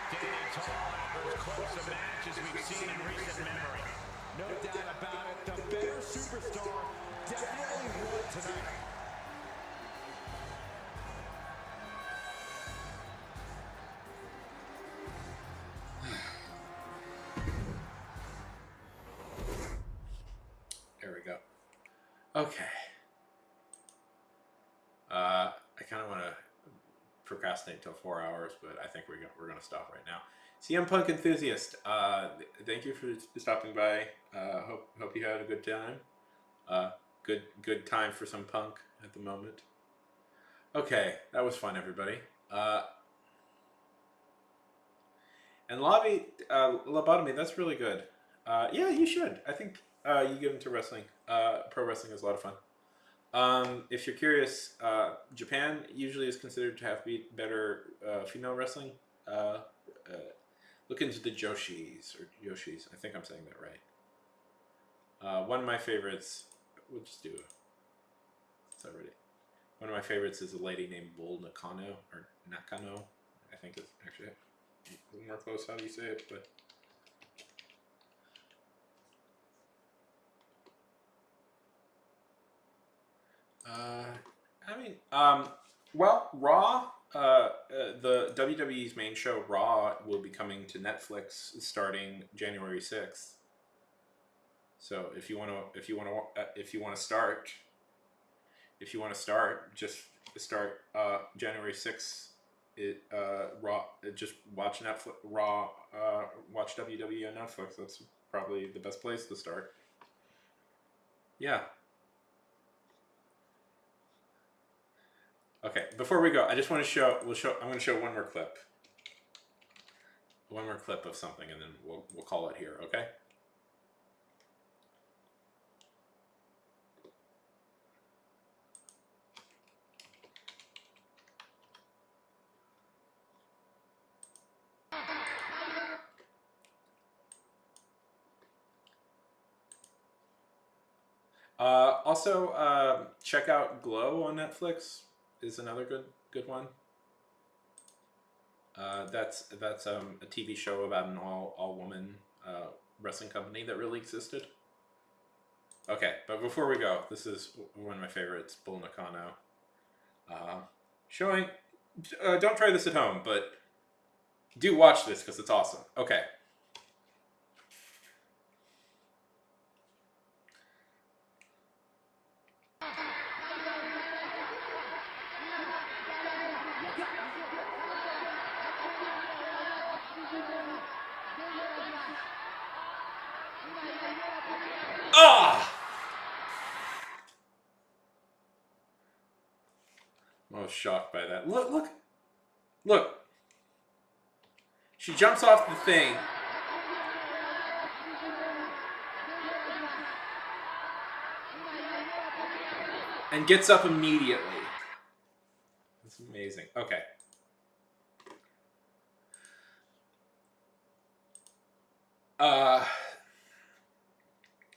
D: Standing tall after as close a match as we've seen in recent memory.
E: No doubt about it. The better superstar definitely won tonight.
A: There we go. Okay. I kind of want to procrastinate till 4 hours, but I think we're gonna stop right now. CM Punk enthusiast, thank you for stopping by. Hope you had a good time. Good time for some Punk at the moment. Okay, that was fun, everybody. And lobotomy, that's really good. Yeah, you should. I think you get into wrestling. Pro wrestling is a lot of fun. If you're curious, Japan usually is considered to have better female wrestling. Look into the Joshis, or Yoshis. I think I'm saying that right. One of my favorites, we'll just do it. It's already. One of my favorites is a lady named Bull Nakano, or Nakano. I think it's actually a little more close how do you say it, but. Well, Raw, the WWE's main show, Raw, will be coming to Netflix starting January 6th. So if you want to start, just start January 6th. Raw. Just watch Netflix. Watch WWE on Netflix. That's probably the best place to start. Yeah. Okay. Before we go, I just want to show. I'm going to show one more clip. One more clip of something, and then we'll call it here. Okay. Also, check out Glow on Netflix. Is another good one. That's a TV show about an all woman wrestling company that really existed. Okay, but before we go, this is one of my favorites, Bull Nakano. Showing. Don't try this at home, but do watch this because it's awesome. Okay. Ah! I was shocked by that. Look. She jumps off the thing. And gets up immediately. That's amazing. Okay.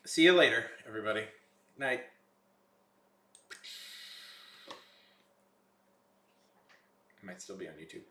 A: See you later, everybody. Night. I might still be on YouTube.